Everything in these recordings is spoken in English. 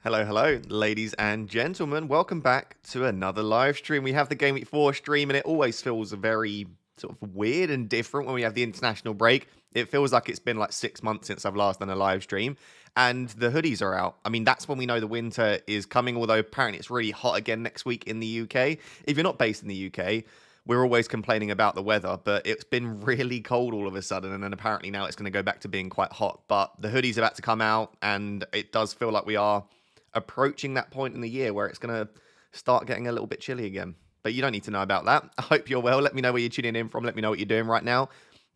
Hello, ladies and gentlemen. Welcome back to another live stream. We have the Game Week 4 stream, and it always feels very sort of weird and different when we have the international break. It feels like it's been like 6 months since I've last done a live stream, and the hoodies are out. I mean, that's when we know the winter is coming, although apparently it's really hot again next week in the UK. If you're not based in the UK, we're always complaining about the weather, but it's been really cold all of a sudden, and then apparently now it's going to go back to being quite hot. But the hoodies are about to come out, and it does feel like we are approaching that point in the year where it's going to start getting a little bit chilly again. But you don't need to know about that. I hope you're well. Let me know where you're tuning in from. Let me know what you're doing right now.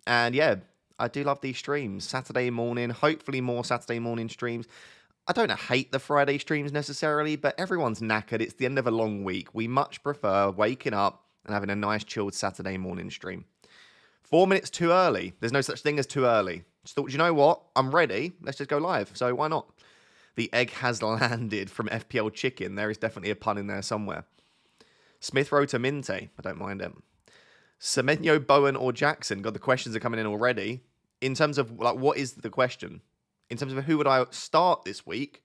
And yeah, I do love these streams. Saturday morning, hopefully more Saturday morning streams. I don't hate the Friday streams necessarily, but everyone's knackered. It's the end of a long week. We much prefer waking up and having a nice chilled Saturday morning stream. 4 minutes too early. There's no such thing as too early. Just thought, you know what? I'm ready. Let's just go live. So why not? The egg has landed from FPL Chicken. There is definitely a pun in there somewhere. Smith Rowe to Minte. I don't mind him. Semenyo, Bowen, or Jackson. God, the questions are coming in already. In terms of, like, what is the question? In terms of who would I start this week?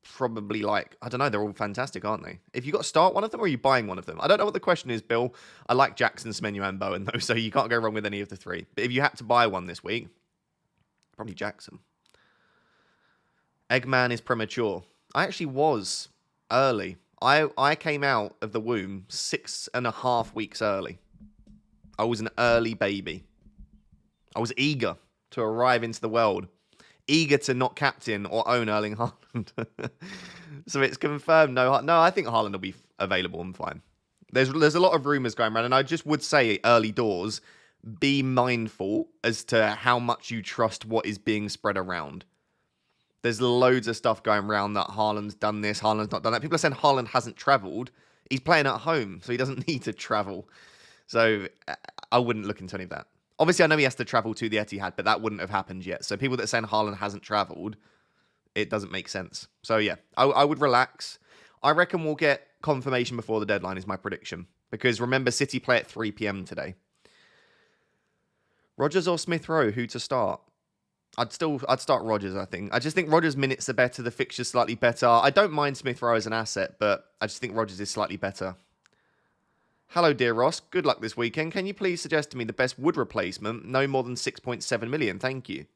Probably, like, I don't know. They're all fantastic, aren't they? If you got to start one of them, or are you buying one of them? I don't know what the question is, Bill. I like Jackson, Semenyo, and Bowen, though, so you can't go wrong with any of the three. But if you had to buy one this week, probably Jackson. Eggman is premature. I actually was early. I came out of the womb 6.5 weeks early. I was an early baby. I was eager to arrive into the world. Eager to not captain or own Erling Haaland. So it's confirmed. No, I think Haaland will be available and fine. There's a lot of rumours going around, and I just would say early doors, be mindful as to how much you trust what is being spread around. There's loads of stuff going around that Haaland's done this, Haaland's not done that. People are saying Haaland hasn't travelled. He's playing at home, so he doesn't need to travel. So I wouldn't look into any of that. Obviously, I know he has to travel to the Etihad, but that wouldn't have happened yet. So people that are saying Haaland hasn't travelled, it doesn't make sense. So yeah, I would relax. I reckon we'll get confirmation before the deadline is my prediction. Because remember, City play at 3 p.m. today. Rodgers or Smith Rowe, who to start? I'd start Rodgers, I think. I just think Rodgers' minutes are better, the fixture's slightly better. I don't mind Smith Rowe as an asset, but I just think Rodgers is slightly better. Hello, dear Ross. Good luck this weekend. Can you please suggest to me the best wood replacement? No more than 6.7 million. Thank you.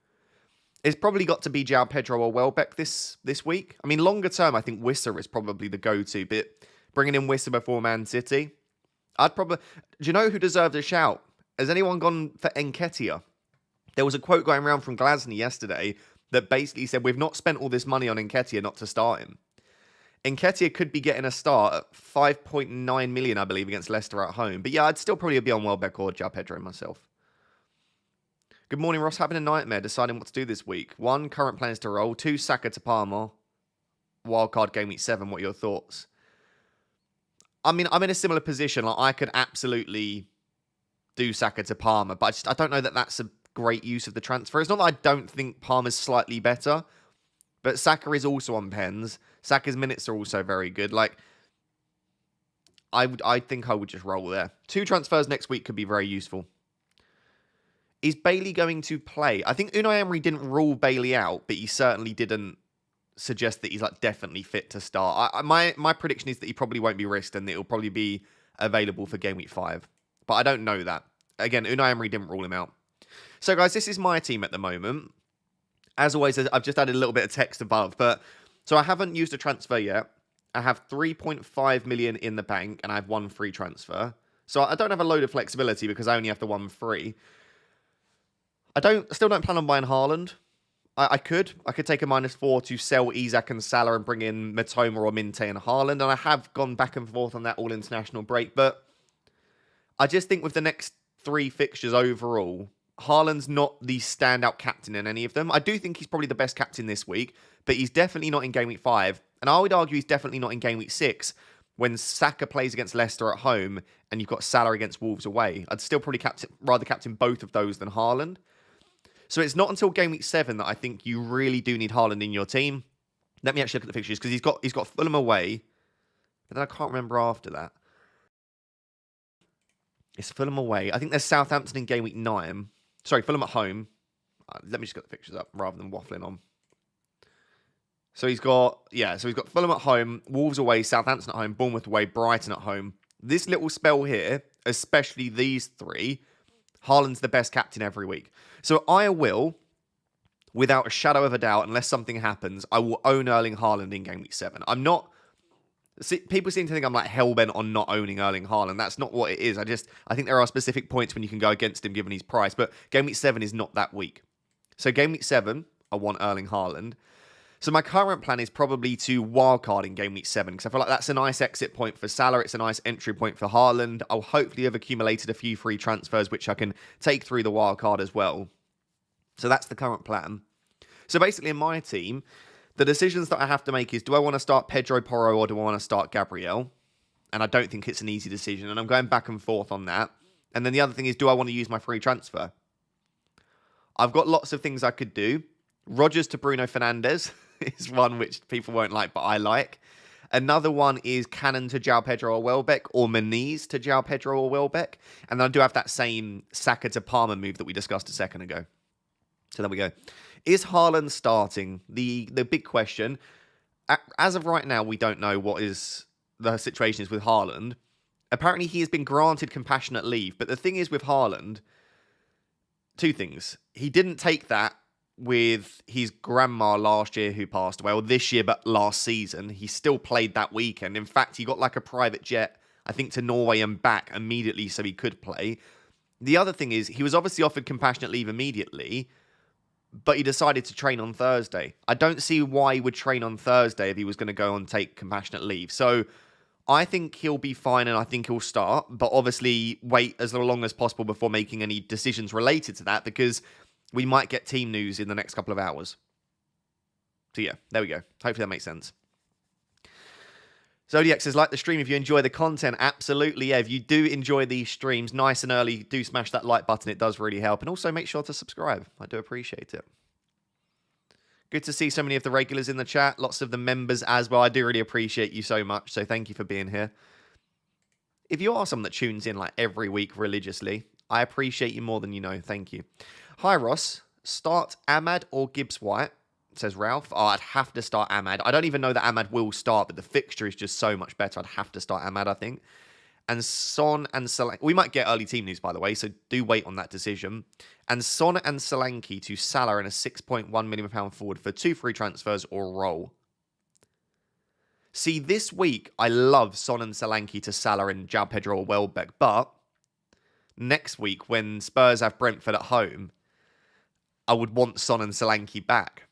It's probably got to be João Pedro or Welbeck this week. I mean, longer term, I think Wissa is probably the go-to, but bringing in Wissa before Man City, I'd probably... Do you know who deserves a shout? Has anyone gone for Nketiah? There was a quote going around from Glasny yesterday that basically said, we've not spent all this money on Nketiah not to start him. Nketiah could be getting a start at 5.9 million, I believe, against Leicester at home. But yeah, I'd still probably be on Welbeck or João Pedro myself. Good morning, Ross. Having a nightmare deciding what to do this week. 1, current plans to roll. 2, Saka to Parma. Wildcard game week 7. What are your thoughts? I mean, I'm in a similar position. Like, I could absolutely do Saka to Parma, but I don't know that that's a great use of the transfer. It's not that I don't think Palmer's slightly better, but Saka is also on pens. Saka's minutes are also very good. Like, I think I would just roll there. 2 transfers next week could be very useful. Is Bailey going to play? I think Unai Emery didn't rule Bailey out, but he certainly didn't suggest that he's like definitely fit to start. My prediction is that he probably won't be risked and that it'll probably be available for game week 5. But I don't know that. Again, Unai Emery didn't rule him out. So, guys, this is my team at the moment. As always, I've just added a little bit of text above. So I haven't used a transfer yet. I have 3.5 million in the bank, and I have 1 free transfer. So I don't have a load of flexibility because I only have the 1 free. Still don't plan on buying Haaland. I could take a -4 to sell Isak and Salah and bring in Matoma or Minte and Haaland. And I have gone back and forth on that all international break. But I just think with the next 3 fixtures overall, Haaland's not the standout captain in any of them. I do think he's probably the best captain this week, but he's definitely not in game week 5. And I would argue he's definitely not in game week 6 when Saka plays against Leicester at home and you've got Salah against Wolves away. I'd still probably rather captain both of those than Haaland. So it's not until game week 7 that I think you really do need Haaland in your team. Let me actually look at the fixtures because he's got Fulham away, but then I can't remember after that. It's Fulham away. I think there's Southampton in game week 9. Sorry, Fulham at home. Let me just get the pictures up rather than waffling on. So he's got, Fulham at home, Wolves away, Southampton at home, Bournemouth away, Brighton at home. This little spell here, especially these three, Haaland's the best captain every week. So I will, without a shadow of a doubt, unless something happens, I will own Erling Haaland in game week 7. I'm not... People seem to think I'm like hellbent on not owning Erling Haaland. That's not what it is. I think there are specific points when you can go against him given his price, but game week 7 is not that week. So game week 7, I want Erling Haaland. So my current plan is probably to wildcard in game week 7 because I feel like that's a nice exit point for Salah. It's a nice entry point for Haaland. I'll hopefully have accumulated a few free transfers which I can take through the wildcard as well. So that's the current plan. So basically in my team, the decisions that I have to make is, do I want to start Pedro Porro or do I want to start Gabriel? And I don't think it's an easy decision. And I'm going back and forth on that. And then the other thing is, do I want to use my free transfer? I've got lots of things I could do. Rodgers to Bruno Fernandes is one which people won't like, but I like. Another one is Cannon to João Pedro or Welbeck, or Meniz to João Pedro or Welbeck. And then I do have that same Saka to Palmer move that we discussed a second ago. So there we go. Is Haaland starting? The big question. As of right now, we don't know what the situation is with Haaland. Apparently, he has been granted compassionate leave. But the thing is with Haaland, two things. He didn't take that with his grandma last year who passed away, or this year, but last season. He still played that weekend. In fact, he got like a private jet, I think, to Norway and back immediately so he could play. The other thing is, he was obviously offered compassionate leave immediately, but he decided to train on Thursday. I don't see why he would train on Thursday if he was going to go and take compassionate leave. So I think he'll be fine and I think he'll start, but obviously wait as long as possible before making any decisions related to that because we might get team news in the next couple of hours. So yeah, there we go. Hopefully that makes sense. Zodiac says, like the stream if you enjoy the content. Absolutely, yeah. If you do enjoy these streams nice and early, do smash that like button. It does really help. And also make sure to subscribe. I do appreciate it. Good to see so many of the regulars in the chat. Lots of the members as well. I do really appreciate you so much. So thank you for being here. If you are someone that tunes in like every week religiously, I appreciate you more than you know. Thank you. Hi, Ross. Start Ahmad or Gibbs White? Says Ralph. Oh, I'd have to start Ahmad. I don't even know that Ahmad will start, but the fixture is just so much better. I'd have to start Ahmad, I think. And Son and Solanke. We might get early team news, by the way, so do wait on that decision. And Son and Solanke to Salah and a £6.1 million forward for 2 free transfers or roll. See, this week, I love Son and Solanke to Salah and João Pedro or Welbeck, but next week, when Spurs have Brentford at home, I would want Son and Solanke back.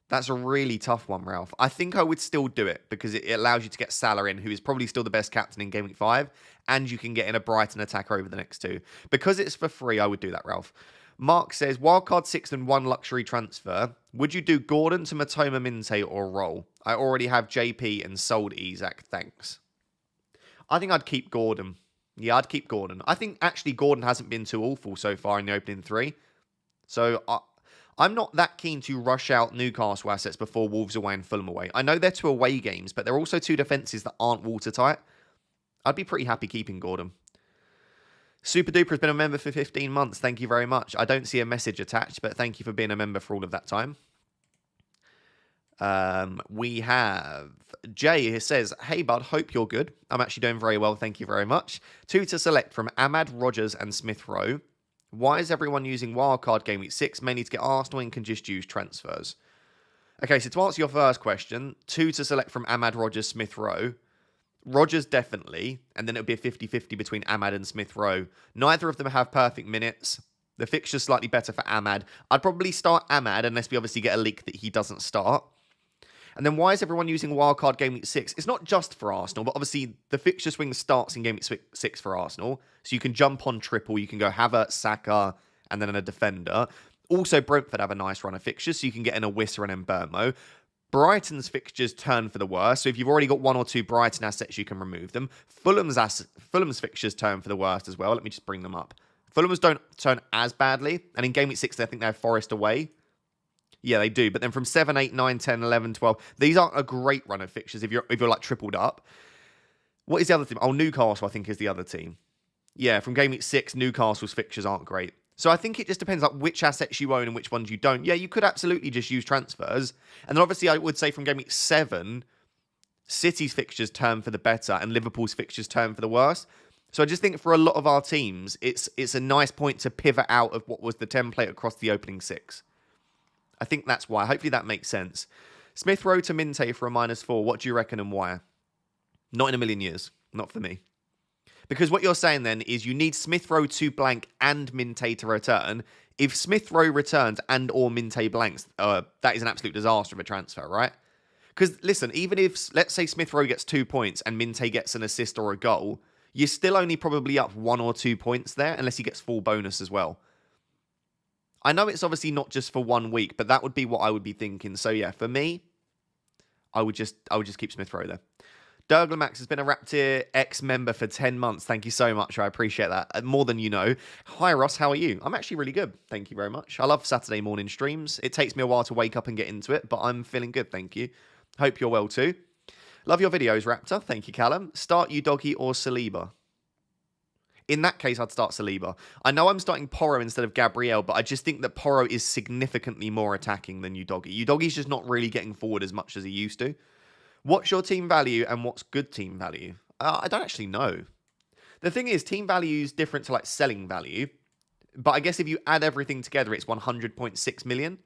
That's a really tough one, Ralph. I think I would still do it because it allows you to get Salah in, who is probably still the best captain in Game Week 5, and you can get in a Brighton attacker over the next 2. Because it's for free, I would do that, Ralph. Mark says, wildcard 6 and 1 luxury transfer. Would you do Gordon to Matoma Minte or roll? I already have JP and sold Isak, thanks. I think I'd keep Gordon. Yeah, I'd keep Gordon. I think actually Gordon hasn't been too awful so far in the opening 3. So I'm not that keen to rush out Newcastle assets before Wolves away and Fulham away. I know they're 2 away games, but they're also 2 defences that aren't watertight. I'd be pretty happy keeping Gordon. Super Duper has been a member for 15 months. Thank you very much. I don't see a message attached, but thank you for being a member for all of that time. We have Jay who says, hey bud, hope you're good. I'm actually doing very well. Thank you very much. 2 to select from Ahmad, Rodgers and Smith Rowe. Why is everyone using wildcard game week 6? Mainly to get Arsenal and can just use transfers. Okay, so to answer your first question, 2 to select from Ahmad, Rodgers, Smith Rowe. Rodgers definitely, and then it'll be a 50-50 between Ahmad and Smith Rowe. Neither of them have perfect minutes. The fixture's slightly better for Ahmad. I'd probably start Ahmad unless we obviously get a leak that he doesn't start. And then why is everyone using wildcard game week 6? It's not just for Arsenal, but obviously the fixture swing starts in game week 6 for Arsenal. So you can jump on triple. You can go Havertz, Saka, and then a defender. Also, Brentford have a nice run of fixtures, so you can get in a Wissa and Mbeumo. Brighton's fixtures turn for the worst. So if you've already got 1 or 2 Brighton assets, you can remove them. Fulham's fixtures turn for the worst as well. Let me just bring them up. Fulham's don't turn as badly. And in game week 6, I think they have Forest away. Yeah, they do. But then from 7, 8, 9, 10, 11, 12, these aren't a great run of fixtures if you're like tripled up. What is the other team? Oh, Newcastle, I think, is the other team. Yeah, from game week 6, Newcastle's fixtures aren't great. So I think it just depends like which assets you own and which ones you don't. Yeah, you could absolutely just use transfers. And then obviously I would say from Game Week 7, City's fixtures turn for the better and Liverpool's fixtures turn for the worse. So I just think for a lot of our teams, it's a nice point to pivot out of what was the template across the opening 6. I think that's why. Hopefully that makes sense. Smith Rowe to Minte for a -4. What do you reckon and why? Not in a million years. Not for me. Because what you're saying then is you need Smith Rowe to blank and Minte to return. If Smith Rowe returns and or Minte blanks, that is an absolute disaster of a transfer, right? Because listen, even if, let's say Smith Rowe gets 2 points and Minte gets an assist or a goal, you're still only probably up 1 or 2 points there, unless he gets full bonus as well. I know it's obviously not just for 1 week, but that would be what I would be thinking. So yeah, for me, I would just keep Smith Rowe there. Max has been a Raptor X member for 10 months. Thank you so much. I appreciate that. More than you know. Hi, Ross. How are you? I'm actually really good. Thank you very much. I love Saturday morning streams. It takes me a while to wake up and get into it, but I'm feeling good. Thank you. Hope you're well too. Love your videos, Raptor. Thank you, Callum. Start you Doggy or Saliba? In that case, I'd start Saliba. I know I'm starting Porro instead of Gabriel, but I just think that Porro is significantly more attacking than Udogie. Udogie's just not really getting forward as much as he used to. What's your team value and what's good team value? I don't actually know. The thing is, team value is different to like selling value. But I guess if you add everything together, it's 100.6 million.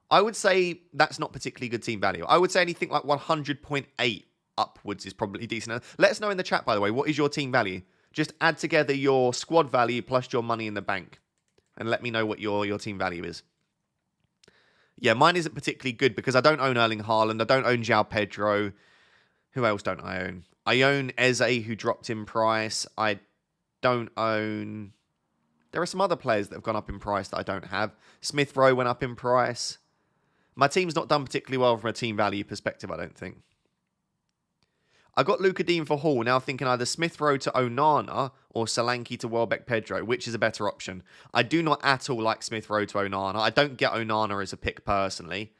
I would say that's not particularly good team value. I would say anything like 100.8 upwards is probably decent. Let us know in the chat, by the way, what is your team value? Just add together your squad value plus your money in the bank. And let me know what your team value is. Yeah, mine isn't particularly good because I don't own Erling Haaland. I don't own João Pedro. Who else don't I own? I own Eze, who dropped in price. I don't own... There are some other players that have gone up in price that I don't have. Smith Rowe went up in price. My team's not done particularly well from a team value perspective, I don't think. I got Luka Dean for Hall, now thinking either Smith Rowe to Onana or Solanke to Welbeck Pedro. Which is a better option? I do not at all like Smith Rowe to Onana. I don't get Onana as a pick personally.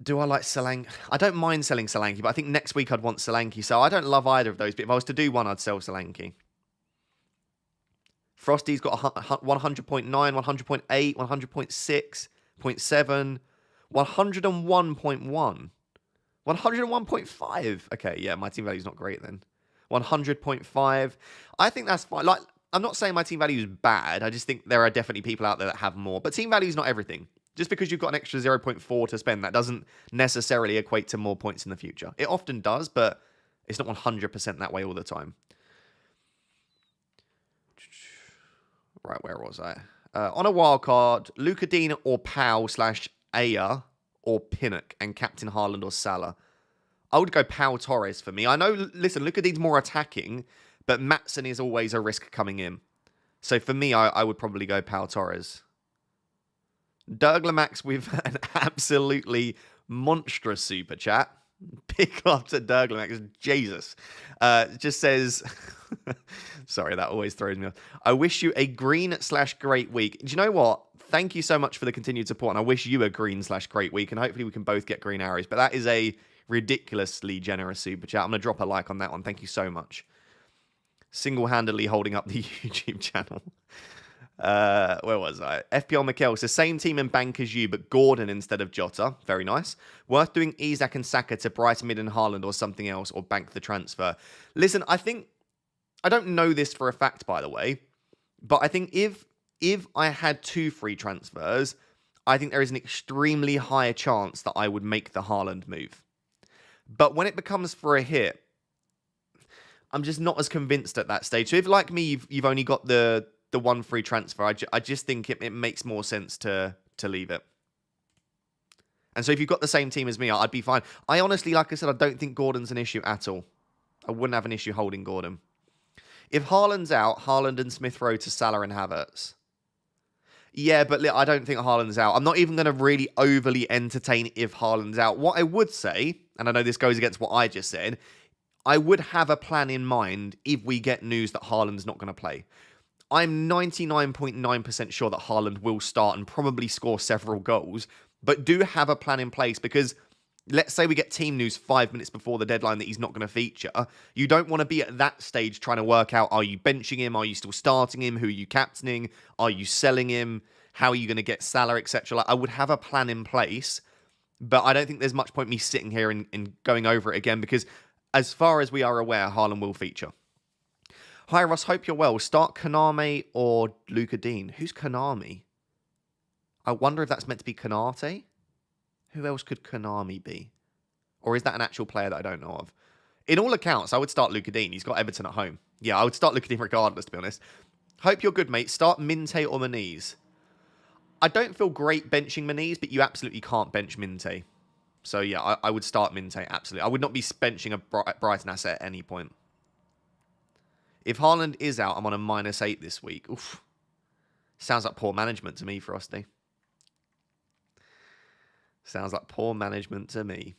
Do I like Solanke? I don't mind selling Solanke, but I think next week I'd want Solanke. So I don't love either of those, but if I was to do one, I'd sell Solanke. Frosty's got 100.9, 100.8, 100.6, 0.7, 101.1. 101.5. Okay, yeah, my team value is not great then. 100.5. I think that's fine. Like, I'm not saying my team value is bad. I just think there are definitely people out there that have more. But team value is not everything. Just because you've got an extra 0.4 to spend, that doesn't necessarily equate to more points in the future. It often does, but it's not 100% that way all the time. Right, where was I? On a wildcard, Luka Dean or Pau / Aya or Pinnock and Captain Haaland or Salah. I would go Pau Torres for me. I know, listen, Luka Dean's more attacking, but Maatsen is always a risk coming in. So for me, I would probably go Pau Torres. Max with an absolutely monstrous super chat. Pick up to Max. Jesus. Just says... Sorry, that always throws me off. I wish you a green / great week. Do you know what? Thank you so much for the continued support, and I wish you a green / great week, and hopefully we can both get green arrows. But that is a ridiculously generous super chat. I'm going to drop a like on that one. Thank you so much. Single-handedly holding up the YouTube channel. Where was I? FPL Mikel says, same team and bank as you, but Gordon instead of Jota. Very nice. Worth doing Isak and Saka to Brighton Mid and Haaland or something else, or bank the transfer. Listen, I don't know this for a fact, by the way, but I think if I had 2 free transfers, I think there is an extremely high chance that I would make the Haaland move. But when it becomes for a hit, I'm just not as convinced at that stage. So if, like me, you've only got the 1 free transfer, I just think it makes more sense to leave it. And so if you've got the same team as me, I'd be fine. I honestly, like I said, I don't think Gordon's an issue at all. I wouldn't have an issue holding Gordon. If Haaland's out, Haaland and Smith Rowe to Salah and Havertz. Yeah, but I don't think Haaland's out. I'm not even going to really overly entertain if Haaland's out. What I would say, and I know this goes against what I just said, I would have a plan in mind if we get news that Haaland's not going to play. I'm 99.9% sure that Haaland will start and probably score several goals, but do have a plan in place because let's say we get team news 5 minutes before the deadline that he's not going to feature. You don't want to be at that stage trying to work out, are you benching him? Are you still starting him? Who are you captaining? Are you selling him? How are you going to get salary, etc.? Like, I would have a plan in place, but I don't think there's much point me sitting here and going over it again, because as far as we are aware, Haaland will feature. Hi, Ross. Hope you're well. Start Kaname or Luca Dean? Who's Kaname? I wonder if that's meant to be Kanate. Who else could Konami be? Or is that an actual player that I don't know of? In all accounts, I would start Luca Dean. He's got Everton at home. Yeah, I would start Luca Dean regardless, to be honest. Hope you're good, mate. Start Minte or Maniz. I don't feel great benching Maniz, but you absolutely can't bench Minte. So yeah, I would start Minte, absolutely. I would not be benching a Brighton asset at any point. If Haaland is out, I'm on a -8 this week. Oof. Sounds like poor management to me, Frosty. Sounds like poor management to me.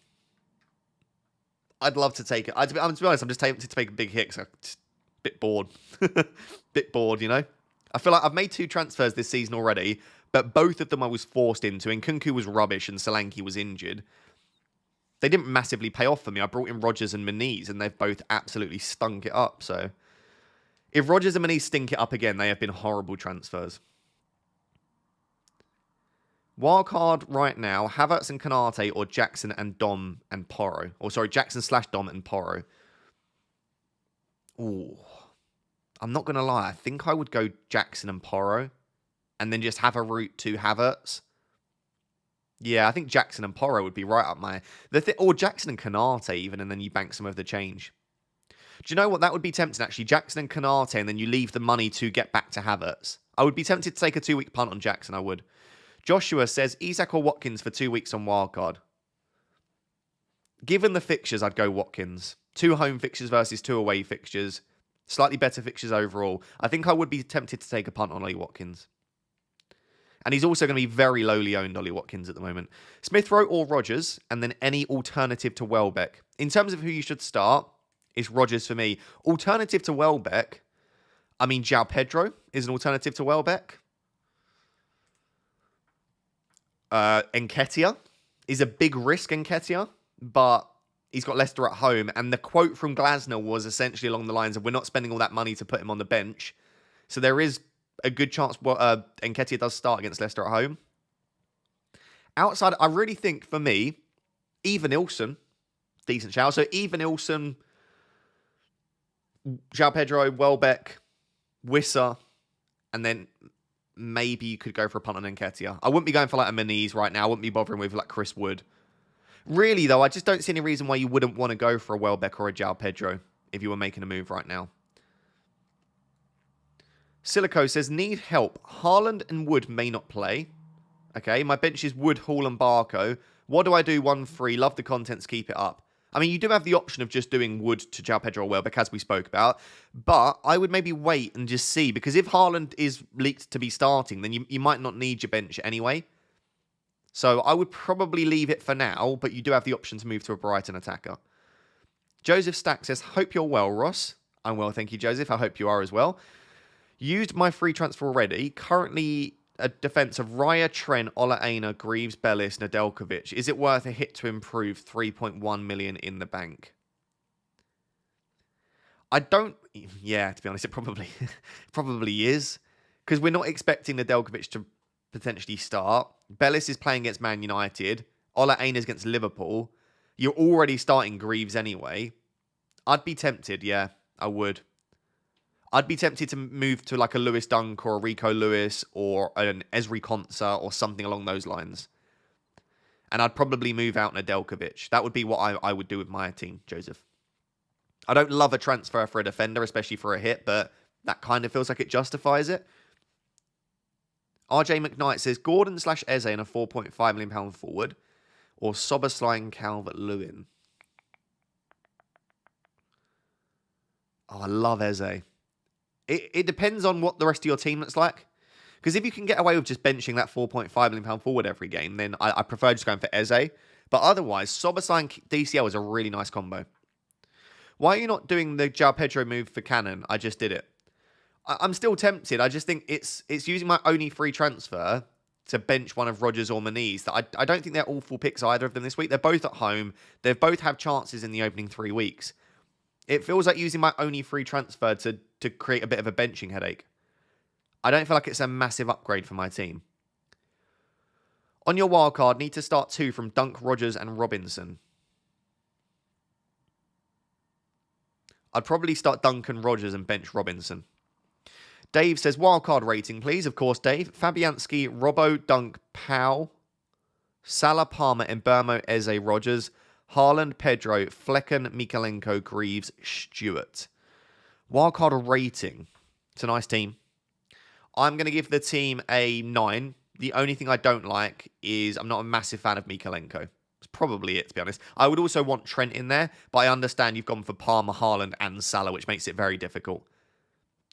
I'd love to take it. To be honest, I'm just tempted to take a big hit because I'm just a bit bored. Bit bored, you know? I feel like I've made 2 transfers this season already, but both of them I was forced into. And Nkunku was rubbish and Solanke was injured. They didn't massively pay off for me. I brought in Rodgers and Maniz, and they've both absolutely stunk it up. So if Rodgers and Maniz stink it up again, they have been horrible transfers. Wildcard right now, Havertz and Kanate or Jackson and Dom and Porro. Or sorry, Jackson/Dom and Porro. Ooh. I'm not going to lie. I think I would go Jackson and Porro and then just have a route to Havertz. Yeah, I think Jackson and Porro would be right up my... Or Jackson and Kanate even, and then you bank some of the change. Do you know what? That would be tempting, actually. Jackson and Kanate, and then you leave the money to get back to Havertz. I would be tempted to take a 2-week punt on Jackson, I would. Joshua says, Isak or Watkins for 2 weeks on Wildcard. Given the fixtures, I'd go Watkins. 2 home fixtures versus 2 away fixtures. Slightly better fixtures overall. I think I would be tempted to take a punt on Ollie Watkins. And he's also going to be very lowly owned, Ollie Watkins, at the moment. Smith Rowe or Rodgers, and then any alternative to Welbeck. In terms of who you should start, it's Rodgers for me. Alternative to Welbeck, I mean, João Pedro is an alternative to Welbeck. Nketiah is a big risk, Nketiah, but he's got Leicester at home. And the quote from Glasner was essentially along the lines of, we're not spending all that money to put him on the bench. So there is a good chance Nketiah does start against Leicester at home. Outside, I really think, for me, Evanilson, decent shout. So Evanilson, João Pedro, Welbeck, Wissa, and then maybe you could go for a punt on Nketiah. I wouldn't be going for like a Maniz right now. I wouldn't be bothering with like Chris Wood. Really, though, I just don't see any reason why you wouldn't want to go for a Welbeck or a João Pedro if you were making a move right now. Silico says, need help. Haaland and Wood may not play. Okay, my bench is Wood, Hall and Barco. What do I do? 1-3. Love the contents. Keep it up. I mean, you do have the option of just doing Wood to João Pedro or Welbeck, as we spoke about. But I would maybe wait and just see. Because if Haaland is leaked to be starting, then you might not need your bench anyway. So I would probably leave it for now. But you do have the option to move to a Brighton attacker. Joseph Stack says, hope you're well, Ross. I'm well, thank you, Joseph. I hope you are as well. Used my free transfer already. Currently a defence of Raya, Trent, Ola Aina, Greaves, Bellis, Nedeljkovic. Is it worth a hit to improve? 3.1 million in the bank. I don't... Yeah, to be honest, it probably is. Because we're not expecting Nedeljkovic to potentially start. Bellis is playing against Man United. Ola Aina is against Liverpool. You're already starting Greaves anyway. I'd be tempted, yeah. I would. I'd be tempted to move to like a Lewis Dunk or a Rico Lewis or an Esri Konsa or something along those lines. And I'd probably move out Nedeljkovic. That would be what I would do with my team, Joseph. I don't love a transfer for a defender, especially for a hit, but that kind of feels like it justifies it. RJ McKnight says, Gordon/Eze in a £4.5 million forward or Szoboszlai and Calvert-Lewin. Oh, I love Eze. It depends on what the rest of your team looks like. Because if you can get away with just benching that £4.5 million forward every game, then I prefer just going for Eze. But otherwise, Szoboszlai and DCL is a really nice combo. Why are you not doing the João Pedro move for Cannon? I just did it. I'm still tempted. I just think it's using my only free transfer to bench one of Rodgers or Moniz. I don't think they're awful picks, either of them this week. They're both at home. They've both had chances in the opening 3 weeks. It feels like using my only free transfer to create a bit of a benching headache. I don't feel like it's a massive upgrade for my team. On your wildcard, need to start 2 from Dunk, Rodgers and Robinson. I'd probably start Duncan, Rodgers and bench Robinson. Dave says, wildcard rating, please. Of course, Dave. Fabianski, Robbo, Dunk, Powell, Salah, Palmer, Mbermo, Eze, Rodgers, Haaland, Pedro, Flecken, Mikalenko, Greaves, Stewart. Wildcard rating. It's a nice team. I'm going to give the team a 9. The only thing I don't like is I'm not a massive fan of Mikalenko. It's probably it, to be honest. I would also want Trent in there, but I understand you've gone for Palmer, Haaland and Salah, which makes it very difficult.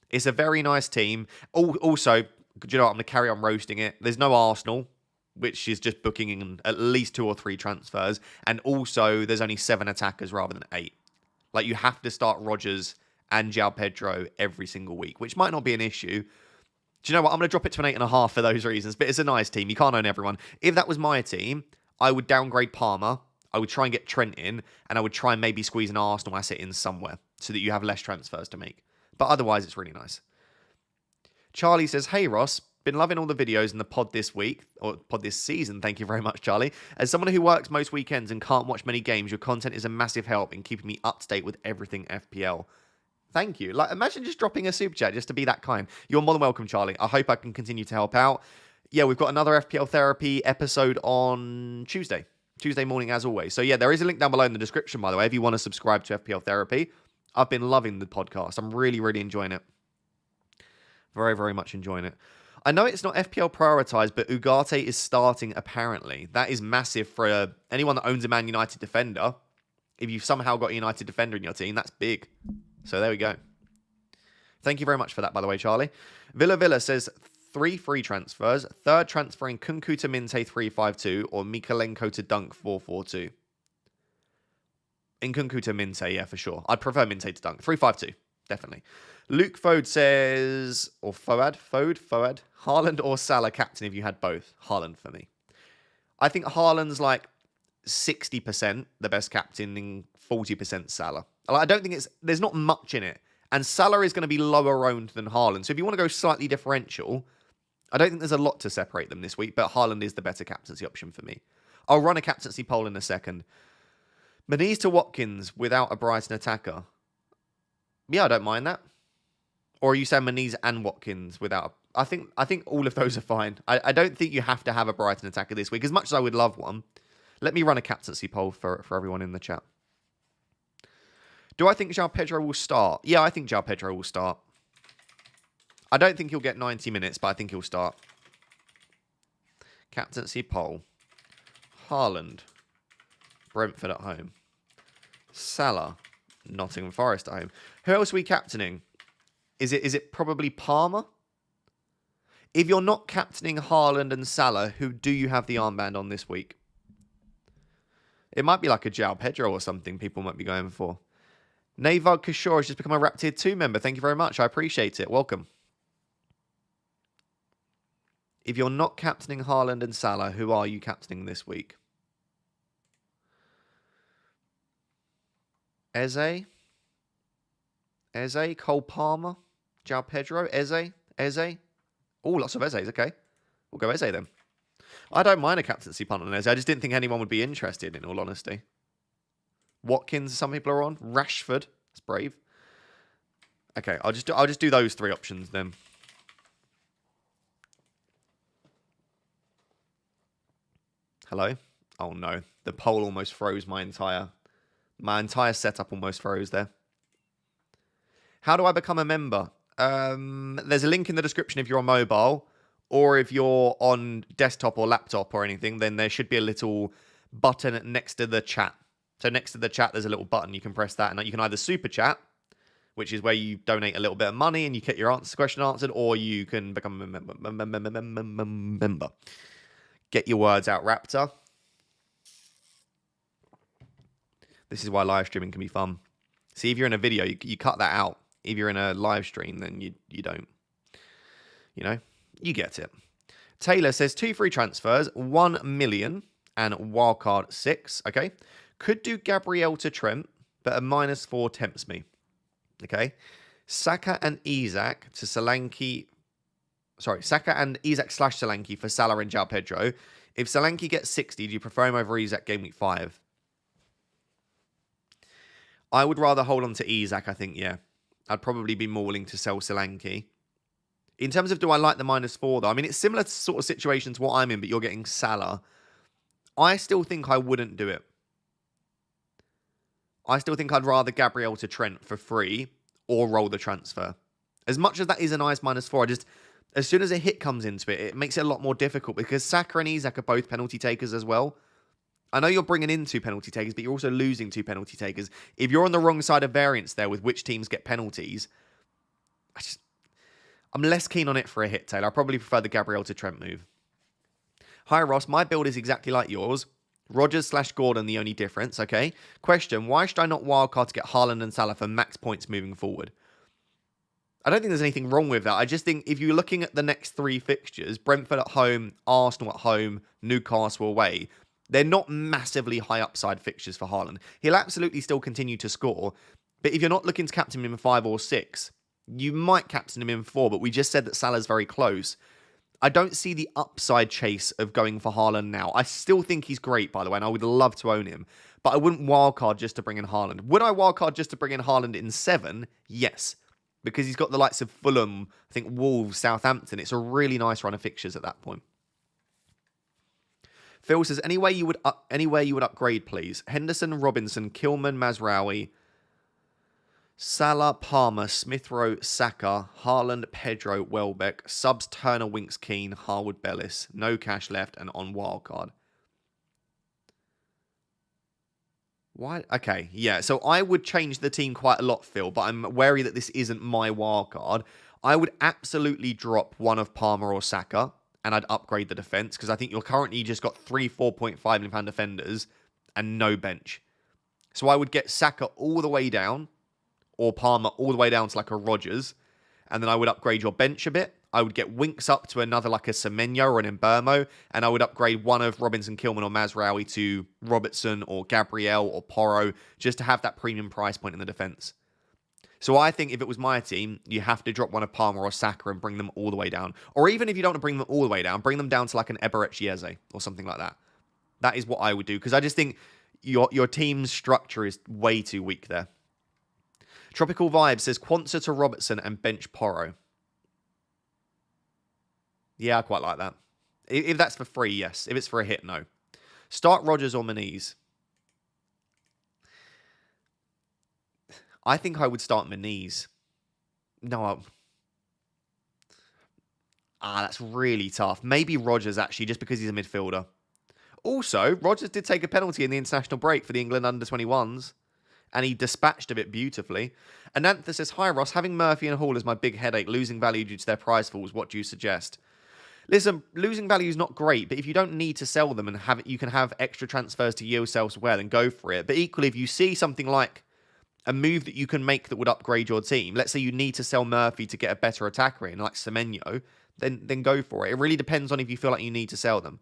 It's a very nice team. Also, do you know what? I'm going to carry on roasting it. There's no Arsenal, which is just booking in at least 2 or 3 transfers. And also, there's only 7 attackers rather than 8. Like, you have to start Rodgers and João Pedro every single week, which might not be an issue. Do you know what? I'm going to drop it to an 8.5 for those reasons. But it's a nice team. You can't own everyone. If that was my team, I would downgrade Palmer. I would try and get Trent in. And I would try and maybe squeeze an Arsenal asset in somewhere so that you have less transfers to make. But otherwise, it's really nice. Charlie says, hey, Ross, been loving all the videos in the pod this week, or pod this season. Thank you very much, Charlie. As someone who works most weekends and can't watch many games, your content is a massive help in keeping me up to date with everything FPL. Thank you. Like, imagine just dropping a super chat just to be that kind. You're more than welcome, Charlie. I hope I can continue to help out. Yeah, we've got another FPL therapy episode on Tuesday morning, as always. So yeah, there is a link down below in the description, by the way, if you want to subscribe to FPL therapy. I've been loving the podcast. I'm really, really enjoying it. Very, very much enjoying it. I know it's not FPL prioritized, but Ugarte is starting, apparently. That is massive for anyone that owns a Man United defender. If you've somehow got a United defender in your team, that's big. So there we go. Thank you very much for that, by the way, Charlie. Villa says 3 free transfers. Third transferring Kunku to Minte 352 or Mikalenko to Dunk 442. In Kunku to Minte, yeah, for sure. I'd prefer Minte to Dunk. 352, definitely. Luke Fode says, or Fode, Haaland or Salah captain if you had both. Haaland for me. I think Haaland's like 60% the best captain and 40% Salah. I don't think there's not much in it. And Salah is going to be lower owned than Haaland. So if you want to go slightly differential, I don't think there's a lot to separate them this week, but Haaland is the better captaincy option for me. I'll run a captaincy poll in a second. Moniz to Watkins without a Brighton attacker. Yeah, I don't mind that. Or are you saying Moniz and Watkins without... I think all of those are fine. I don't think you have to have a Brighton attacker this week, as much as I would love one. Let me run a captaincy poll for everyone in the chat. Do I think João Pedro will start? Yeah, I think João Pedro will start. I don't think he'll get 90 minutes, but I think he'll start. Captaincy poll. Haaland. Brentford at home. Salah. Nottingham Forest at home. Who else are we captaining? Is it probably Palmer? If you're not captaining Haaland and Salah, who do you have the armband on this week? It might be like a João Pedro or something people might be going for. Navog Kishore has just become a Rap Tier 2 member. Thank you very much. I appreciate it. Welcome. If you're not captaining Haaland and Salah, who are you captaining this week? Eze, Cole Palmer, João Pedro, Eze. Oh, lots of Ezes. Okay. We'll go Eze then. I don't mind a captaincy punt on Eze. I just didn't think anyone would be interested, in all honesty. Watkins, some people are on. Rashford. That's brave. Okay, I'll just do those 3 options then. Hello? Oh no. The poll almost froze my entire setup almost froze there. How do I become a member? There's a link in the description if you're on mobile, or if you're on desktop or laptop or anything, then there should be a little button next to the chat. So next to the chat, there's a little button. You can press that, and you can either super chat, which is where you donate a little bit of money and you get your question answered, or you can become a member. Get your words out, Raptor. This is why live streaming can be fun. See, if you're in a video, you cut that out. If you're in a live stream, then you don't. You know, you get it. Taylor says 2 free transfers, 1 million and wildcard 6. Okay. Could do Gabriel to Trent, but a -4 tempts me. Okay. Saka and Isak to Solanke. Sorry, Saka and Isak / Solanke for Salah and João Pedro. If Solanke gets 60, do you prefer him over Isak game week 5? I would rather hold on to Isak, I think, yeah. I'd probably be more willing to sell Solanke. In terms of do I like the -4, though, I mean, it's similar to sort of situations what I'm in, but you're getting Salah. I still think I wouldn't do it. I still think I'd rather Gabriel to Trent for free or roll the transfer. As much as that is a nice -4, as soon as a hit comes into it, it makes it a lot more difficult because Saka and Isak are both penalty takers as well. I know you're bringing in 2 penalty takers, but you're also losing 2 penalty takers. If you're on the wrong side of variance there with which teams get penalties, I'm less keen on it for a hit, Taylor. I probably prefer the Gabriel to Trent move. Hi, Ross. My build is exactly like yours. Rodgers / Gordon, the only difference, okay? Question, why should I not wildcard to get Haaland and Salah for max points moving forward? I don't think there's anything wrong with that. I just think if you're looking at the next 3 fixtures, Brentford at home, Arsenal at home, Newcastle away, they're not massively high upside fixtures for Haaland. He'll absolutely still continue to score, but if you're not looking to captain him in 5 or 6, you might captain him in 4, but we just said that Salah's very close. I don't see the upside chase of going for Haaland now. I still think he's great, by the way, and I would love to own him. But I wouldn't wildcard just to bring in Haaland. Would I wildcard just to bring in Haaland in 7? Yes. Because he's got the likes of Fulham, I think Wolves, Southampton. It's a really nice run of fixtures at that point. Phil says, anywhere you would upgrade, please. Henderson, Robinson, Kilman, Mazraoui, Salah, Palmer, Smith Rowe, Saka, Haaland, Pedro, Welbeck, subs Turner, Winks, Keane, Harwood, Bellis. No cash left and on wildcard. Why? Okay, yeah. So I would change the team quite a lot, Phil, but I'm wary that this isn't my wildcard. I would absolutely drop one of Palmer or Saka and I'd upgrade the defence because I think you're currently just got 3 £4.5 million defenders and no bench. So I would get Saka all the way down or Palmer all the way down to like a Rodgers, and then I would upgrade your bench a bit. I would get Winks up to another like a Semenyo or an Mbermo, and I would upgrade one of Robinson, Kilman or Mazraoui to Robertson or Gabriel or Porro just to have that premium price point in the defence. So I think if it was my team, you have to drop one of Palmer or Saka and bring them all the way down. Or even if you don't want to bring them all the way down, bring them down to like an Eberechi Eze or something like that. That is what I would do because I just think your team's structure is way too weak there. Tropical Vibe says Quansah to Robertson and bench Porro. Yeah, I quite like that. If that's for free, yes. If it's for a hit, no. Start Rodgers or Meniz. I think I would start Meniz. No. That's really tough. Maybe Rodgers, actually, just because he's a midfielder. Also, Rodgers did take a penalty in the international break for the England under-21s. And he dispatched of it beautifully. Anantha says, hi Ross, having Murphy and Hall is my big headache, losing value due to their price falls. What do you suggest? Listen, losing value is not great, but if you don't need to sell them and have it, you can have extra transfers to yield elsewhere, then go for it. But equally, if you see something like a move that you can make that would upgrade your team, let's say you need to sell Murphy to get a better attacker in, like Semenyo, then go for it. It really depends on if you feel like you need to sell them.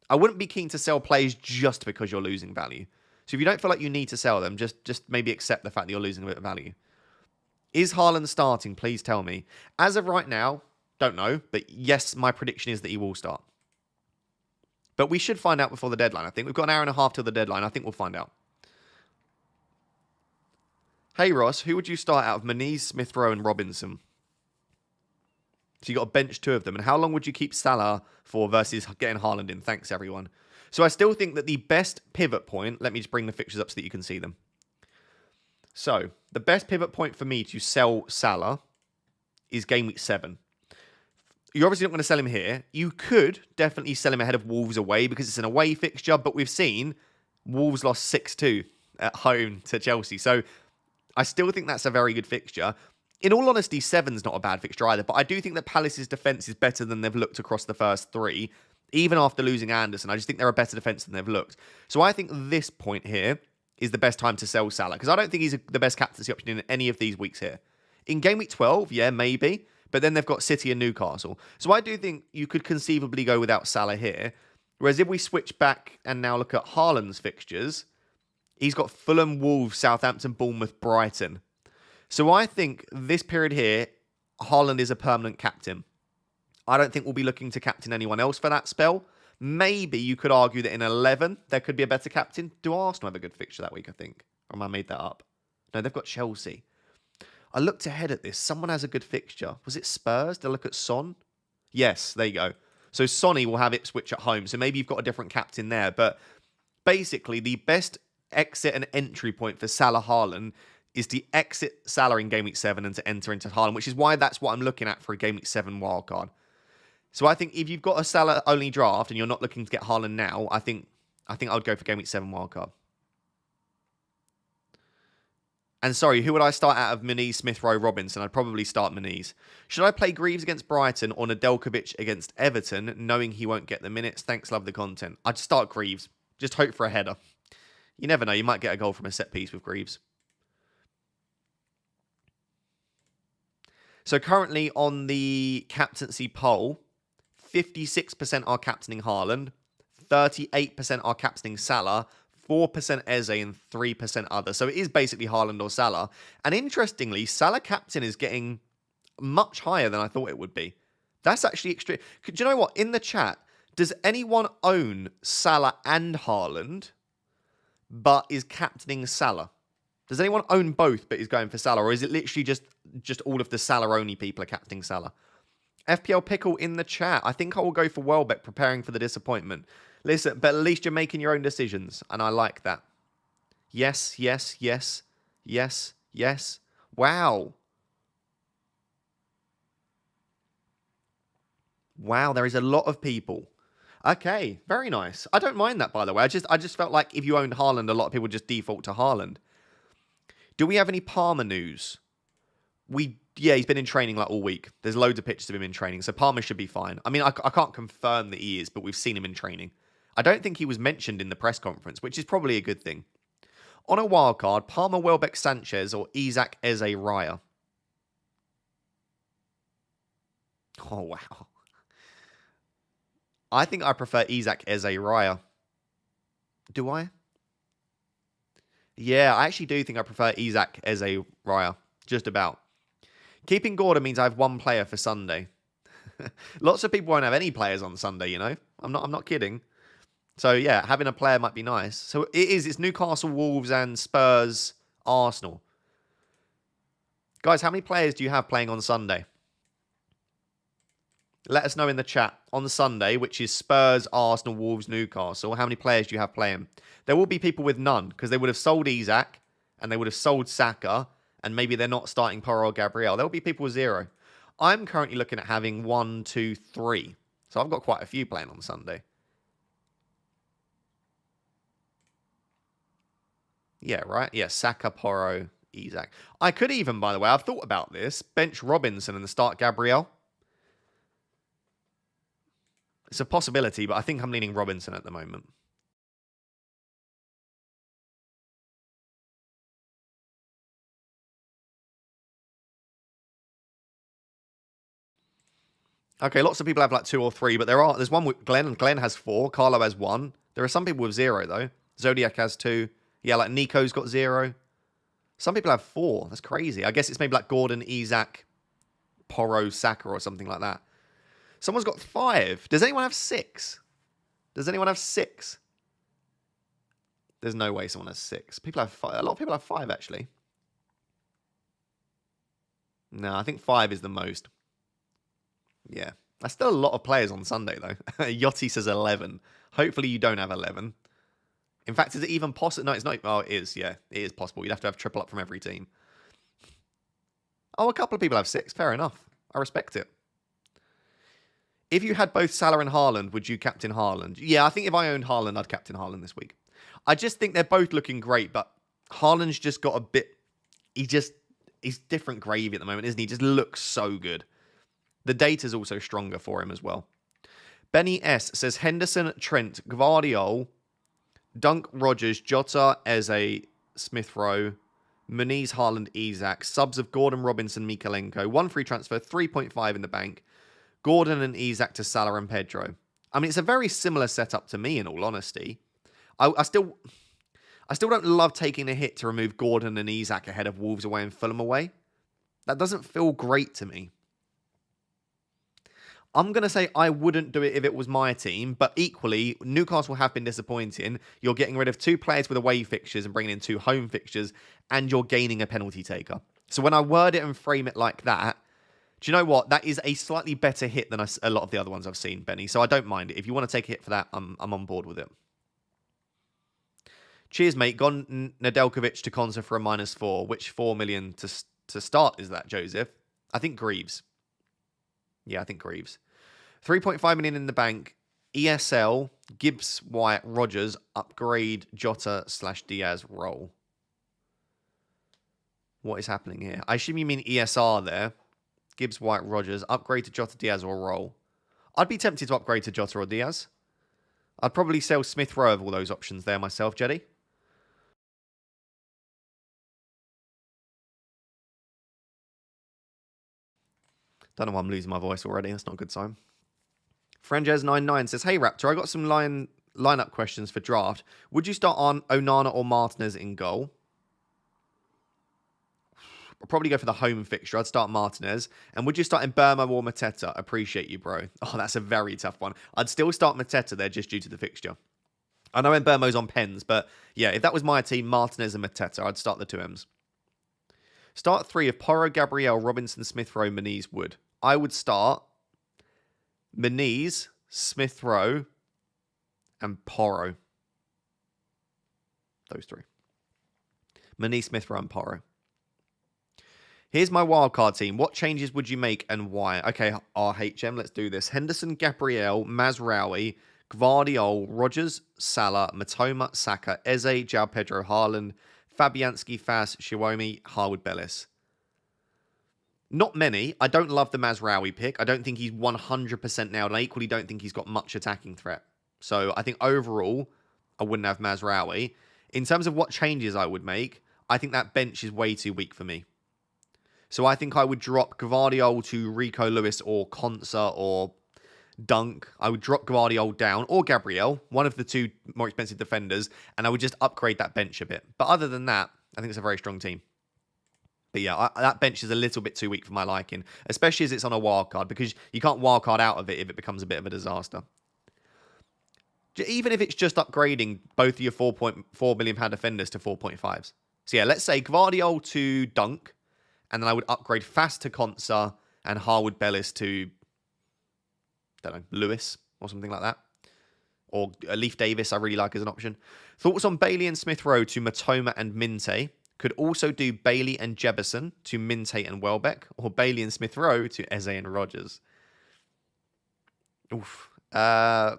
I wouldn't be keen to sell players just because you're losing value. So if you don't feel like you need to sell them, just maybe accept the fact that you're losing a bit of value. Is Haaland starting? Please tell me. As of right now, don't know. But yes, my prediction is that he will start. But we should find out before the deadline, I think. We've got an hour and a half till the deadline. I think we'll find out. Hey, Ross, who would you start out of Meniz, Smith Rowe and Robinson? So you got to bench 2 of them. And how long would you keep Salah for versus getting Haaland in? Thanks, everyone. So I still think that the best pivot point, let me just bring the fixtures up so that you can see them. So the best pivot point for me to sell Salah is game week 7. You're obviously not going to sell him here. You could definitely sell him ahead of Wolves away because it's an away fixture, but we've seen Wolves lost 6-2 at home to Chelsea. So I still think that's a very good fixture. In all honesty, 7's not a bad fixture either, but I do think that Palace's defence is better than they've looked across the first 3. Even after losing Anderson, I just think they're a better defence than they've looked. So I think this point here is the best time to sell Salah because I don't think he's the best captaincy option in any of these weeks here. In game week 12, yeah, maybe. But then they've got City and Newcastle. So I do think you could conceivably go without Salah here. Whereas if we switch back and now look at Haaland's fixtures, he's got Fulham, Wolves, Southampton, Bournemouth, Brighton. So I think this period here, Haaland is a permanent captain. I don't think we'll be looking to captain anyone else for that spell. Maybe you could argue that in 11, there could be a better captain. Do Arsenal have a good fixture that week, I think? Or am I made that up? No, they've got Chelsea. I looked ahead at this. Someone has a good fixture. Was it Spurs? Did I look at Son? Yes, there you go. So Sonny will have Ipswich at home. So maybe you've got a different captain there. But basically, the best exit and entry point for Salah Haaland is to exit Salah in Game Week 7 and to enter into Haaland, which is why that's what I'm looking at for a Game Week 7 wildcard. So I think if you've got a Salah-only draft and you're not looking to get Haaland now, I think I would go for Game Week 7 wildcard. And sorry, who would I start out of Muniz, Smith Rowe, Robinson? I'd probably start Muniz. Should I play Greaves against Brighton or Nedeljkovic against Everton, knowing he won't get the minutes? Thanks, love the content. I'd start Greaves. Just hope for a header. You never know. You might get a goal from a set piece with Greaves. So currently on the captaincy poll, 56% are captaining Haaland, 38% are captaining Salah, 4% Eze and 3% other. So it is basically Haaland or Salah. And interestingly, Salah captain is getting much higher than I thought it would be. That's actually extreme. Do you know what? In the chat, does anyone own Salah and Haaland, but is captaining Salah? Does anyone own both, but is going for Salah? Or is it literally just all of the Salah-only people are captaining Salah? FPL Pickle in the chat. I think I will go for Welbeck, preparing for the disappointment. Listen, but at least you're making your own decisions, and I like that. Yes, yes, yes, yes, yes. Wow. Wow, there is a lot of people. Okay, very nice. I don't mind that, by the way. I just felt like if you owned Haaland, a lot of people just default to Haaland. Do we have any Palmer news? Yeah, he's been in training like all week. There's loads of pictures of him in training, so Palmer should be fine. I mean, I can't confirm that he is, but we've seen him in training. I don't think he was mentioned in the press conference, which is probably a good thing. On a wildcard, Palmer, Welbeck, Sanchez, or Isak, Eze, Raya? Oh, wow. I think I prefer Isak, Eze, Raya. Do I? Yeah, I actually do think I prefer Isak, Eze, Raya. Just about. Keeping Gordon means I have one player for Sunday. Lots of people won't have any players on Sunday, you know. I'm not kidding. So yeah, having a player might be nice. So it's Newcastle, Wolves, and Spurs, Arsenal. Guys, how many players do you have playing on Sunday? Let us know in the chat. On Sunday, which is Spurs, Arsenal, Wolves, Newcastle, how many players do you have playing? There will be people with none, because they would have sold Isak, and they would have sold Saka, and maybe they're not starting Porro or Gabriel. There will be people with 0. I'm currently looking at having 1, 2, 3. So I've got quite a few playing on Sunday. Yeah, right? Yeah, Saka, Porro, Isak. I could even, by the way, I've thought about this, bench Robinson and start Gabriel. It's a possibility, but I think I'm leaning Robinson at the moment. Okay, lots of people have like 2 or 3, but there's one with Glenn, and Glenn has 4. Carlo has 1. There are some people with 0, though. Zodiac has 2. Yeah, like Nico's got 0. Some people have 4. That's crazy. I guess it's maybe like Gordon, Isak, Porro, Saka, or something like that. Someone's got 5. Does anyone have 6? Does anyone have 6? There's no way someone has 6. People have 5. A lot of people have 5, actually. No, I think 5 is the most. Yeah. That's still a lot of players on Sunday, though. Yachty says 11. Hopefully you don't have 11. In fact, is it even possible? No, it's not. Oh, it is. Yeah, it is possible. You'd have to have triple up from every team. Oh, a couple of people have 6. Fair enough. I respect it. If you had both Salah and Haaland, would you captain Haaland? Yeah, I think if I owned Haaland, I'd captain Haaland this week. I just think they're both looking great, but Haaland's just got a bit... He's different gravy at the moment, isn't he? He just looks so good. The data's also stronger for him as well. Benny S says Henderson, Trent, Gvardiol, Dunk, Rogers, Jota, Eze, Smith Rowe, Muniz, Haaland, Isak. Subs of Gordon, Robinson, Mikalenko. 1 free transfer, 3.5 in the bank. Gordon and Isak to Salah and Pedro. I mean, it's a very similar setup to me, in all honesty. I still don't love taking a hit to remove Gordon and Isak ahead of Wolves away and Fulham away. That doesn't feel great to me. I'm going to say I wouldn't do it if it was my team, but equally, Newcastle have been disappointing. You're getting rid of 2 players with away fixtures and bringing in 2 home fixtures, and you're gaining a penalty taker. So when I word it and frame it like that, do you know what? That is a slightly better hit than a lot of the other ones I've seen, Benny. So I don't mind it. If you want to take a hit for that, I'm on board with it. Cheers, mate. Gone Nedeljkovic to Konsa for a -4. Which 4 million to start is that, Joseph? I think Greaves. Yeah, I think Greaves. 3.5 million in the bank. ESL, Gibbs, White, Rogers, upgrade Jota/Diaz roll. What is happening here? I assume you mean ESR there. Gibbs, White, Rogers, upgrade to Jota, Diaz, or roll. I'd be tempted to upgrade to Jota or Diaz. I'd probably sell Smith Rowe of all those options there myself, Jetty. Don't know why I'm losing my voice already. That's not a good sign. Franges99 says, hey, Raptor, I got some lineup questions for draft. Would you start on Onana or Martinez in goal? I'll probably go for the home fixture. I'd start Martinez. And would you start in Burma or Mateta? Appreciate you, bro. Oh, that's a very tough one. I'd still start Mateta there just due to the fixture. I know Mbermo's on pens, but yeah, if that was my team, Martinez and Mateta, I'd start the 2 M's. Start 3 of Porro, Gabriel, Robinson, Smith Rowe, Muniz, Wood. I would start Muniz, Smith Rowe, and Porro. Those 3. Muniz, Smith Rowe, and Porro. Here's my wildcard team. What changes would you make and why? Okay, RHM, let's do this. Henderson, Gabriel, Mazraoui, Gvardiol, Rogers, Salah, Matoma, Saka, Eze, João Pedro, Haaland, Fabianski, Faz, Shiwomi, Harwood, Bellis. Not many. I don't love the Mazraoui pick. I don't think he's 100% nailed. And I equally don't think he's got much attacking threat. So I think overall, I wouldn't have Mazraoui. In terms of what changes I would make, I think that bench is way too weak for me. So I think I would drop Gvardiol to Rico Lewis or Konsa or Dunk. I would drop Gvardiol down or Gabriel, one of the 2 more expensive defenders, and I would just upgrade that bench a bit. But other than that, I think it's a very strong team. But yeah, that bench is a little bit too weak for my liking, especially as it's on a wildcard, because you can't wildcard out of it if it becomes a bit of a disaster. Even if it's just upgrading both of your £4.4 million defenders to 4.5s. So yeah, let's say Gvardiol to Dunk, and then I would upgrade Fast to Konsa and Harwood Bellis to, don't know, Lewis or something like that. Or Leif Davis I really like as an option. Thoughts on Bailey and Smith Rowe to Matoma and Minte. Could also do Bailey and Jebison to Minte and Welbeck, or Bailey and Smith Rowe to Eze and Rogers. Oof. I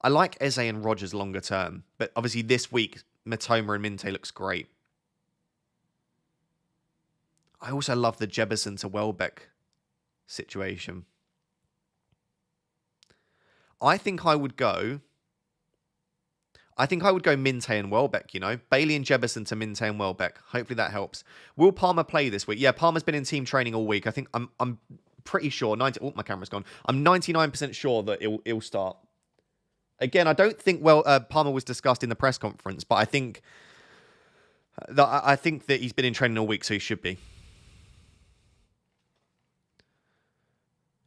like Eze and Rogers longer term, but obviously this week, Matoma and Minte looks great. I also love the Jebison to Welbeck situation. I think I would go Minte and Welbeck, you know. Bailey and Jebison to Minte and Welbeck. Hopefully that helps. Will Palmer play this week? Yeah, Palmer's been in team training all week. I think I'm pretty sure. Oh, my camera's gone. I'm 99% sure that it'll start. Again, I don't think Palmer was discussed in the press conference, but I think that he's been in training all week, so he should be.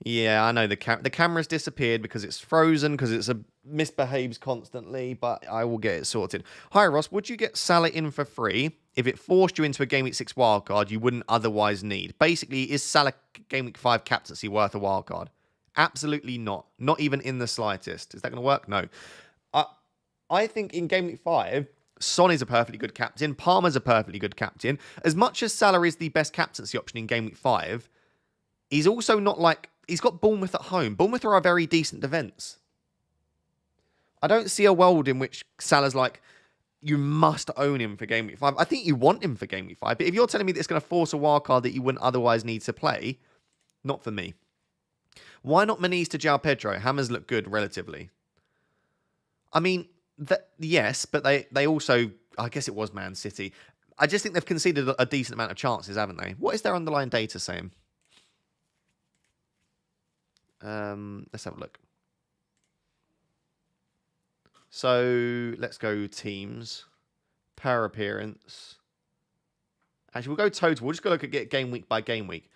Yeah, I know the camera's disappeared because it's frozen, because it's misbehaves constantly, but I will get it sorted. Hi, Ross. Would you get Salah in for free if it forced you into a Game Week 6 wildcard you wouldn't otherwise need? Basically, is Salah Game Week 5 captaincy worth a wildcard? Absolutely not. Not even in the slightest. Is that going to work? No. I think in Game Week 5, Son is a perfectly good captain. Palmer's a perfectly good captain. As much as Salah is the best captaincy option in Game Week 5, he's also not like... He's got Bournemouth at home. Bournemouth are a very decent defence. I don't see a world in which Salah's like, you must own him for Game Week 5. I think you want him for Game Week 5. But if you're telling me that it's going to force a wildcard that you wouldn't otherwise need to play, not for me. Why not Muniz to João Pedro? Hammers look good relatively. I mean, yes, but they also... I guess it was Man City. I just think they've conceded a decent amount of chances, haven't they? What is their underlying data saying? Let's have a look. So let's go teams, per appearance. Actually, we'll go total. We'll just go look at game week by game week.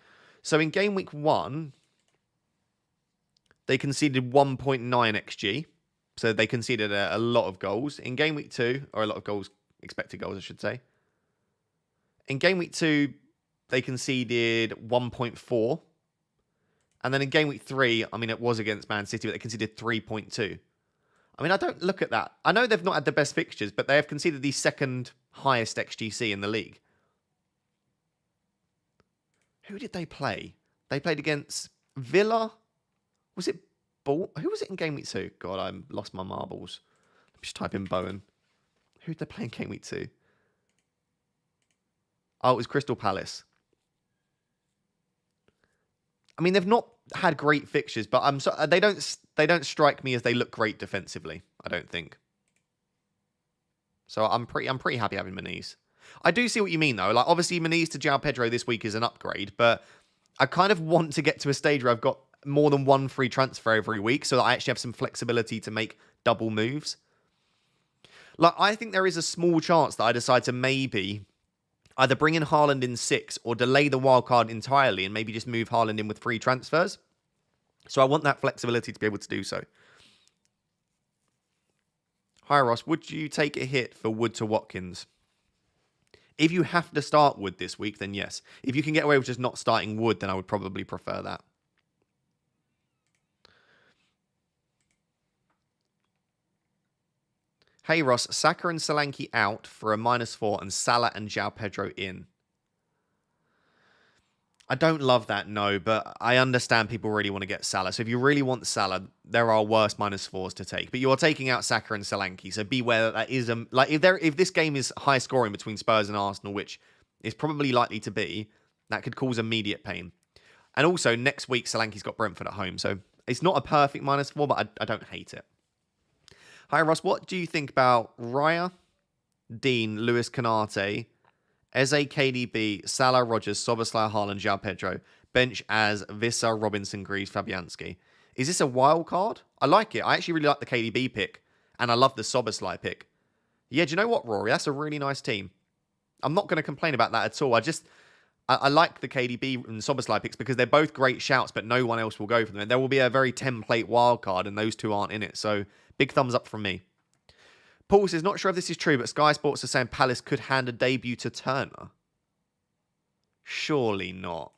So in game week 1, they conceded 1.9 XG. So they conceded a lot of goals. In game week 2, or a lot of goals, expected goals, I should say. In game week 2, they conceded 1.4. And then in game week 3, I mean, it was against Man City, but they conceded 3.2. I mean, I don't look at that. I know they've not had the best fixtures, but they have conceded the second highest XGC in the league. Who did they play? They played against Villa. Was it Who was it in game week 2? God, I lost my marbles. Let me just type in Bowen. Who did they play in game week 2? Oh, it was Crystal Palace. I mean, they've not had great fixtures, but they don't strike me as they look great defensively. I don't think. So I'm pretty happy having Muniz. I do see what you mean though. Like obviously Muniz to João Pedro this week is an upgrade, but I kind of want to get to a stage where I've got more than one free transfer every week, so that I actually have some flexibility to make double moves. Like I think there is a small chance that I decide to maybe either bring in HAALAND in 6 or delay the wildcard entirely and maybe just move HAALAND in with free transfers. So I want that flexibility to be able to do so. Hi Ross, would you take a hit for Wood to Watkins? If you have to start Wood this week, then yes. If you can get away with just not starting Wood, then I would probably prefer that. Hey Ross, Saka and Solanke out for a -4 and Salah and João Pedro in. I don't love that, no, but I understand people really want to get Salah. So if you really want Salah, there are worse -4s to take. But you are taking out Saka and Solanke, so beware that is like if this game is high scoring between Spurs and Arsenal, which is probably likely to be, that could cause immediate pain. And also next week Solanke's got Brentford at home, so it's not a perfect -4, but I don't hate it. Hi Ross, what do you think about Raya, Dean, Lewis Canate, Eze, KDB, Salah, Rogers, Szoboszlai, Haaland, João Pedro, bench as Vissa, Robinson, Greaves, Fabianski? Is this a wild card? I like it. I actually really like the KDB pick, and I love the Szoboszlai pick. Yeah, do you know what, Rory? That's a really nice team. I'm not going to complain about that at all. I like the KDB and Szoboszlai picks because they're both great shouts, but no one else will go for them. And there will be a very template wild card, and those two aren't in it. So big thumbs up from me. Paul says, not sure if this is true, but Sky Sports are saying Palace could hand a debut to Turner. Surely not.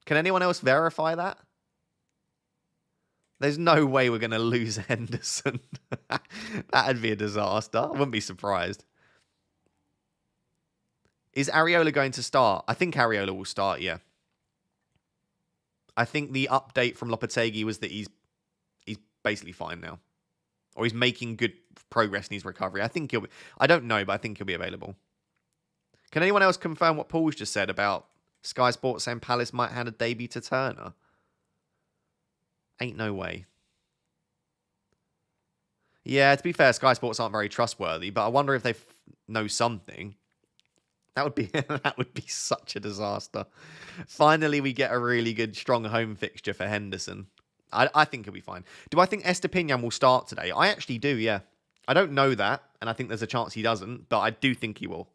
Can anyone else verify that? There's no way we're going to lose Henderson. That'd be a disaster. I wouldn't be surprised. Is Areola going to start? I think Areola will start, yeah. I think the update from Lopetegui was that he's basically fine now. Or he's making good progress in his recovery. I think he'll be... I don't know, but I think he'll be available. Can anyone else confirm what Paul's just said about Sky Sports saying Palace might hand a debut to Turner? Ain't no way. Yeah, to be fair, Sky Sports aren't very trustworthy, but I wonder if they know something. That would be that would be such a disaster. Finally, we get a really good, strong home fixture for Henderson. I think he'll be fine. Do I think Estepinian will start today? I actually do, yeah. I don't know that, and I think there's a chance he doesn't, but I do think he will.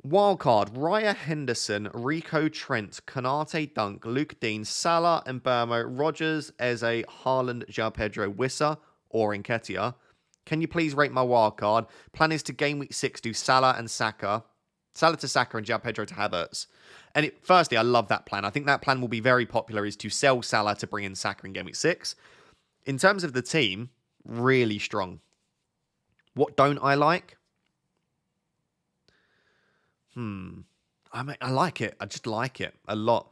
Wildcard, Raya, Henderson, Rico, Trent, Canate, Dunk, Luke Dean, Salah, Mbermo, Rogers, Eze, Haaland, João Pedro, Wissa, or Nketiah. Can you please rate my wildcard? Plan is to game week 6 do Salah and Saka. Salah to Saka and João Pedro to Havertz. And firstly, I love that plan. I think that plan will be very popular, is to sell Salah to bring in Saka in game week 6. In terms of the team, really strong. What don't I like? I like it. I just like it a lot.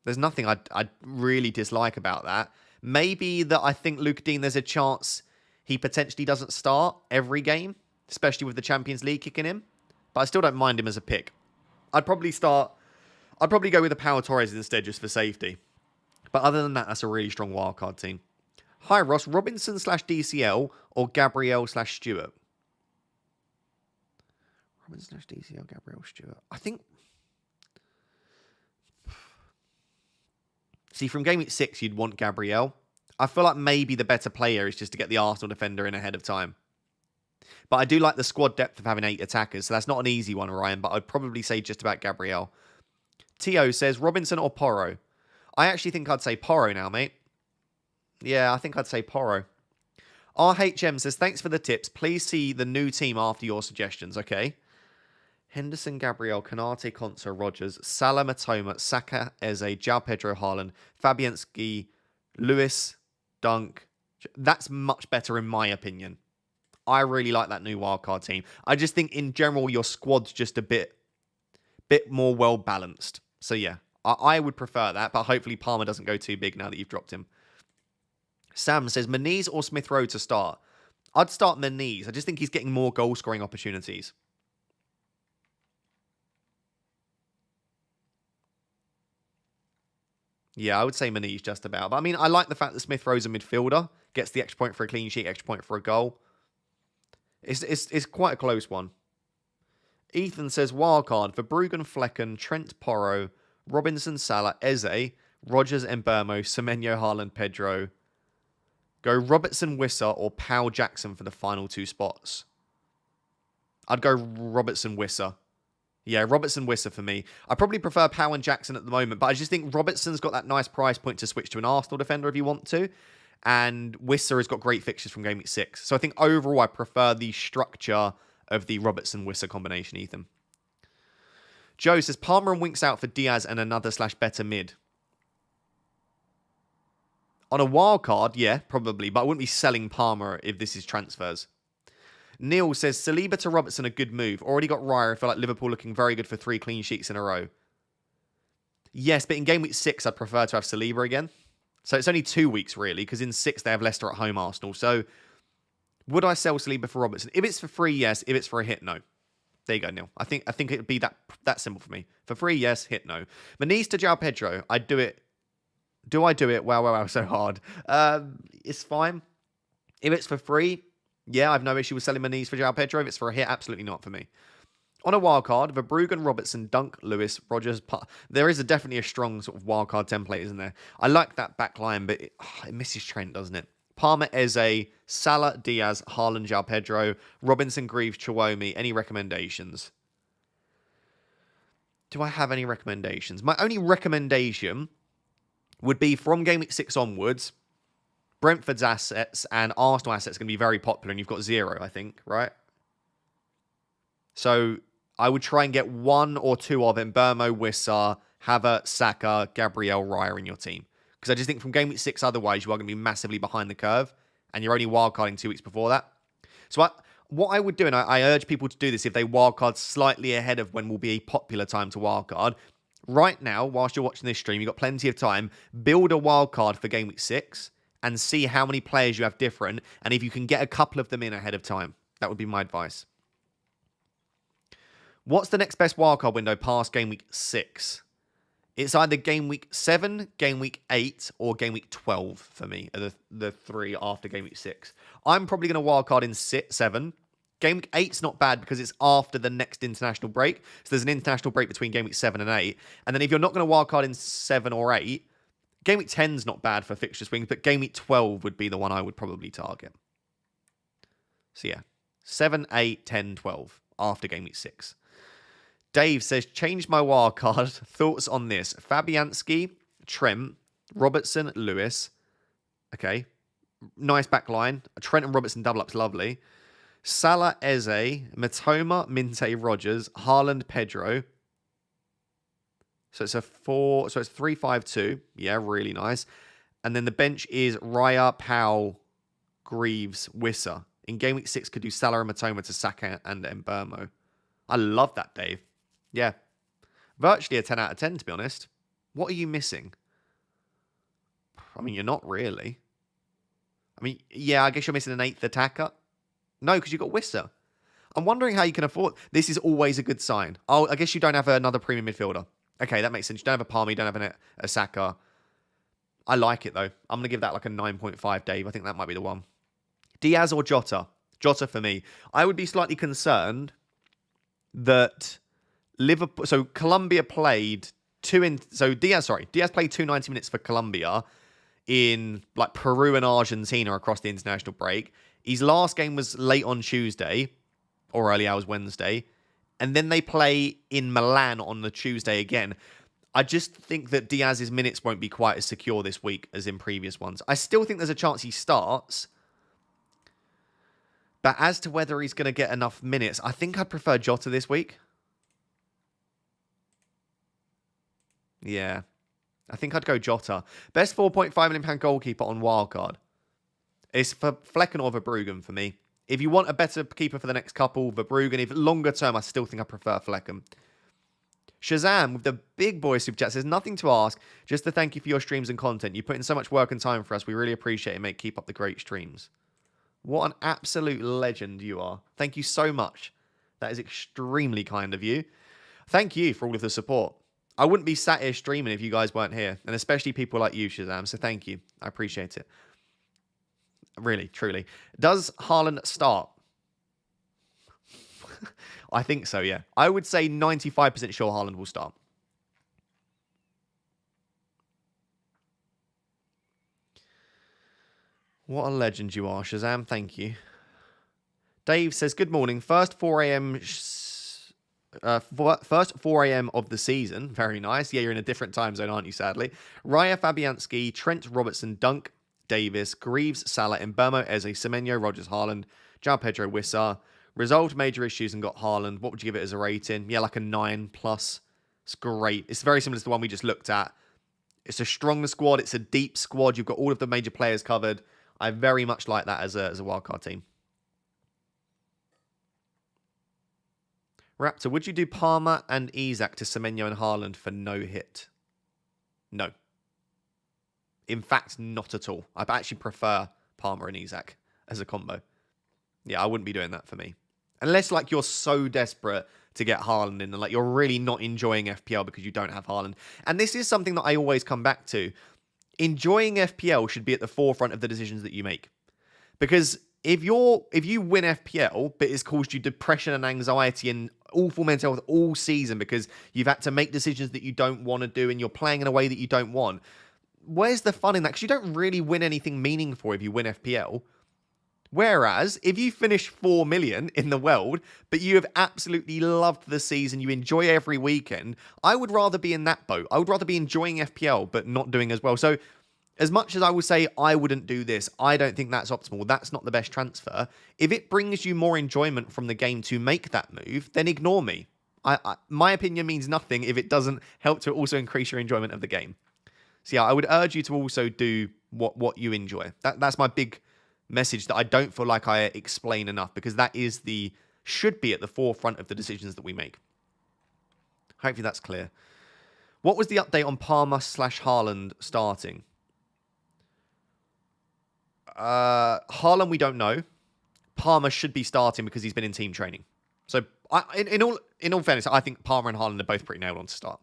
There's nothing I really dislike about that. Maybe that I think Luke Dean, there's a chance he potentially doesn't start every game, especially with the Champions League kicking in. But I still don't mind him as a pick. I'd probably go with the Pau Torres instead just for safety. But other than that, that's a really strong wildcard team. Hi Ross, Robinson /DCL or Gabriel /Stewart? Robinson, DCL, Gabriel Stewart. I think... See, from game week 6, you'd want Gabriel. I feel like maybe the better player is just to get the Arsenal defender in ahead of time. But I do like the squad depth of having 8 attackers, so that's not an easy one, Ryan, but I'd probably say just about Gabriel. Tio says, Robinson or Porro? I actually think I'd say Porro now, mate. Yeah, I think I'd say Porro. RHM says, thanks for the tips. Please see the new team after your suggestions, okay? Henderson, Gabriel, Canate, Konsa, Rogers, Salah, Matoma, Saka, Eze, João Pedro, Haaland, Fabianski, Lewis, Dunk. That's much better in my opinion. I really like that new wildcard team. I just think in general your squad's just a bit more well-balanced. So yeah, I would prefer that, but hopefully Palmer doesn't go too big now that you've dropped him. Sam says, Meniz or Smith Rowe to start? I'd start Meniz. I just think he's getting more goal-scoring opportunities. Yeah, I would say Meniz just about. But I mean, I like the fact that Smith Rowe's a midfielder. Gets the extra point for a clean sheet, extra point for a goal. It's quite a close one. Ethan says, wildcard for Bruggen, Flecken, Trent Porro, Robinson, Salah, Eze, Rogers, Mbeumo, Semenyo, Haaland, Pedro. Go Robertson, Wissa, or Powell Jackson for the final 2 spots. I'd go Robertson, Wissa. Yeah, Robertson, Wissa for me. I probably prefer Powell and Jackson at the moment, but I just think Robertson's got that nice price point to switch to an Arsenal defender if you want to. And Wissa has got great fixtures from game week 6. So I think overall I prefer the structure of the Robertson-Wissa combination, Ethan. Joe says, Palmer and Winks out for Diaz and another / better mid. On a wild card, yeah, probably. But I wouldn't be selling Palmer if this is transfers. Neil says, Saliba to Robertson, a good move. Already got Raya. I feel like Liverpool looking very good for 3 clean sheets in a row. Yes, but in game week 6, I'd prefer to have Saliba again. So it's only 2 weeks, really, because in 6, they have Leicester at home, Arsenal. So would I sell Saliba for Robertson? If it's for free, yes. If it's for a hit, no. There you go, Neil. I think it would be that simple for me. For free, yes. Hit, no. Meniz to João Pedro. I'd do it. Do I do it? Wow, so hard. It's fine. If it's for free, yeah, I've no issue with selling Meniz for João Pedro. If it's for a hit, absolutely not for me. On a wildcard, Verbruggen, Robertson, Dunk, Lewis, Rogers. There is definitely a strong sort of wildcard template, isn't there? I like that back line, but it misses Trent, doesn't it? Palmer, Eze, Salah, Diaz, Haaland, João Pedro, Robinson, Greaves, Chiwomi. Any recommendations? Do I have any recommendations? My only recommendation would be from game week 6 onwards, Brentford's assets and Arsenal assets are going to be very popular, and you've got 0, I think, right? So I would try and get 1 or 2 of Mbeumo, Wissa, Havertz, Saka, Gabriel, Raya in your team. Because I just think from game week 6, otherwise, you are going to be massively behind the curve, and you're only wildcarding 2 weeks before that. So what I would do, and I urge people to do this if they wildcard slightly ahead of when will be a popular time to wildcard. Right now, whilst you're watching this stream, you've got plenty of time. Build a wildcard for game week 6 and see how many players you have different, and if you can get a couple of them in ahead of time. That would be my advice. What's the next best wildcard window past game week 6? It's either game week 7, game week 8, or game week 12 for me, are the 3 after game week 6. I'm probably going to wildcard in 7. Game week 8's not bad because it's after the next international break. So there's an international break between game week 7 and 8. And then if you're not going to wildcard in 7 or 8, game week 10's not bad for fixture swings, but game week 12 would be the one I would probably target. So yeah, 7, 8, 10, 12 after game week 6. Dave says, changed my wildcard. Thoughts on this? Fabianski, Trent, Robertson, Lewis. Okay. Nice back line. Trent and Robertson double up's lovely. Salah, Eze, Matoma, Minte, Rogers, Haaland, Pedro. So it's a 3-5-2. Yeah, really nice. And then the bench is Raya, Powell, Greaves, Wissa. In game week 6, could do Salah and Matoma to Saka and Mbeumo. I love that, Dave. Yeah. Virtually a 10 out of 10, to be honest. What are you missing? I mean, you're not really. I mean, yeah, I guess you're missing an 8th attacker. No, because you've got Wissa. I'm wondering how you can afford... This is always a good sign. Oh, I guess you don't have another premium midfielder. Okay, that makes sense. You don't have a Palmer, you don't have a Saka. I like it, though. I'm going to give that like a 9.5, Dave. I think that might be the one. Diaz or Jota? Jota for me. I would be slightly concerned that Liverpool. So Colombia played Diaz played 290 minutes for Colombia in like Peru and Argentina across the international break. His last game was late on Tuesday or early hours Wednesday. And then they play in Milan on the Tuesday again. I just think that Diaz's minutes won't be quite as secure this week as in previous ones. I still think there's a chance he starts. But as to whether he's going to get enough minutes, I think I'd prefer Jota this week. Yeah. I think I'd go Jota. Best £4.5 million goalkeeper on Wildcard. It's for Flecken or Verbruggen for me. If you want a better keeper for the next couple, Verbruggen. If longer term, I still think I prefer Flecken. Shazam with the big boy super chat says, nothing to ask, just to thank you for your streams and content. You put in so much work and time for us. We really appreciate it, mate. Keep up the great streams. What an absolute legend you are. Thank you so much. That is extremely kind of you. Thank you for all of the support. I wouldn't be sat here streaming if you guys weren't here, and especially people like you, Shazam. So thank you. I appreciate it. Really, truly. Does Haaland start? I think so, yeah. I would say 95% sure Haaland will start. What a legend you are, Shazam. Thank you. Dave says, good morning. First 4 a.m. First 4 a.m. of the season. Very nice. Yeah, you're in a different time zone, aren't you, sadly? Raya Fabianski, Trent Robertson, Dunk, Davis, Greaves, Salah, Mbeumo, Eze, Semenyo, Rogers, Haaland, João Pedro, Wissa. Resolved major issues and got Haaland. What would you give it as a rating? Yeah, like a 9+. It's great. It's very similar to the one we just looked at. It's a stronger squad. It's a deep squad. You've got all of the major players covered. I very much like that as a wildcard team. Raptor, would you do Palmer and Isak to Semenyo and Haaland for no hit? No. In fact, not at all. I actually prefer Palmer and Isak as a combo. Yeah, I wouldn't be doing that for me. Unless, like, you're so desperate to get Haaland in and, like, you're really not enjoying FPL because you don't have Haaland. And this is something that I always come back to. Enjoying FPL should be at the forefront of the decisions that you make. Because if you win FPL, but it's caused you depression and anxiety and awful mental health all season because you've had to make decisions that you don't want to do and you're playing in a way that you don't want, where's the fun in that? Because you don't really win anything meaningful if you win FPL. Whereas, if you finish 4 million in the world, but you have absolutely loved the season, you enjoy every weekend, I would rather be in that boat. I would rather be enjoying FPL, but not doing as well. So, as much as I would say I wouldn't do this, I don't think that's optimal. That's not the best transfer. If it brings you more enjoyment from the game to make that move, then ignore me. My opinion means nothing if it doesn't help to also increase your enjoyment of the game. So yeah, I would urge you to also do what you enjoy. That's my big message that I don't feel like I explain enough, because that should be at the forefront of the decisions that we make. Hopefully that's clear. What was the update on Palmer/Haaland starting? Haaland, we don't know. Palmer should be starting because he's been in team training. So in all fairness, I think Palmer and Haaland are both pretty nailed on to start.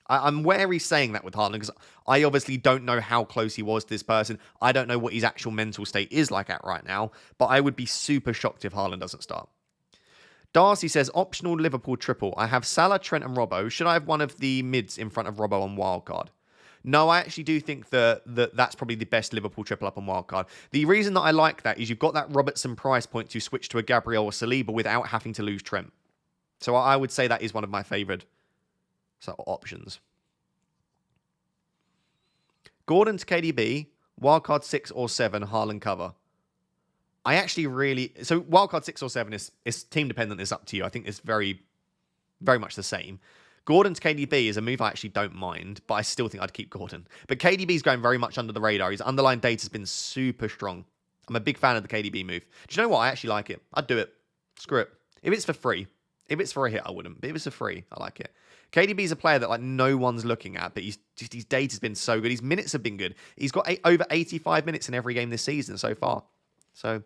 I'm wary saying that with Haaland because I obviously don't know how close he was to this person. I don't know what his actual mental state is like at right now, but I would be super shocked if Haaland doesn't start. Darcy says, optional Liverpool triple. I have Salah, Trent and Robbo. Should I have one of the mids in front of Robbo on wildcard? No, I actually do think that's probably the best Liverpool triple up on wildcard. The reason that I like that is you've got that Robertson price point to switch to a Gabriel or Saliba without having to lose Trent. So I would say that is one of my favoured options. Gordon to KDB, wildcard 6 or 7, Haaland cover. I actually so wildcard 6 or 7 is team dependent. It's up to you. I think it's very, very much the same. Gordon to KDB is a move I actually don't mind, but I still think I'd keep Gordon. But KDB's going very much under the radar. His underlying data has been super strong. I'm a big fan of the KDB move. Do you know what? I actually like it. I'd do it. Screw it. If it's for free. If it's for a hit, I wouldn't. But if it's for free, I like it. KDB's a player that like no one's looking at, but his data's been so good. His minutes have been good. He's got over 85 minutes in every game this season so far. So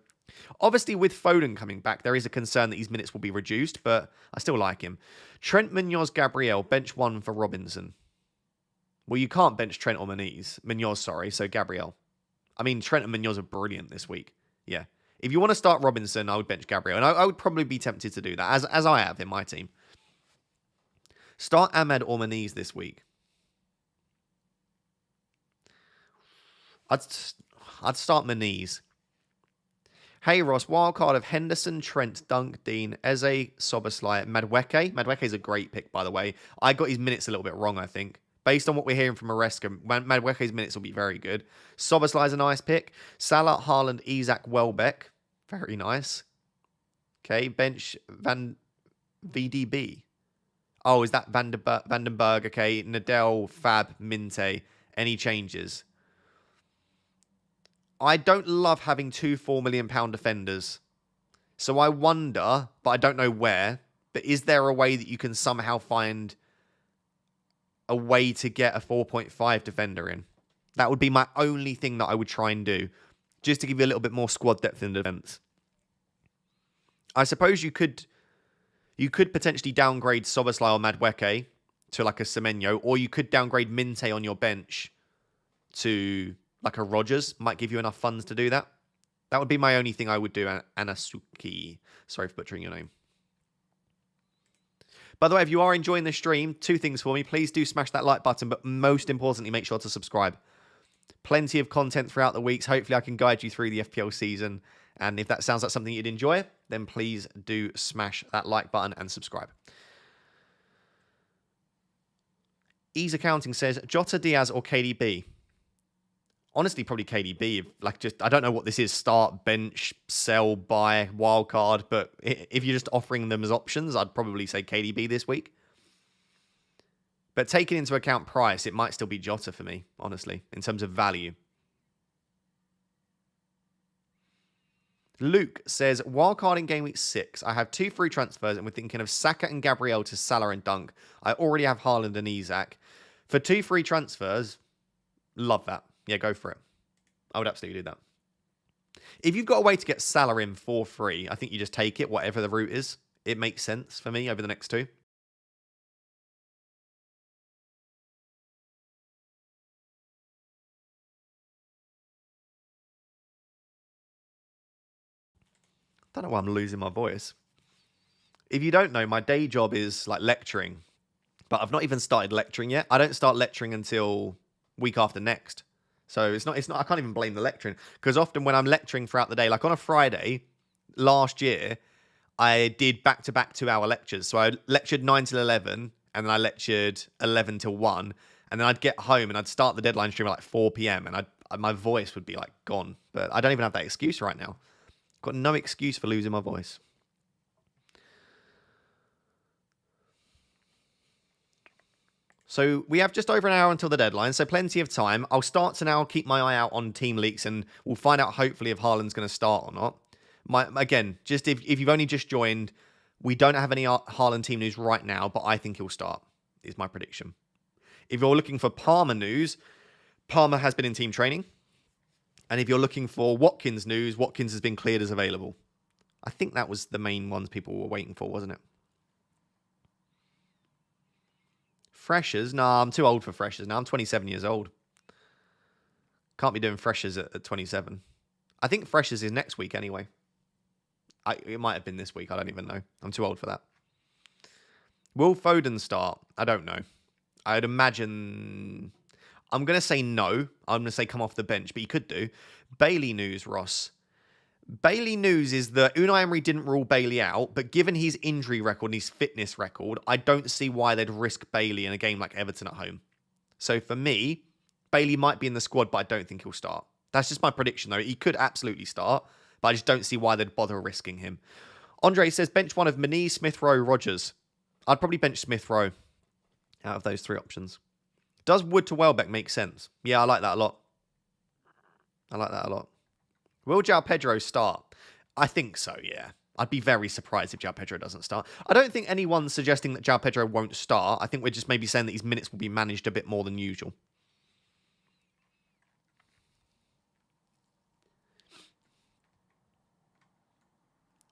obviously with Foden coming back, there is a concern that his minutes will be reduced, but I still like him. Trent, Munoz, Gabriel, bench 1 for Robinson. Well, you can't bench Trent or Munoz, so Gabriel. I mean, Trent and Munoz are brilliant this week. Yeah. If you want to start Robinson, I would bench Gabriel. And I would probably be tempted to do that, as I have in my team. Start Ahmed or Maniz this week. I'd start Maniz. Hey Ross, wildcard of Henderson, Trent, Dunk, Dean, Eze, Soboslai, Madueke. Madueke's a great pick, by the way. I got his minutes a little bit wrong, I think. Based on what we're hearing from Maresca, Madueke's minutes will be very good. Soboslai's a nice pick. Salah, Haaland, Isak, Welbeck. Very nice. Okay, bench Van VDB. Oh, is that Vandenberg? Okay, Nadal, Fab, Minte. Any changes? I don't love having two £4 million defenders. So I wonder, but I don't know where, but is there a way that you can somehow find a way to get a 4.5 defender in? That would be my only thing that I would try and do, just to give you a little bit more squad depth in defense. I suppose you could potentially downgrade Soboslai or Madueke to like a Semenyo, or you could downgrade Minte on your bench to like a Rodgers. Might give you enough funds to do that. That would be my only thing I would do. Anasuki. Sorry for butchering your name. By the way, if you are enjoying the stream, two things for me. Please do smash that like button, but most importantly, make sure to subscribe. Plenty of content throughout the weeks. Hopefully, I can guide you through the FPL season. And if that sounds like something you'd enjoy, then please do smash that like button and subscribe. Ease Accounting says, Jota, Diaz, or KDB? Honestly, probably KDB. I don't know what this is. Start, bench, sell, buy, wildcard. But if you're just offering them as options, I'd probably say KDB this week. But taking into account price, it might still be Jota for me, honestly, in terms of value. Luke says, wildcard in game week 6. I have 2 free transfers and we're thinking of Saka and Gabriel to Salah and Dunk. I already have Haaland and Isak. For 2 free transfers, love that. Yeah, go for it. I would absolutely do that. If you've got a way to get Salah in for free, I think you just take it, whatever the route is. It makes sense for me over the next 2. Don't know why I'm losing my voice. If you don't know, my day job is like lecturing, but I've not even started lecturing yet. I don't start lecturing until week after next. So it's not, I can't even blame the lecturing, because often when I'm lecturing throughout the day, like on a Friday last year, I did back-to-back 2-hour lectures. So I lectured 9 till 11, and then I lectured 11 till 1, and then I'd get home and I'd start the deadline stream at like 4 p.m. and my voice would be like gone. But I don't even have that excuse right now. Got no excuse for losing my voice. So we have just over an hour until the deadline, so plenty of time. I'll start to now keep my eye out on team leaks, and we'll find out hopefully if Haaland's going to start or not. Again, just if you've only just joined, we don't have any Haaland team news right now, but I think he'll start, is my prediction. If you're looking for Palmer news, Palmer has been in team training. And if you're looking for Watkins news, Watkins has been cleared as available. I think that was the main ones people were waiting for, wasn't it? Freshers? Nah, I'm too old for freshers now. I'm 27 years old. Can't be doing freshers at 27. I think freshers is next week anyway. It might have been this week. I don't even know. I'm too old for that. Will Foden start? I don't know. I'd imagine... I'm going to say no. I'm going to say come off the bench, but you could do. Bailey news, Ross. Bailey news is that Unai Emery didn't rule Bailey out, but given his injury record and his fitness record, I don't see why they'd risk Bailey in a game like Everton at home. So for me, Bailey might be in the squad, but I don't think he'll start. That's just my prediction, though. He could absolutely start, but I just don't see why they'd bother risking him. Andre says, bench one of Maniz, Smith Rowe, Rodgers. I'd probably bench Smith Rowe out of those 3 options. Does Wood to Welbeck make sense? Yeah, I like that a lot. Will João Pedro start? I think so, yeah. I'd be very surprised if João Pedro doesn't start. I don't think anyone's suggesting that João Pedro won't start. I think we're just maybe saying that his minutes will be managed a bit more than usual.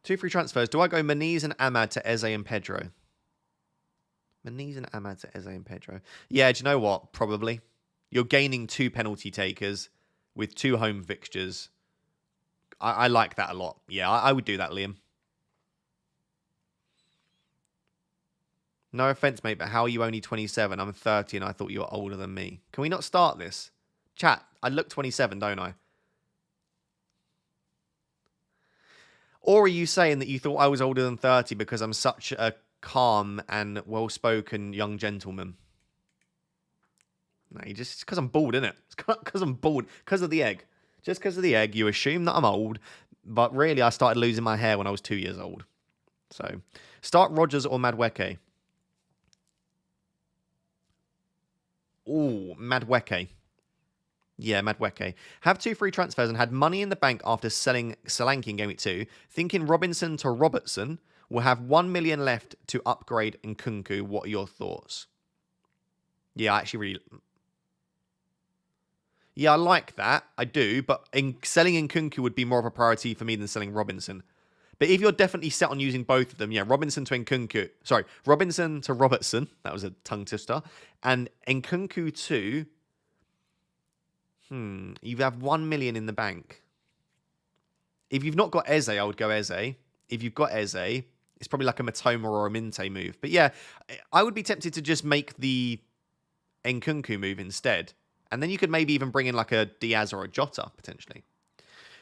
Two free transfers. Do I go Maniz and Ahmad to Eze and Pedro? Maniz and Ahmad to Eze and Pedro. Yeah, do you know what? Probably. You're gaining 2 penalty takers with 2 home fixtures. I like that a lot. Yeah, I would do that, Liam. No offense, mate, but how are you only 27? I'm 30 and I thought you were older than me. Can we not start this? Chat, I look 27, don't I? Or are you saying that you thought I was older than 30 because I'm such a calm and well-spoken young gentleman? No, it's because I'm bald, innit? It's because I'm bald. Because of the egg. Just because of the egg, you assume that I'm old, but really I started losing my hair when I was 2 years old. So, start Rogers or Madueke. Ooh, Madueke. Yeah, Madueke. Have 2 free transfers and had money in the bank after selling Solanke in Game Week 2. Thinking Robinson to Robertson. Will have 1 million left to upgrade Nkunku. What are your thoughts? Yeah, I actually really... Yeah, I like that. I do. But selling Nkunku would be more of a priority for me than selling Robinson. But if you're definitely set on using both of them, yeah, Robinson to Nkunku. Sorry, Robinson to Robertson. That was a tongue twister. And Nkunku to... You have 1 million in the bank. If you've not got Eze, I would go Eze. If you've got Eze, it's probably like a Matoma or a Minte move. But yeah, I would be tempted to just make the Nkunku move instead. And then you could maybe even bring in like a Diaz or a Jota, potentially.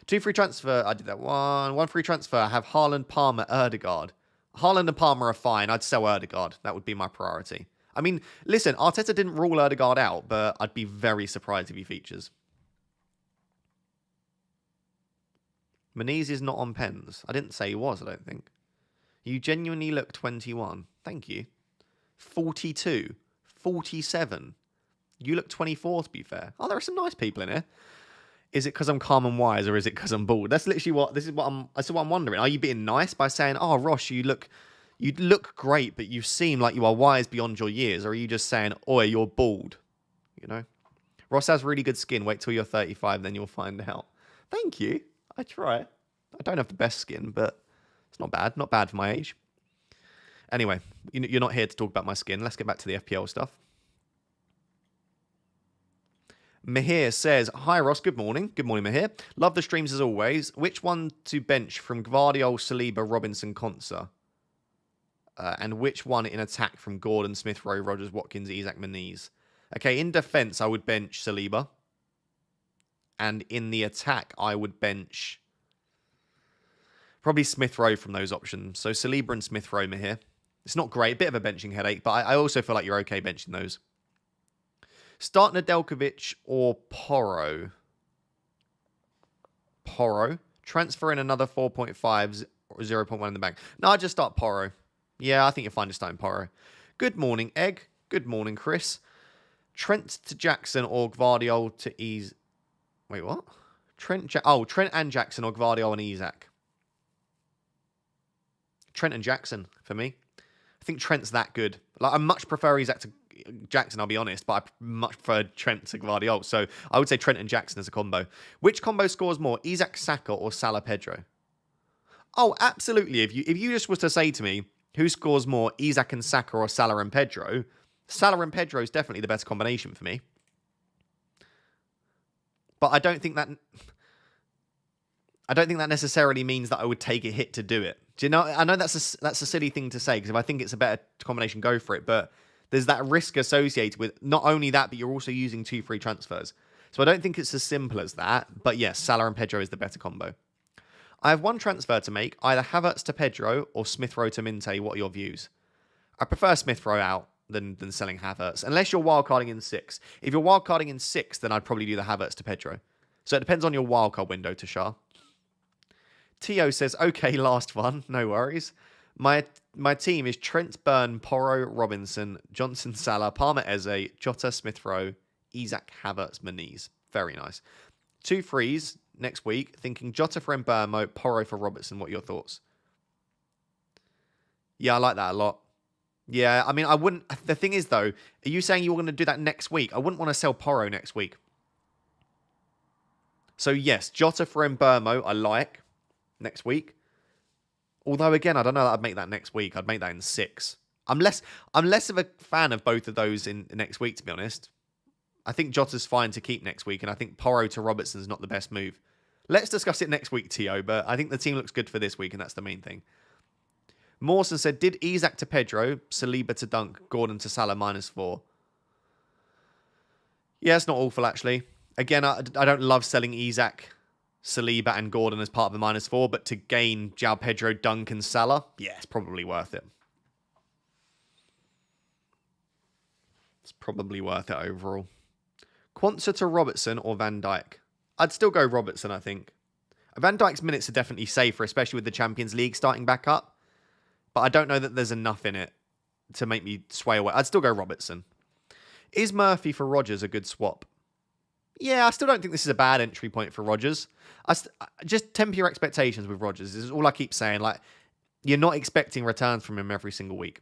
2 free transfer. I did that one. 1 free transfer. I have Haaland, Palmer, Erdegaard. Haaland and Palmer are fine. I'd sell Erdegaard. That would be my priority. I mean, listen, Arteta didn't rule Erdegaard out, but I'd be very surprised if he features. Menez is not on pens. I didn't say he was, I don't think. You genuinely look 21. Thank you. 42. 47. You look 24, to be fair. Oh, there are some nice people in here. Is it because I'm calm and wise, or is it because I'm bald? That's literally what I'm wondering. Are you being nice by saying, "Oh, Rosh, you look great, but you seem like you are wise beyond your years," or are you just saying, "Oi, you're bald"? You know, Ross has really good skin. Wait till you're 35, then you'll find out. Thank you. I try. I don't have the best skin, but it's not bad. Not bad for my age. Anyway, you're not here to talk about my skin. Let's get back to the FPL stuff. Mahir says, "Hi Ross, good morning." Good morning, Mahir. Love the streams as always. Which one to bench from Gvardiol, Saliba, Robinson, Konsa? And which one in attack from Gordon, Smith Rowe, Rogers, Watkins, Isaac, Menez? Okay, in defense, I would bench Saliba. And in the attack, I would bench probably Smith Rowe from those options. So Saliba and Smith Rowe, Mahir. It's not great, a bit of a benching headache, but I also feel like you're okay benching those. Start Nedeljkovic or Porro? Porro. Transfer in another 4.5 or 0.1 in the bank. No, I just start Porro. Yeah, I think you're fine to start Porro. Good morning, Egg. Good morning, Chris. Trent to Jackson or Gvardiol to Ease. Wait, what? Trent and Jackson or Gvardiol and Isaac. Trent and Jackson for me. I think Trent's that good. Like, I much prefer Isaac to Jackson, I'll be honest, but I much prefer Trent to Gvardiol. So I would say Trent and Jackson as a combo. Which combo scores more, Isaac Saka or Salah Pedro? Oh, absolutely. If you just was to say to me, who scores more, Isaac and Saka or Salah and Pedro? Salah and Pedro is definitely the best combination for me. But I don't think that necessarily means that I would take a hit to do it. Do you know? I know that's a silly thing to say, because if I think it's a better combination, go for it. But there's that risk associated with not only that, but you're also using 2 free transfers. So I don't think it's as simple as that. But yes, Salah and Pedro is the better combo. I have 1 transfer to make, either Havertz to Pedro or Smith Rowe to Minte. What are your views? I prefer Smith Rowe out than selling Havertz, unless you're wildcarding in 6. If you're wildcarding in 6, then I'd probably do the Havertz to Pedro. So it depends on your wildcard window, Tashar. Tio says, okay, last one. No worries. My team is Trent, Burn, Porro, Robinson, Johnson, Salah, Palmer, Eze, Jota, Smith Rowe, Isaac, Havertz, Menez. Very nice. 2 frees next week. Thinking Jota for Mbermo, Porro for Robertson. What are your thoughts? Yeah, I like that a lot. Yeah, I mean, I wouldn't... The thing is, though, are you saying you were going to do that next week? I wouldn't want to sell Porro next week. So, yes, Jota for Mbermo, I like next week. Although, again, I don't know that I'd make that next week. I'd make that in 6. I'm less of a fan of both of those in next week, to be honest. I think Jota's fine to keep next week, and I think Porro to Robertson's not the best move. Let's discuss it next week, Tio, but I think the team looks good for this week, and that's the main thing. Mawson said, did Isak to Pedro, Saliba to Dunk, Gordon to Salah -4? Yeah, it's not awful, actually. Again, I don't love selling Isak, Saliba, and Gordon as part of the -4, but to gain João Pedro, Dunk, and Salah, yeah, it's probably worth it. It's probably worth it overall. Quansah to Robertson or Van Dijk? I'd still go Robertson, I think. Van Dijk's minutes are definitely safer, especially with the Champions League starting back up. But I don't know that there's enough in it to make me sway away. I'd still go Robertson. Is Murphy for Rodgers a good swap? Yeah, I still don't think this is a bad entry point for Rodgers. Just temper your expectations with Rodgers. This is all I keep saying. Like, you're not expecting returns from him every single week.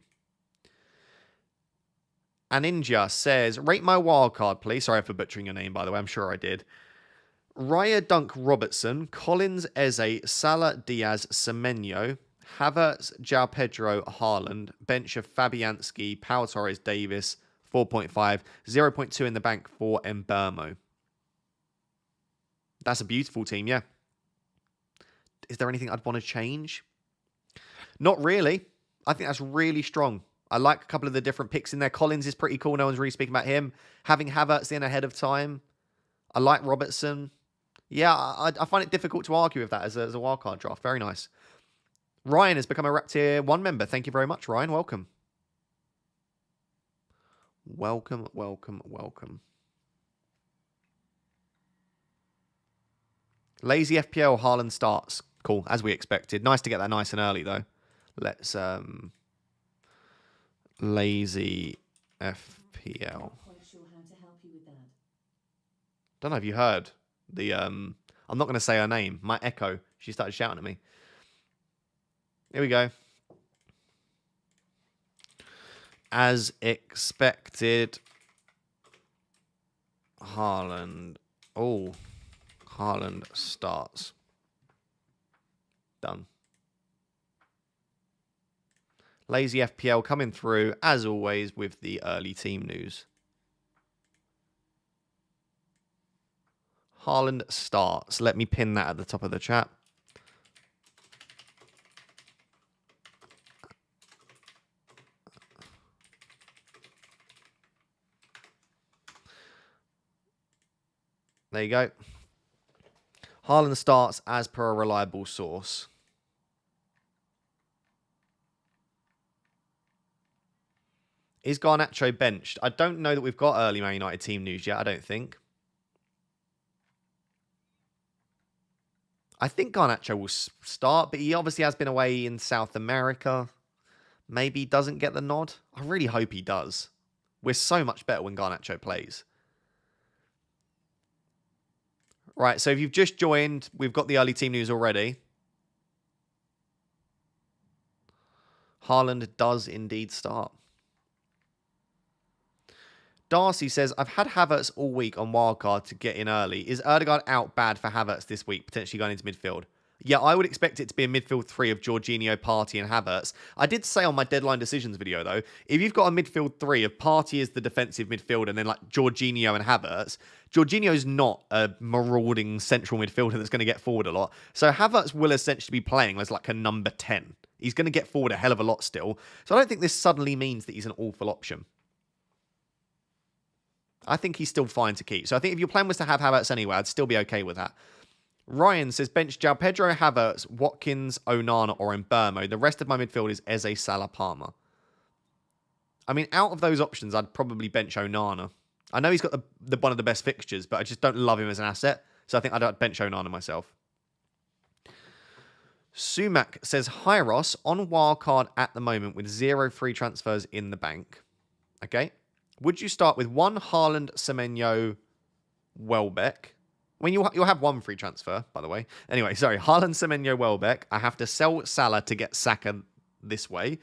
Aninja says, rate my wildcard, please. Sorry for butchering your name, by the way. I'm sure I did. Raya, Dunk, Robertson, Collins, Eze, Salah, Diaz, Semenyo, Havertz, João Pedro, Haaland, bench of Fabianski, Pau Torres, Davis, 4.5, 0.2 in the bank for Mbermo. That's a beautiful team, yeah. Is there anything I'd want to change? Not really. I think that's really strong. I like a couple of the different picks in there. Collins is pretty cool. No one's really speaking about him. Having Havertz in ahead of time. I like Robertson. Yeah, I find it difficult to argue with that as a wildcard draft. Very nice. Ryan has become a Rap Tier 1 member. Thank you very much, Ryan. Welcome. Welcome, welcome, welcome. Lazy FPL Haaland starts. Cool, as we expected. Nice to get that nice and early, though. Let's... Lazy FPL. Don't know if you heard the... I'm not going to say her name. My Echo. She started shouting at me. Here we go. As expected, Haaland. Oh, Haaland starts. Done. Lazy FPL coming through, as always, with the early team news. Haaland starts. Let me pin that at the top of the chat. There you go. Haaland starts as per a reliable source. Is Garnacho benched? I don't know that we've got early Man United team news yet, I don't think. I think Garnacho will start, but he obviously has been away in South America. Maybe he doesn't get the nod. I really hope he does. We're so much better when Garnacho plays. Right, so if you've just joined, we've got the early team news already. Haaland does indeed start. Darcy says, I've had Havertz all week on wildcard to get in early. Is Erdegaard out bad for Havertz this week, potentially going into midfield? Yeah, I would expect it to be a midfield three of Jorginho, Partey, and Havertz. I did say on my deadline decisions video, though, if you've got a midfield three of Partey as the defensive midfield and then like Jorginho and Havertz, Jorginho's not a marauding central midfielder that's going to get forward a lot. So Havertz will essentially be playing as like a number 10. He's going to get forward a hell of a lot still. So I don't think this suddenly means that he's an awful option. I think he's still fine to keep. So I think if your plan was to have Havertz anyway, I'd still be okay with that. Ryan says, bench João Pedro, Havertz, Watkins, Onana, or Mbermo. The rest of my midfield is Eze, Salah, Palmer. I mean, out of those options, I'd probably bench Onana. I know he's got the one of the best fixtures, but I just don't love him as an asset. So I think I'd bench Onana myself. Sumac says, hi Ross, on wildcard at the moment with 0 free transfers in the bank. Okay. Would you start with 1 Haaland, Semenyo, Welbeck? I mean, you'll have 1 free transfer, by the way. Anyway, sorry. Haaland, Semenyo, Welbeck. I have to sell Salah to get Saka this way.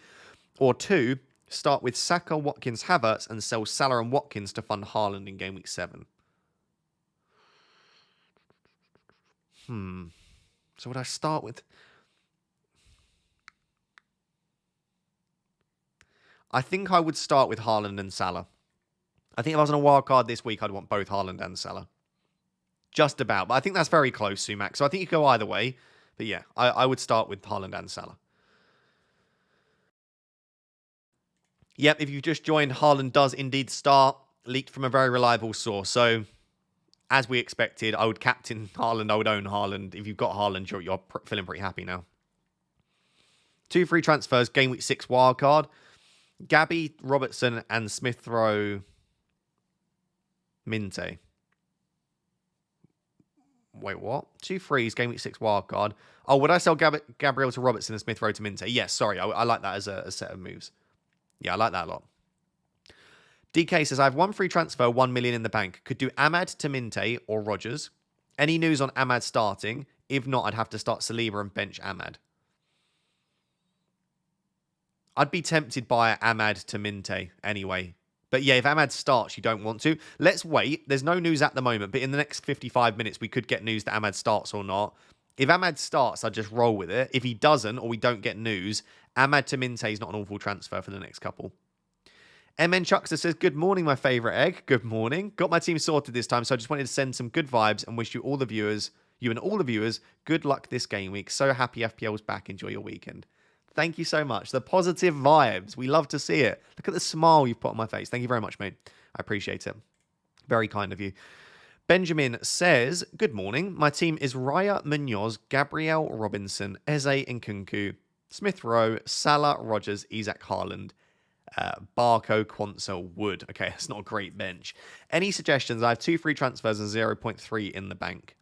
Or 2, start with Saka, Watkins, Havertz, and sell Salah and Watkins to fund Haaland in game week 7. So would I start with... I think I would start with Haaland and Salah. I think if I was on a wild card this week, I'd want both Haaland and Salah. Just about. But I think that's very close, Sumac. So I think you go either way. But yeah, I would start with Haaland and Salah. Yep, if you've just joined, Haaland does indeed start, leaked from a very reliable source. So, as we expected, I would captain Haaland, I would own Haaland. If you've got Haaland, you're feeling pretty happy now. 2 free transfers, Game Week 6 wildcard. Gabby, Robertson, and Smith Rowe, Minte. Wait, what? 2 frees, Game Week 6 wildcard. Oh, would I sell Gabriel to Robertson and Smith Rowe to Minte? Yes, sorry. I like that as a set of moves. Yeah, I like that a lot. DK says, I have 1 free transfer, 1 million in the bank. Could do Ahmad to Minte or Rogers. Any news on Ahmad starting? If not, I'd have to start Saliba and bench Ahmad. I'd be tempted by Ahmad to Minte anyway. But yeah, if Ahmad starts, you don't want to. Let's wait. There's no news at the moment, but in the next 55 minutes, we could get news that Ahmad starts or not. If Ahmad starts, I'd just roll with it. If he doesn't, or we don't get news, Ahmad to Minte is not an awful transfer for the next couple. MN Chuckster says, good morning, my favourite egg. Good morning. Got my team sorted this time, so I just wanted to send some good vibes and wish you and all the viewers, good luck this game week. So happy FPL's back. Enjoy your weekend. Thank you so much. The positive vibes. We love to see it. Look at the smile you've put on my face. Thank you very much, mate. I appreciate it. Very kind of you. Benjamin says, good morning. My team is Raya, Munoz, Gabriel Robinson, Eze Nkunku, Smith Rowe, Salah, Rogers, Isaac Haaland, Barco, Quansel, Wood. Okay, that's not a great bench. Any suggestions? I have 2 free transfers and 0.3 in the bank.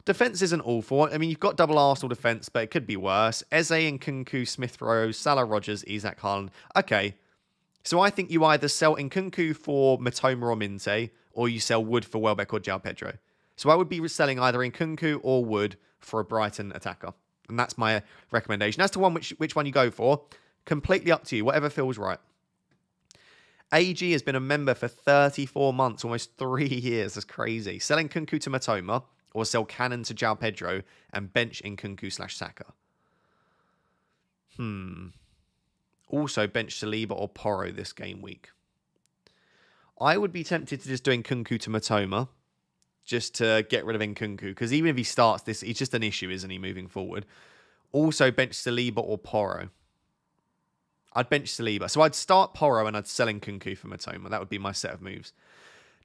Defence isn't awful. I mean, you've got double Arsenal defence, but it could be worse. Eze Nkunku, Smith Rowe, Salah, Rogers, Isaac Haaland. Okay, so I think you either sell Nkunku for Matoma or Minte, or you sell Wood for Welbeck or João Pedro. So I would be selling either Nkunku or Wood for a Brighton attacker. And that's my recommendation. As to which one you go for, completely up to you, whatever feels right. AG has been a member for 34 months, almost 3 years. That's crazy. Selling Nkunku to Matoma or sell Cannon to João Pedro and bench Nkunku/Saka. Also bench Saliba or Porro this game week. I would be tempted to just do Nkunku to Matoma just to get rid of Nkunku, because even if he starts this, it's just an issue, isn't he, moving forward? Also bench Saliba or Porro. I'd bench Saliba. So I'd start Porro and I'd sell Nkunku for Matoma. That would be my set of moves.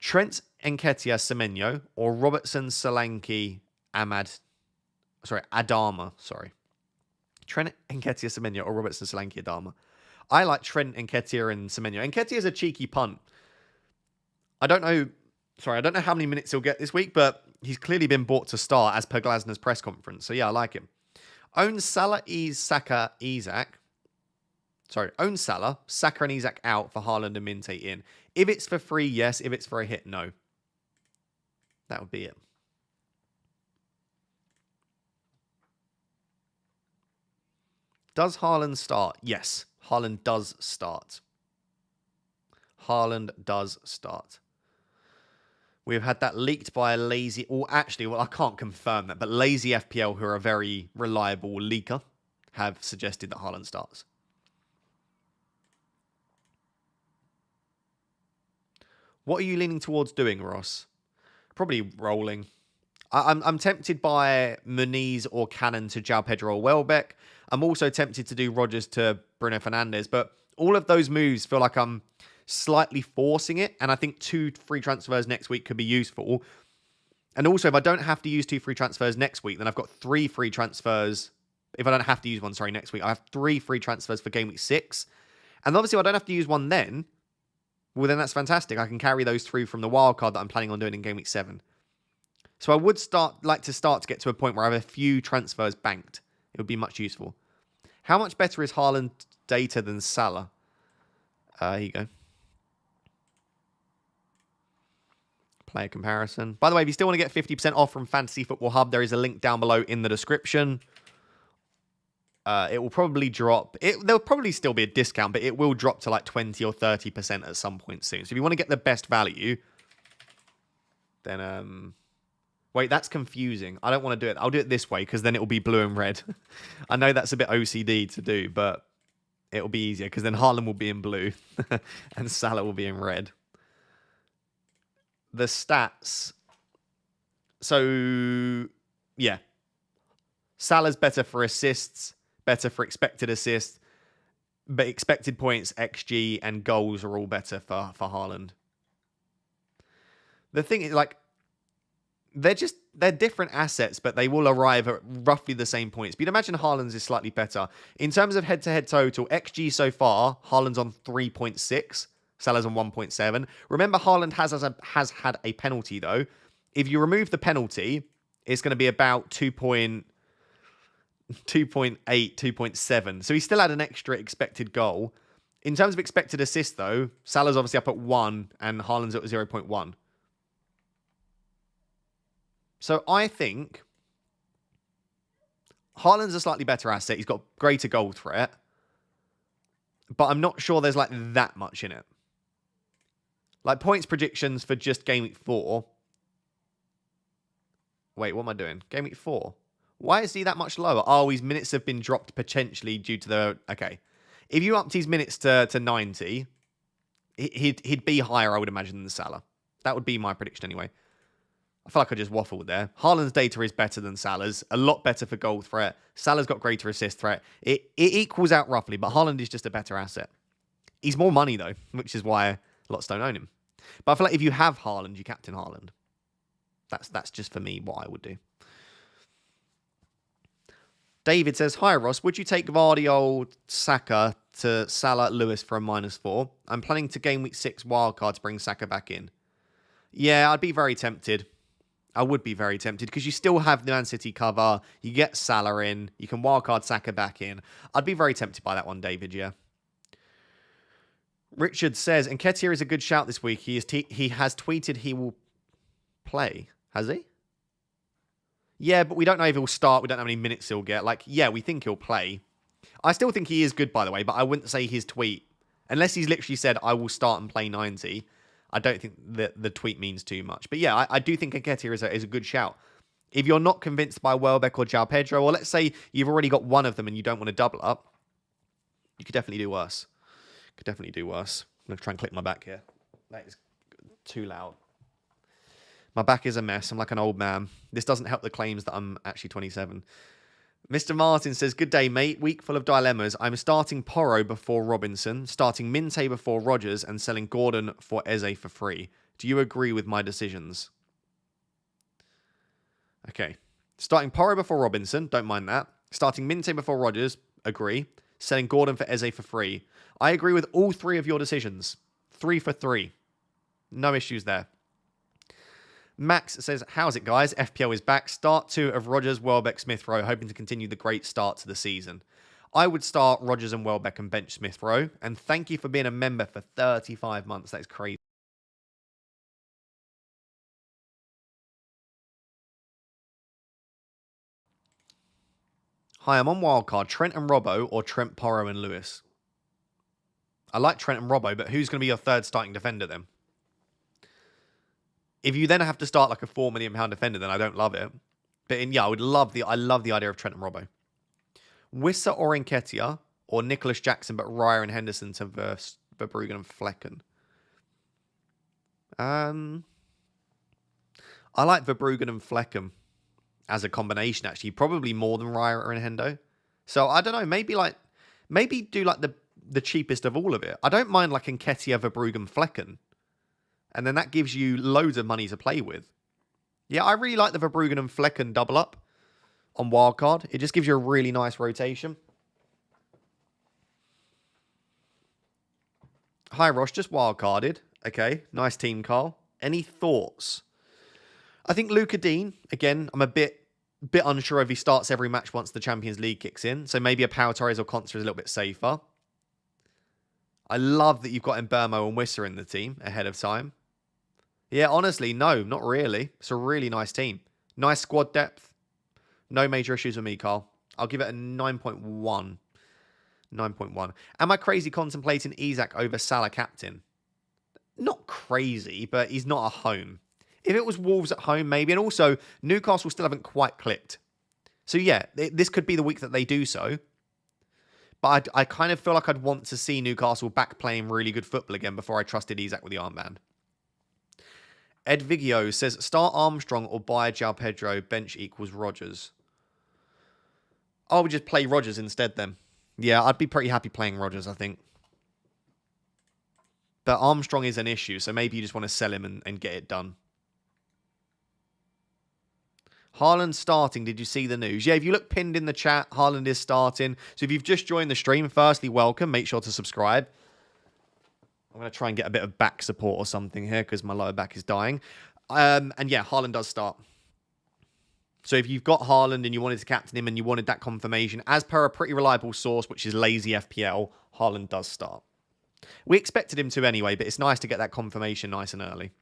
Trent, Nketiah, Semenyo, or Robertson, Solanke, Adama. Trent, Nketiah, Semenyo, or Robertson, Solanke, Adama. I like Trent, Nketiah, and Semenyo. Nketiah is a cheeky punt. I don't know how many minutes he'll get this week, but he's clearly been bought to start as per Glasner's press conference. So yeah, I like him. Own Salah, Saka, Isaac. Own Salah, Saka and Isaac out for Haaland and Minte in. If it's for free, yes. If it's for a hit, no. That would be it. Does Haaland start? Yes. Haaland does start. Haaland does start. We've had that leaked by a lazy... I can't confirm that, but lazy FPL, who are a very reliable leaker, have suggested that Haaland starts. What are you leaning towards doing, Ross? Probably rolling. I'm tempted by Muniz or Cannon to João Pedro or Welbeck. I'm also tempted to do Rogers to Bruno Fernandes, but all of those moves feel like I'm slightly forcing it, and I think 2 free transfers next week could be useful. And also, if I don't have to use 2 free transfers next week, then I've got 3 free transfers. If I don't have to use one, next week, I have 3 free transfers for Game Week 6. And obviously, if I don't have to use one then, well, then that's fantastic. I can carry those through from the wildcard that I'm planning on doing in Game Week 7. So I would like to get to a point where I have a few transfers banked. It would be much useful. How much better is Haaland data than Salah? Here you go. Player comparison. By the way, if you still want to get 50% off from Fantasy Football Hub, there is a link down below in the description. It will probably drop. There'll probably still be a discount, but it will drop to like 20 or 30% at some point soon. So if you want to get the best value, then... Wait, that's confusing. I don't want to do it. I'll do it this way, because then it will be blue and red. I know that's a bit OCD to do, but it will be easier, because then Haaland will be in blue and Salah will be in red. The stats So, yeah. Salah's better for assists, better for expected assists, but expected points, XG, and goals are all better for Haaland. The thing is, like, they're different assets, but they will arrive at roughly the same points. But you'd imagine Haaland's is slightly better. In terms of head-to-head total, XG so far, Haaland's on 3.6, Salah's on 1.7. Remember, Haaland has had a penalty, though. If you remove the penalty, it's going to be about 2.8, 2.7. So he still had an extra expected goal. In terms of expected assist, though, Salah's obviously up at 1 and Haaland's at 0.1. So I think Haaland's a slightly better asset. He's got greater goal threat. But I'm not sure there's like that much in it. Like points predictions for just Game Week 4. Wait, what am I doing? Game Week 4. Why is he that much lower? Oh, his minutes have been dropped potentially due to the... Okay. If you upped his minutes to 90, he'd be higher, I would imagine, than Salah. That would be my prediction anyway. I feel like I just waffled there. Haaland's data is better than Salah's. A lot better for goal threat. Salah's got greater assist threat. It equals out roughly, but Haaland is just a better asset. He's more money, though, which is why lots don't own him. But I feel like if you have Haaland, you captain Haaland. That's just for me what I would do. David says, hi, Ross. Would you take Vardy, Saka to Salah, Lewis for a -4? I'm planning to game week 6 wildcard to bring Saka back in. Yeah, I'd be very tempted. I would be very tempted because you still have the Man City cover. You get Salah in. You can wildcard Saka back in. I'd be very tempted by that one, David, yeah. Richard says, Nketiah is a good shout this week. He has tweeted he will play. Has he? Yeah, but we don't know if he'll start. We don't know how many minutes he'll get. Like, yeah, we think he'll play. I still think he is good, by the way, but I wouldn't say his tweet. Unless he's literally said, I will start and play 90. I don't think that the tweet means too much. But yeah, I do think Nketiah is a good shout. If you're not convinced by Welbeck or João Pedro, or let's say you've already got one of them and you don't want to double up, you could definitely do worse. I'm going to try and click my back here. That is too loud. My back is a mess. I'm like an old man. This doesn't help the claims that I'm actually 27. Mr. Martin says, good day, mate. Week full of dilemmas. I'm starting Porro before Robinson, starting Minte before Rodgers, and selling Gordon for Eze for free. Do you agree with my decisions? Okay. Starting Porro before Robinson. Don't mind that. Starting Minte before Rodgers. Agree. Selling Gordon for Eze for free. I agree with all 3 of your decisions. 3 for 3. No issues there. Max says, how's it, guys? FPL is back. Start 2 of Rodgers, Welbeck, Smith Rowe, hoping to continue the great start to the season. I would start Rodgers and Welbeck and bench Smith Rowe. And thank you for being a member for 35 months. That is crazy. Hi, I'm on wildcard. Trent and Robbo or Trent, Porro and Lewis? I like Trent and Robbo, but who's going to be your third starting defender then? If you then have to start like a £4 million defender, then I don't love it. But yeah, I love the idea of Trent and Robbo. Wissa or Nketiah or Nicholas Jackson, but Raya and Henderson to Verbruggen and Flecken. I like Verbruggen and Flecken as a combination, actually. Probably more than Raya and Hendo. So I don't know, maybe do like the cheapest of all of it. I don't mind like Nketiah, Verbruggen, Flecken. And then that gives you loads of money to play with. Yeah, I really like the Verbruggen and Flecken double up on wildcard. It just gives you a really nice rotation. Hi, Ross. Just wildcarded. Okay, nice team, Carl. Any thoughts? I think Luca Dean, again, I'm a bit unsure if he starts every match once the Champions League kicks in. So maybe a Pau Torres or Contra is a little bit safer. I love that you've got Mbermo and Wissa in the team ahead of time. Yeah, honestly, no, not really. It's a really nice team. Nice squad depth. No major issues with me, Carl. I'll give it a 9.1. 9.1. Am I crazy contemplating Isak over Salah captain? Not crazy, but he's not at home. If it was Wolves at home, maybe. And also, Newcastle still haven't quite clicked. So yeah, this could be the week that they do so. But I kind of feel like I'd want to see Newcastle back playing really good football again before I trusted Isak with the armband. Ed Vigio says, start Armstrong or buy João Pedro, bench equals Rodgers. I would just play Rodgers instead then. Yeah, I'd be pretty happy playing Rodgers, I think. But Armstrong is an issue, so maybe you just want to sell him and get it done. Haaland starting. Did you see the news? Yeah, if you look pinned in the chat, Haaland is starting. So if you've just joined the stream, firstly, welcome. Make sure to subscribe. I'm going to try and get a bit of back support or something here because my lower back is dying. And yeah, Haaland does start. So if you've got Haaland and you wanted to captain him and you wanted that confirmation, as per a pretty reliable source, which is Lazy FPL, Haaland does start. We expected him to anyway, but it's nice to get that confirmation nice and early.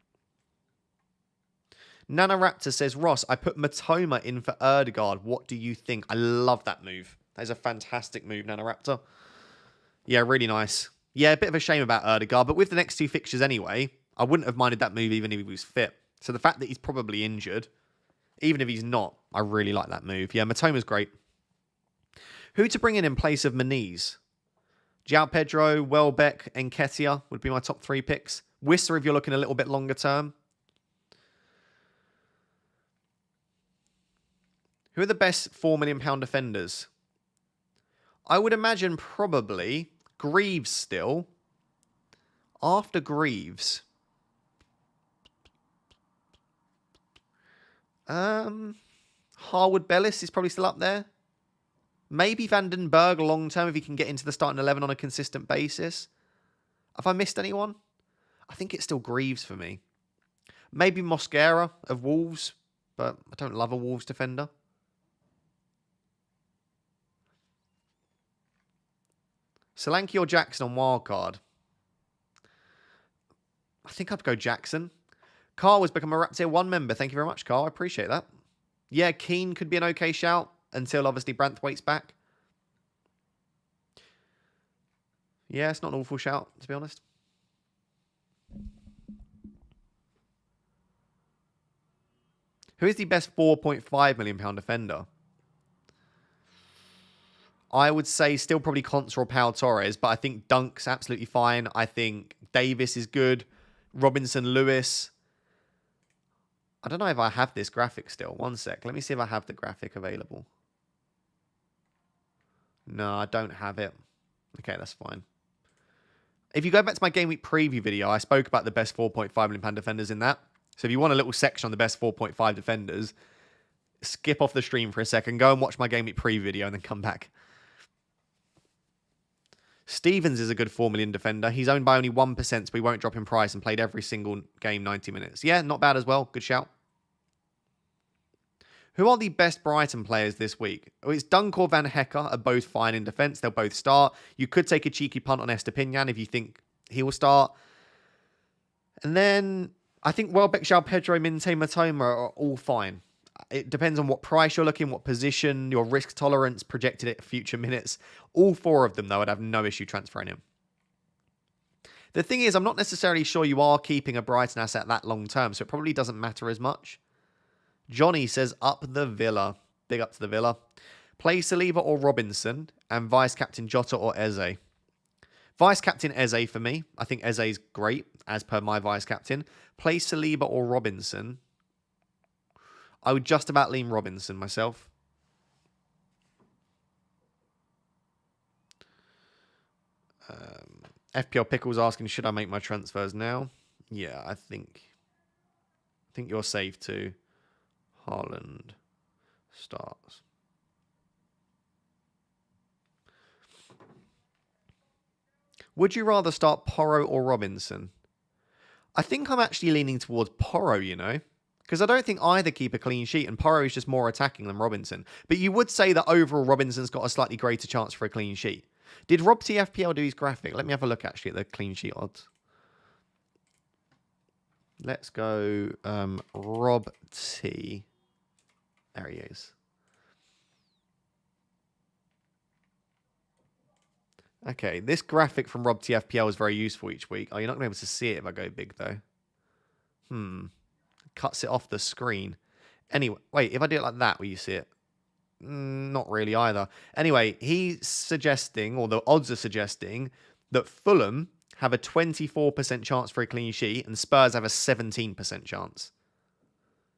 Nana Raptor says, Ross, I put Matoma in for Erdegaard. What do you think? I love that move. That is a fantastic move, Nana Raptor. Yeah, really nice. Yeah, a bit of a shame about Erdegaard, but with the next two fixtures anyway, I wouldn't have minded that move even if he was fit. So the fact that he's probably injured, even if he's not, I really like that move. Yeah, Matoma's great. Who to bring in place of Meniz? João Pedro, Welbeck, and Nketiah would be my top 3 picks. Whistler if you're looking a little bit longer term. Who are the best £4 million defenders? I would imagine probably Greaves still. After Greaves. Harwood Bellis is probably still up there. Maybe Van den Berg long term if he can get into the starting 11 on a consistent basis. Have I missed anyone? I think it's still Greaves for me. Maybe Mosquera of Wolves, but I don't love a Wolves defender. Solanke or Jackson on Wildcard? I think I'd go Jackson. Carl has become a Raptor 1 member. Thank you very much, Carl. I appreciate that. Yeah, Keane could be an okay shout until obviously Branthwaite's back. Yeah, it's not an awful shout, to be honest. Who is the best £4.5 million defender? I would say still probably Contra or Pau Torres, but I think Dunk's absolutely fine. I think Davis is good. Robinson, Lewis. I don't know if I have this graphic still. One sec. Let me see if I have the graphic available. No, I don't have it. Okay, that's fine. If you go back to my Game Week preview video, I spoke about the best £4.5 million defenders in that. So if you want a little section on the best 4.5 defenders, skip off the stream for a second, go and watch my Game Week preview video and then come back. Stevens is a good 4 million defender. He's owned by only 1%, so we won't drop in price and played every single game 90 minutes. Yeah, not bad as well. Good shout. Who are the best Brighton players this week? Oh, it's Dunk or Van Hecke are both fine in defence. They'll both start. You could take a cheeky punt on Estepinian if you think he will start. And then I think Welbeck, João Pedro, Minte, Matoma are all fine. It depends on what price you're looking, what position, your risk tolerance, projected at future minutes. All 4 of them, though, I'd have no issue transferring him. The thing is, I'm not necessarily sure you are keeping a Brighton asset that long term, so it probably doesn't matter as much. Johnny says, up the Villa. Big up to the Villa. Play Saliba or Robinson, and Vice-Captain Jota or Eze. Vice-Captain Eze for me. I think Eze's great, as per my Vice-Captain. Play Saliba or Robinson. I would just about lean Robinson myself. FPL Pickles asking, should I make my transfers now? Yeah, I think you're safe too. Haaland starts. Would you rather start Porro or Robinson? I think I'm actually leaning towards Porro, you know. Because I don't think either keep a clean sheet, and Porro is just more attacking than Robinson. But you would say that overall Robinson's got a slightly greater chance for a clean sheet. Did Rob T FPL do his graphic? Let me have a look actually at the clean sheet odds. Let's go Rob T. There he is. Okay, this graphic from Rob T FPL is very useful each week. Oh, you're not going to be able to see it if I go big though. Cuts it off the screen. Anyway, wait, if I do it like that, will you see it? Not really either. Anyway, he's suggesting, or the odds are suggesting, that Fulham have a 24% chance for a clean sheet, and Spurs have a 17% chance.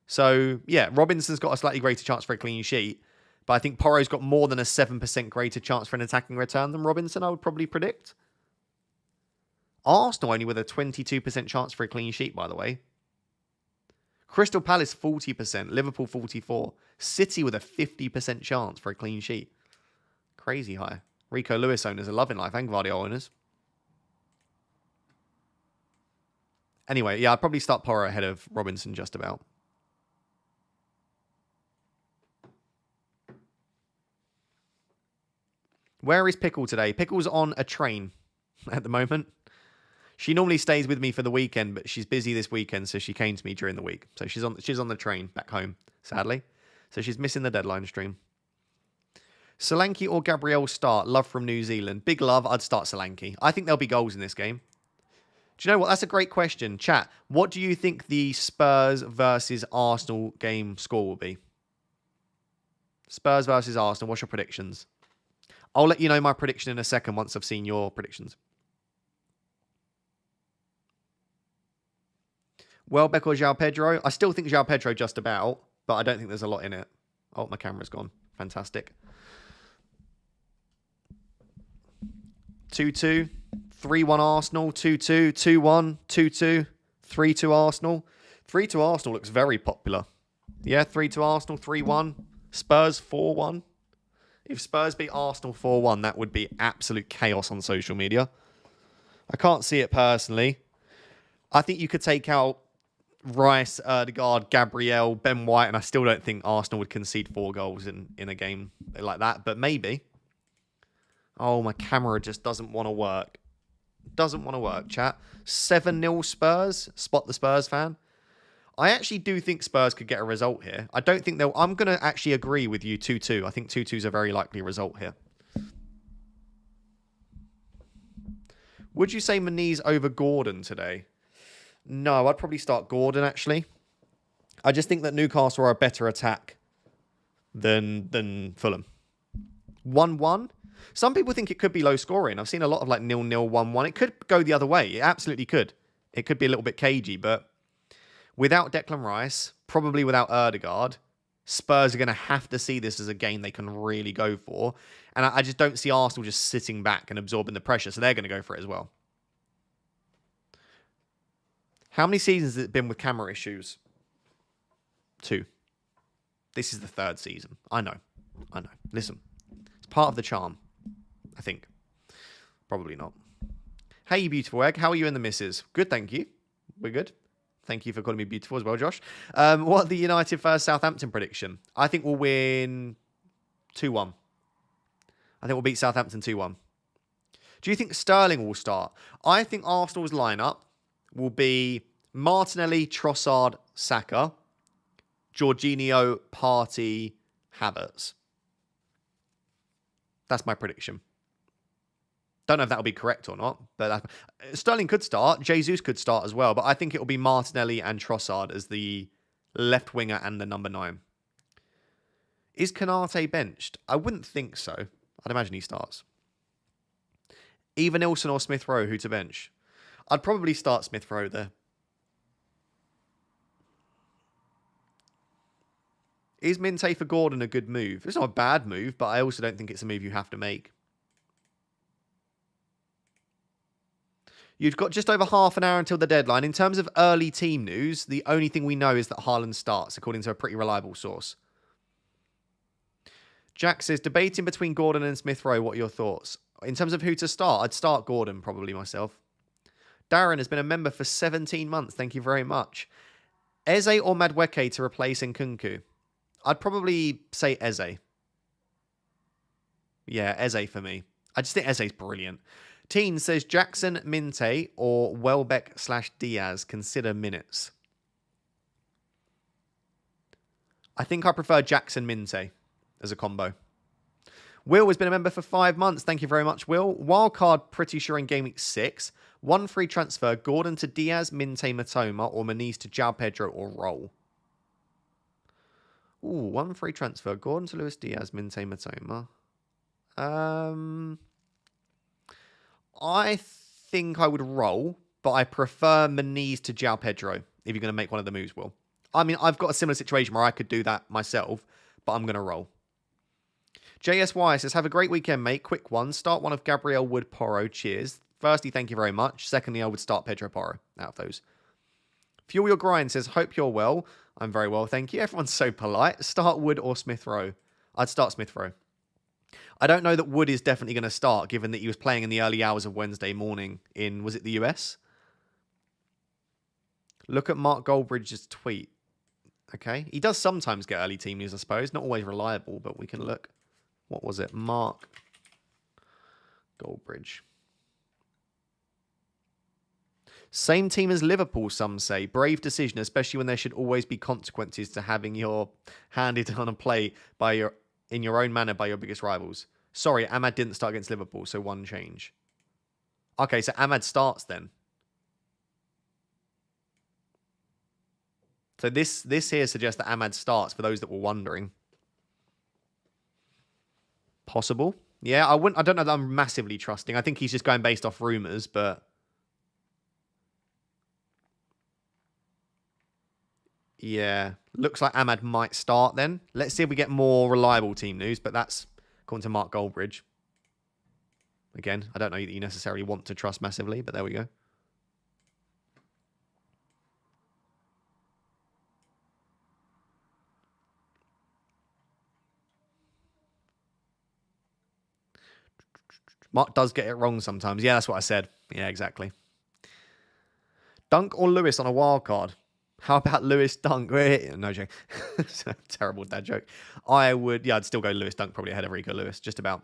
So, yeah, Robinson's got a slightly greater chance for a clean sheet, but I think Porro's got more than a 7% greater chance for an attacking return than Robinson, I would probably predict. Arsenal only with a 22% chance for a clean sheet, by the way. Crystal Palace 40%, Liverpool 44%, City with a 50% chance for a clean sheet. Crazy high. Rico Lewis owners are loving life, and Guardiola owners. Anyway, yeah, I'd probably start Porro ahead of Robinson just about. Where is Pickle today? Pickle's on a train at the moment. She normally stays with me for the weekend, but she's busy this weekend, so she came to me during the week. So she's on the train back home, sadly. So she's missing the deadline stream. Solanke or Gabriel start? Love from New Zealand. Big love. I'd start Solanke. I think there'll be goals in this game. Do you know what? That's a great question. Chat, what do you think the Spurs versus Arsenal game score will be? Spurs versus Arsenal. What's your predictions? I'll let you know my prediction in a second once I've seen your predictions. Welbeck or João Pedro? I still think João Pedro just about, but I don't think there's a lot in it. Oh, my camera's gone. Fantastic. 2-2. 3-1 Arsenal. 2-2. 2-1. 2-2. 3-2 Arsenal. 3-2 Arsenal looks very popular. Yeah, 3-2 Arsenal. 3-1. Spurs 4-1. If Spurs beat Arsenal 4-1, that would be absolute chaos on social media. I can't see it personally. I think you could take out Rice, Erdegaard, Gabriel, Ben White, and I still don't think Arsenal would concede 4 goals in a game like that, but maybe. Oh, my camera just doesn't want to work. Doesn't want to work, chat. 7-0 Spurs. Spot the Spurs fan. I actually do think Spurs could get a result here. I don't think they'll... I'm going to actually agree with you 2-2. I think 2-2 is a very likely result here. Would you say Muniz over Gordon today? No, I'd probably start Gordon, actually. I just think that Newcastle are a better attack than Fulham. 1-1. Some people think it could be low scoring. I've seen a lot of like 0-0, 1-1. It could go the other way. It absolutely could. It could be a little bit cagey, but without Declan Rice, probably without Erdegaard, Spurs are going to have to see this as a game they can really go for. And I just don't see Arsenal just sitting back and absorbing the pressure, so they're going to go for it as well. How many seasons has it been with camera issues? 2. This is the 3rd season. I know. Listen, it's part of the charm, I think. Probably not. Hey, you beautiful egg. How are you and the missus? Good, thank you. We're good. Thank you for calling me beautiful as well, Josh. What the United versus Southampton prediction? I think we'll win 2-1. I think we'll beat Southampton 2-1. Do you think Sterling will start? I think Arsenal's lineup will be Martinelli, Trossard, Saka, Jorginho, Partey, Havertz. That's my prediction. Don't know if that'll be correct or not, but Sterling could start. Jesus could start as well, but I think it will be Martinelli and Trossard as the left winger and the number 9. Is Konate benched? I wouldn't think so. I'd imagine he starts. Either Nilsson or Smith Rowe, who to bench? I'd probably start Smith Rowe there. Is Minte for Gordon a good move? It's not a bad move, but I also don't think it's a move you have to make. You've got just over half an hour until the deadline. In terms of early team news, the only thing we know is that Haaland starts, according to a pretty reliable source. Jack says, debating between Gordon and Smith Rowe, what are your thoughts? In terms of who to start, I'd start Gordon probably myself. Darren has been a member for 17 months. Thank you very much. Eze or Madueke to replace Nkunku? I'd probably say Eze. Yeah, Eze for me. I just think Eze's brilliant. Teen says Jackson, Minte, or Welbeck/Diaz. Consider minutes. I think I prefer Jackson, Minte as a combo. Will has been a member for 5 months. Thank you very much, Will. Wildcard, pretty sure in Game Week 6. 1 free transfer. Gordon to Diaz, Minte, Matoma, or Muniz to João Pedro or Roll. Ooh, 1 free transfer. Gordon to Luis Diaz, Minte, Matoma. I think I would roll, but I prefer Meniz to João Pedro if you're going to make one of the moves, Will. I mean, I've got a similar situation where I could do that myself, but I'm going to roll. JSY says, have a great weekend, mate. Quick one. Start one of Gabriel Wood Porro. Cheers. Firstly, thank you very much. Secondly, I would start Pedro Porro out of those. Fuel Your Grind says, hope you're well. I'm very well, thank you. Everyone's so polite. Start Wood or Smith Rowe. I'd start Smith Rowe. I don't know that Wood is definitely going to start, given that he was playing in the early hours of Wednesday morning in, was it the US? Look at Mark Goldbridge's tweet. Okay. He does sometimes get early team news, I suppose. Not always reliable, but we can look. What was it? Mark Goldbridge. Same team as Liverpool, some say. Brave decision, especially when there should always be consequences to having your handed on a play by in your own manner by your biggest rivals. Sorry, Ahmad didn't start against Liverpool, so one change. Okay, so Ahmad starts then. So this here suggests that Ahmad starts for those that were wondering. Possible. Yeah, I don't know that I'm massively trusting. I think he's just going based off rumours, but yeah, looks like Ahmad might start then. Let's see if we get more reliable team news, but that's according to Mark Goldbridge. Again, I don't know that you necessarily want to trust massively, but there we go. Mark does get it wrong sometimes. Yeah, that's what I said. Yeah, exactly. Dunk or Lewis on a wild card? How about Lewis Dunk? No joke. Terrible dad joke. I'd still go Lewis Dunk probably ahead of Rico Lewis, just about.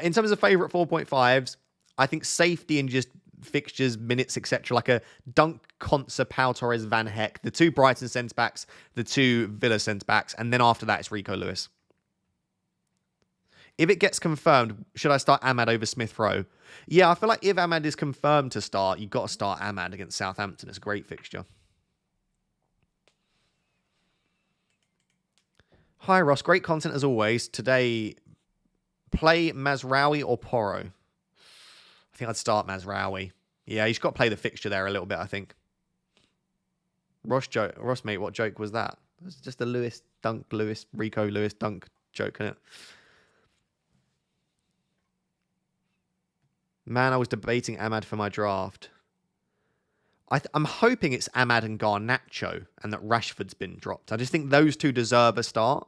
In terms of favourite 4.5s, I think safety and just fixtures, minutes, etc. Like a Dunk, Konsa, Pau Torres, Van Heck, the two Brighton centre-backs, the two Villa centre-backs, and then after that it's Rico Lewis. If it gets confirmed, should I start Ahmad over Smith Rowe? Yeah, I feel like if Ahmad is confirmed to start, you've got to start Ahmad against Southampton. It's a great fixture. Hi, Ross. Great content as always. Today, play Mazraoui or Porro? I think I'd start Mazraoui. Yeah, he's got to play the fixture there a little bit, I think. Ross, mate, what joke was that? It was just a Rico Lewis Dunk joke, isn't it? Man, I was debating Ahmad for my draft. I'm hoping it's Ahmad and Garnacho and that Rashford's been dropped. I just think those two deserve a start.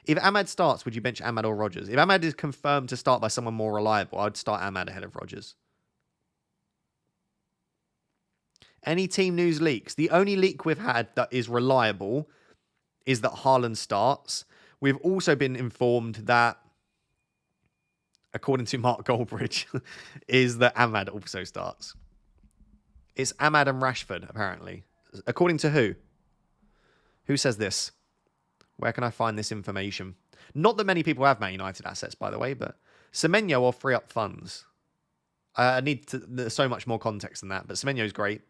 If Ahmad starts, would you bench Ahmad or Rodgers? If Ahmad is confirmed to start by someone more reliable, I'd start Ahmad ahead of Rodgers. Any team news leaks? The only leak we've had that is reliable is that Haaland starts. We've also been informed that, according to Mark Goldbridge, is that Ahmad also starts. It's Ahmad and Rashford, apparently. According to who? Who says this? Where can I find this information? Not that many people have Man United assets, by the way, but Semenyo or free up funds. I need there's so much more context than that, but Semenyo's great.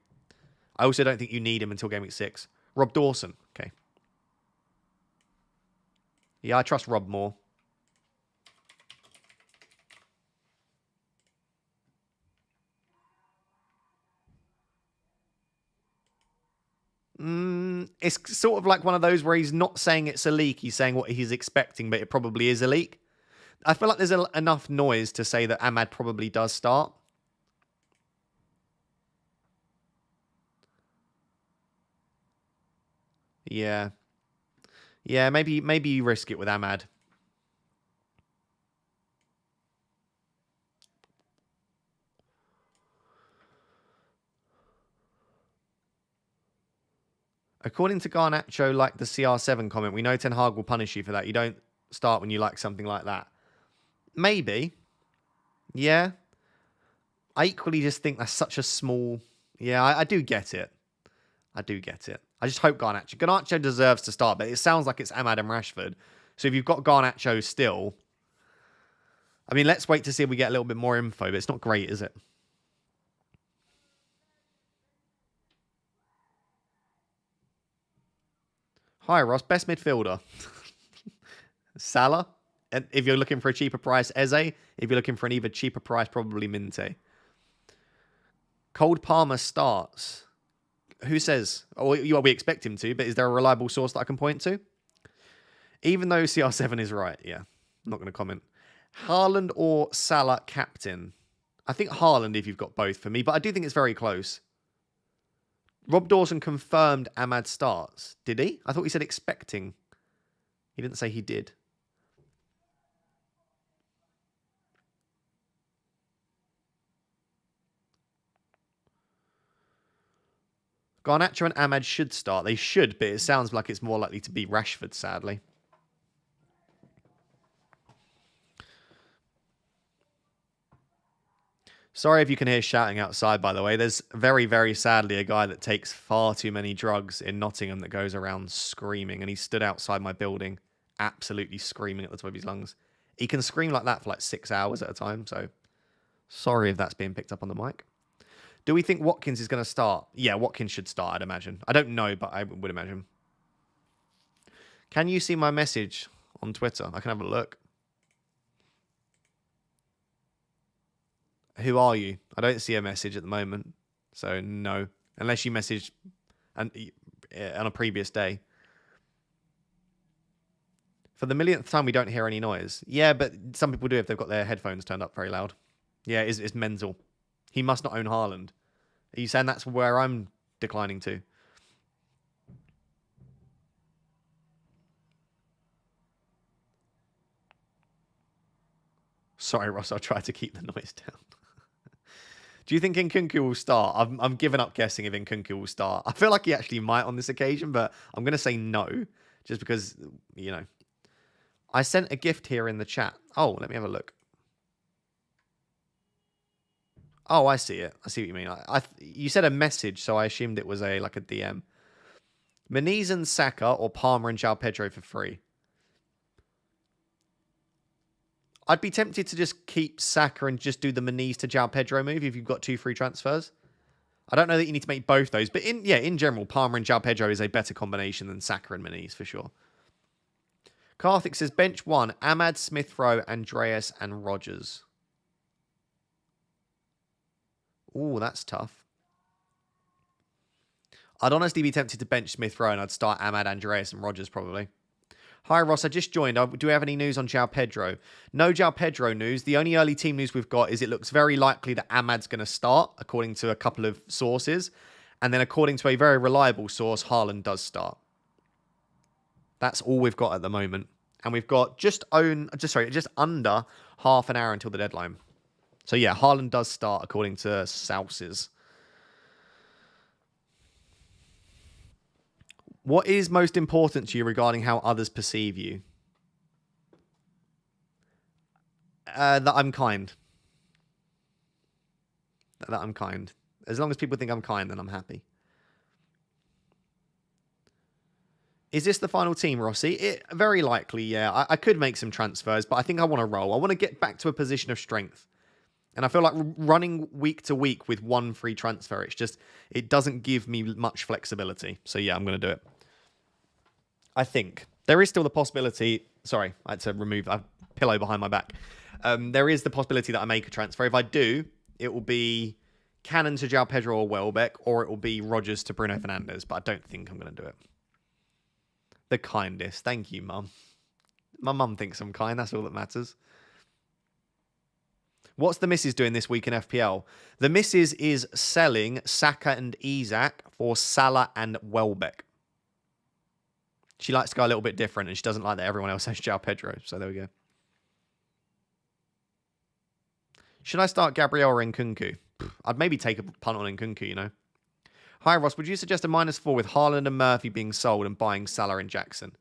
I also don't think you need him until Game Week 6. Rob Dawson. Okay. Yeah, I trust Rob more. It's sort of like one of those where he's not saying it's a leak. He's saying what he's expecting, but it probably is a leak. I feel like there's enough noise to say that Ahmad probably does start. Yeah. Yeah, maybe you risk it with Ahmad. According to Garnacho, like the CR7 comment, we know Ten Hag will punish you for that. You don't start when you like something like that. Maybe. Yeah. I equally just think that's such a small... Yeah, I do get it. I do get it. I just hope Garnacho... Garnacho deserves to start, but it sounds like it's Ahmad and Rashford. So if you've got Garnacho still... I mean, let's wait to see if we get a little bit more info, but it's not great, is it? Hi, Ross. Best midfielder. Salah. And if you're looking for a cheaper price, Eze. If you're looking for an even cheaper price, probably Minte. Cold Palmer starts. Who says? Oh, we expect him to, but is there a reliable source that I can point to? Even though CR7 is right, yeah. I'm not going to comment. Haaland or Salah captain? I think Haaland if you've got both for me, but I do think it's very close. Rob Dawson confirmed Ahmad starts. Did he? I thought he said expecting. He didn't say he did. Garnacho and Ahmad should start. They should, but it sounds like it's more likely to be Rashford, sadly. Sorry if you can hear shouting outside, by the way. There's very, very sadly a guy that takes far too many drugs in Nottingham that goes around screaming, and he stood outside my building absolutely screaming at the top of his lungs. He can scream like that for like 6 hours at a time, so sorry if that's being picked up on the mic. Do we think Watkins is going to start? Yeah, Watkins should start, I'd imagine. I don't know, but I would imagine. Can you see my message on Twitter? I can have a look. Who are you? I don't see a message at the moment. So, no. Unless you messaged on a previous day. For the millionth time, we don't hear any noise. Yeah, but some people do if they've got their headphones turned up very loud. Yeah, it's mental. He must not own Haaland. Are you saying that's where I'm declining to? Sorry, Ross, I'll try to keep the noise down. Do you think Nkunku will start? I'm giving up guessing if Nkunku will start. I feel like he actually might on this occasion, but I'm going to say no. Just because, you know. I sent a gift here in the chat. Oh, let me have a look. Oh, I see it. I see what you mean. You said a message, so I assumed it was like a DM. Muniz and Saka or Palmer and João Pedro for free? I'd be tempted to just keep Saka and just do the Muniz to João Pedro move if you've got 2 free transfers. I don't know that you need to make both those, but in general, Palmer and João Pedro is a better combination than Saka and Muniz for sure. Karthik says bench 1, Ahmad, Smith Rowe, Andreas, and Rogers. Ooh, that's tough. I'd honestly be tempted to bench Smith Rowe and I'd start Ahmad, Andreas, and Rogers probably. Hi, Ross. I just joined. Do we have any news on João Pedro? No João Pedro news. The only early team news we've got is it looks very likely that Ahmad's going to start, according to a couple of sources. And then according to a very reliable source, Haaland does start. That's all we've got at the moment. And we've got just under half an hour until the deadline. So yeah, Haaland does start, according to sources. What is most important to you regarding how others perceive you? That I'm kind. That I'm kind. As long as people think I'm kind, then I'm happy. Is this the final team, Rossi? Very likely, yeah. I could make some transfers, but I think I want to roll. I want to get back to a position of strength. And I feel like running week to week with 1 free transfer, it doesn't give me much flexibility. So yeah, I'm going to do it. I think. There is still the possibility... Sorry, I had to remove a pillow behind my back. There is the possibility that I make a transfer. If I do, it will be Cannon to João Pedro or Welbeck, or it will be Rogers to Bruno Fernandes, but I don't think I'm going to do it. The kindest. Thank you, Mum. My mum thinks I'm kind. That's all that matters. What's the missus doing this week in FPL? The missus is selling Saka and Isak for Salah and Welbeck. She likes to go a little bit different, and she doesn't like that everyone else has João Pedro. So there we go. Should I start Gabriel or Nkunku? I'd maybe take a punt on Nkunku, you know. Hi, Ross. Would you suggest a -4 with Haaland and Murphy being sold and buying Salah and Jackson?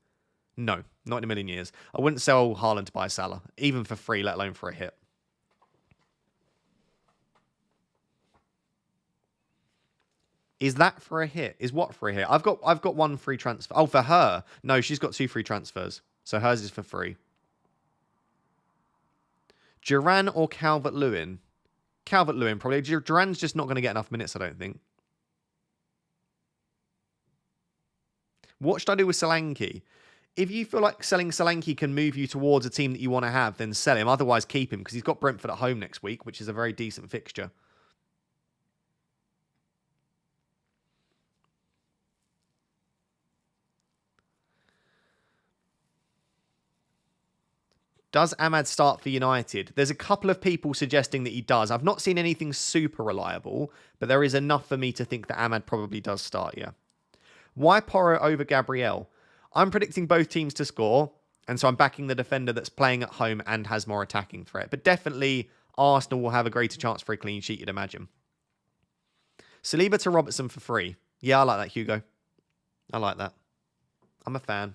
No, not in a million years. I wouldn't sell Haaland to buy Salah, even for free, let alone for a hit. Is that for a hit? Is what for a hit? I've got 1 free transfer. Oh, for her. No, she's got 2 free transfers. So hers is for free. Duran or Calvert-Lewin? Calvert-Lewin, probably. Duran's just not going to get enough minutes, I don't think. What should I do with Solanke? If you feel like selling Solanke can move you towards a team that you want to have, then sell him. Otherwise, keep him, because he's got Brentford at home next week, which is a very decent fixture. Does Ahmad start for United? There's a couple of people suggesting that he does. I've not seen anything super reliable, but there is enough for me to think that Ahmad probably does start, yeah. Why Porro over Gabriel? I'm predicting both teams to score, and so I'm backing the defender that's playing at home and has more attacking threat. But definitely, Arsenal will have a greater chance for a clean sheet, you'd imagine. Saliba to Robertson for free. Yeah, I like that, Hugo. I like that. I'm a fan.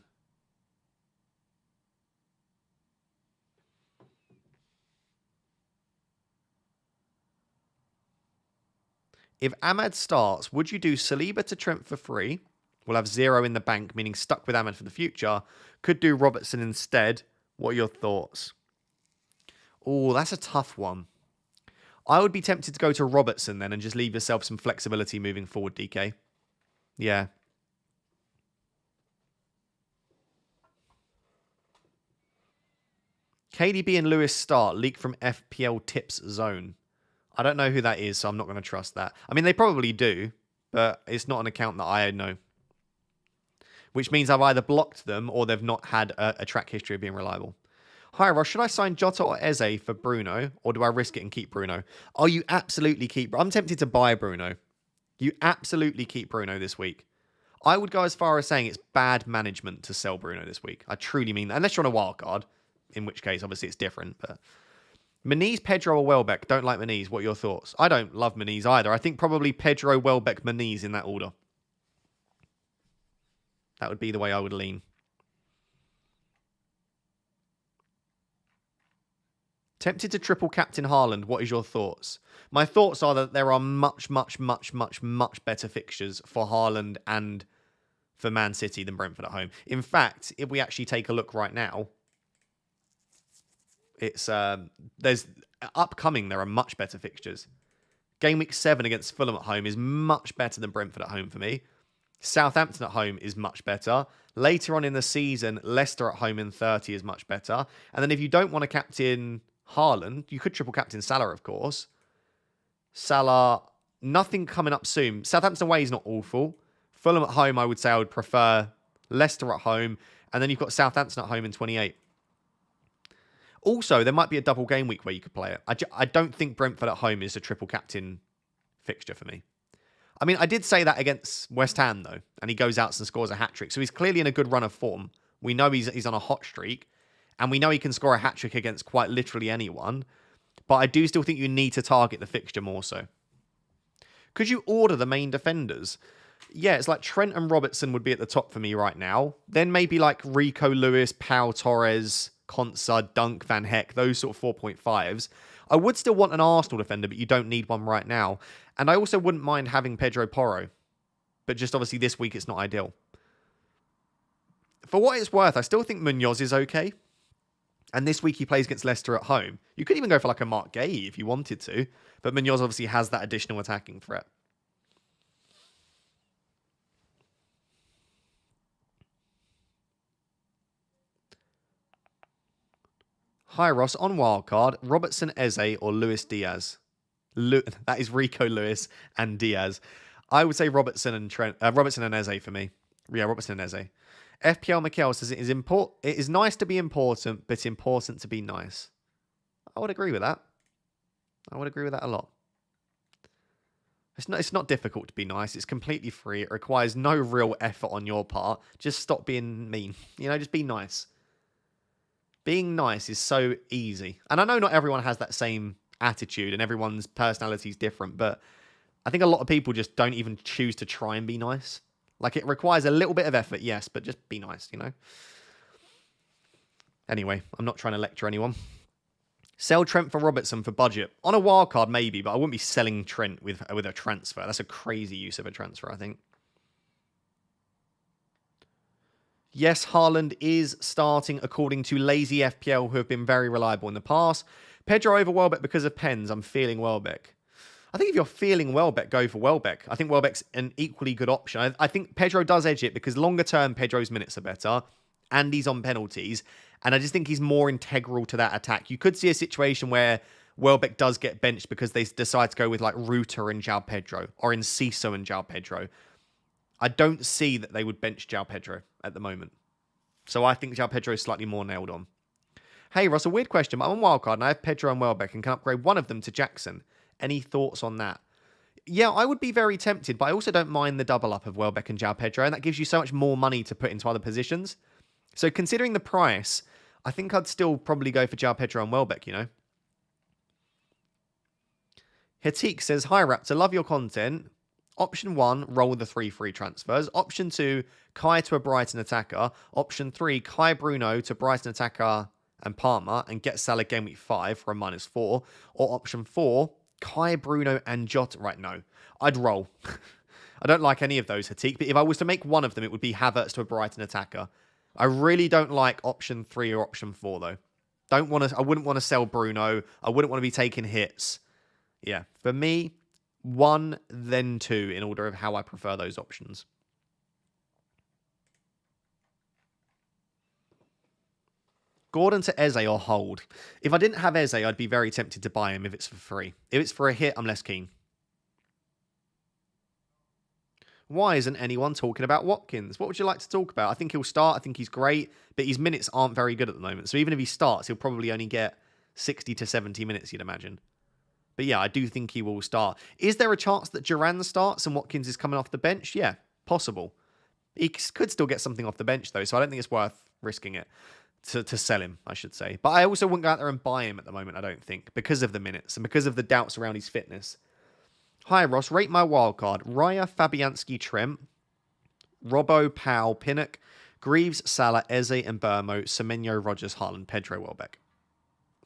If Ahmad starts, would you do Saliba to Trent for free? We'll have 0 in the bank, meaning stuck with Ahmad for the future. Could do Robertson instead. What are your thoughts? Oh, that's a tough one. I would be tempted to go to Robertson then and just leave yourself some flexibility moving forward, DK. Yeah. KDB and Lewis start. Leak from FPL Tips Zone. I don't know who that is, so I'm not going to trust that. I mean, they probably do, but it's not an account that I know. Which means I've either blocked them or they've not had a track history of being reliable. Hi, Ross. Should I sign Jota or Eze for Bruno, or do I risk it and keep Bruno? Oh, you absolutely keep... I'm tempted to buy Bruno. You absolutely keep Bruno this week. I would go as far as saying it's bad management to sell Bruno this week. I truly mean that. Unless you're on a wild card, in which case, obviously, it's different. But Meniz, Pedro, or Welbeck. Don't like Meniz. What are your thoughts? I don't love Meniz either. I think probably Pedro, Welbeck, Meniz in that order. That would be the way I would lean. Tempted to triple captain Haaland. What is your thoughts? My thoughts are that there are much better fixtures for Haaland and for Man City than Brentford at home. In fact, if we actually take a look right now, it's there's upcoming. There are much better fixtures. Game week 7 against Fulham at home is much better than Brentford at home for me. Southampton at home is much better. Later on in the season, Leicester at home in 30 is much better. And then if you don't want to captain Haaland, you could triple captain Salah, of course. Salah, nothing coming up soon. Southampton away is not awful. Fulham at home, I would say I would prefer. Leicester at home. And then you've got Southampton at home in 28. Also, there might be a double game week where you could play it. I don't think Brentford at home is a triple captain fixture for me. I mean, I did say that against West Ham, though, and he goes out and scores a hat-trick. So he's clearly in a good run of form. We know he's on a hot streak, and we know he can score a hat-trick against quite literally anyone. But I do still think you need to target the fixture more so. Could you order the main defenders? Yeah, it's like Trent and Robertson would be at the top for me right now. Then maybe like Rico Lewis, Pau Torres, Konsa, Dunk, Van Heck, those sort of 4.5s. I would still want an Arsenal defender, but you don't need one right now. And I also wouldn't mind having Pedro Porro. But just obviously this week it's not ideal. For what it's worth, I still think Munoz is okay. And this week he plays against Leicester at home. You could even go for like a Mark Gay if you wanted to. But Munoz obviously has that additional attacking threat. Hi Ross, on Wildcard, Robertson, Eze or Luis Diaz? That is Rico Lewis and Diaz. I would say Robertson and Eze for me. Yeah, Robertson and Eze. FPL Mikel says it is nice to be important, but important to be nice. I would agree with that. I would agree with that a lot. It's not difficult to be nice. It's completely free. It requires no real effort on your part. Just stop being mean. Just be nice. Being nice is so easy. And I know not everyone has that same attitude and everyone's personality is different, but I think a lot of people just don't even choose to try and be nice. Like, it requires a little bit of effort, yes, but just be nice, Anyway, I'm not trying to lecture anyone. Sell Trent for Robertson for budget. On a wildcard, maybe, but I wouldn't be selling Trent with a transfer. That's a crazy use of a transfer, I think. Yes, Haaland is starting according to Lazy FPL, who have been very reliable in the past. Pedro over Welbeck because of pens. I'm feeling Welbeck. I think if you're feeling Welbeck, go for Welbeck. I think Welbeck's an equally good option. I think Pedro does edge it because longer term, Pedro's minutes are better. And he's on penalties. And I just think he's more integral to that attack. You could see a situation where Welbeck does get benched because they decide to go with like Ruter and João Pedro. Or Enciso and João Pedro. I don't see that they would bench João Pedro at the moment. So I think João Pedro is slightly more nailed on. Hey, Russ, a weird question, but I'm on Wildcard and I have Pedro and Welbeck and can upgrade one of them to Jackson. Any thoughts on that? Yeah, I would be very tempted, but I also don't mind the double up of Welbeck and João Pedro, and that gives you so much more money to put into other positions. So considering the price, I think I'd still probably go for João Pedro and Welbeck, you know? Hatik says, Hi Raptor, love your content. Option 1, roll the 3 free transfers. Option 2, Kai to a Brighton attacker. Option 3, Kai Bruno to Brighton attacker and Parma and get Salah game week 5 for a -4. Or option 4, Kai Bruno and Jota. Right, no. I'd roll. I don't like any of those, Hatik, but if I was to make one of them, it would be Havertz to a Brighton attacker. I really don't like option 3 or option 4, though. I wouldn't want to sell Bruno. I wouldn't want to be taking hits. Yeah, for me, 1, then 2 in order of how I prefer those options. Gordon to Eze or hold. If I didn't have Eze, I'd be very tempted to buy him if it's for free. If it's for a hit, I'm less keen. Why isn't anyone talking about Watkins? What would you like to talk about? I think he'll start. I think he's great, but his minutes aren't very good at the moment. So even if he starts, he'll probably only get 60 to 70 minutes, you'd imagine. But yeah, I do think he will start. Is there a chance that Duran starts and Watkins is coming off the bench? Yeah, possible. He could still get something off the bench, though, so I don't think it's worth risking it to sell him, I should say. But I also wouldn't go out there and buy him at the moment, I don't think, because of the minutes and because of the doubts around his fitness. Hi, Ross. Rate my wildcard. Raya, Fabianski, Trent, Robbo, Powell, Pinnock, Greaves, Salah, Eze, and Burmo, Semenyo, Rogers, Haaland, Pedro, Welbeck.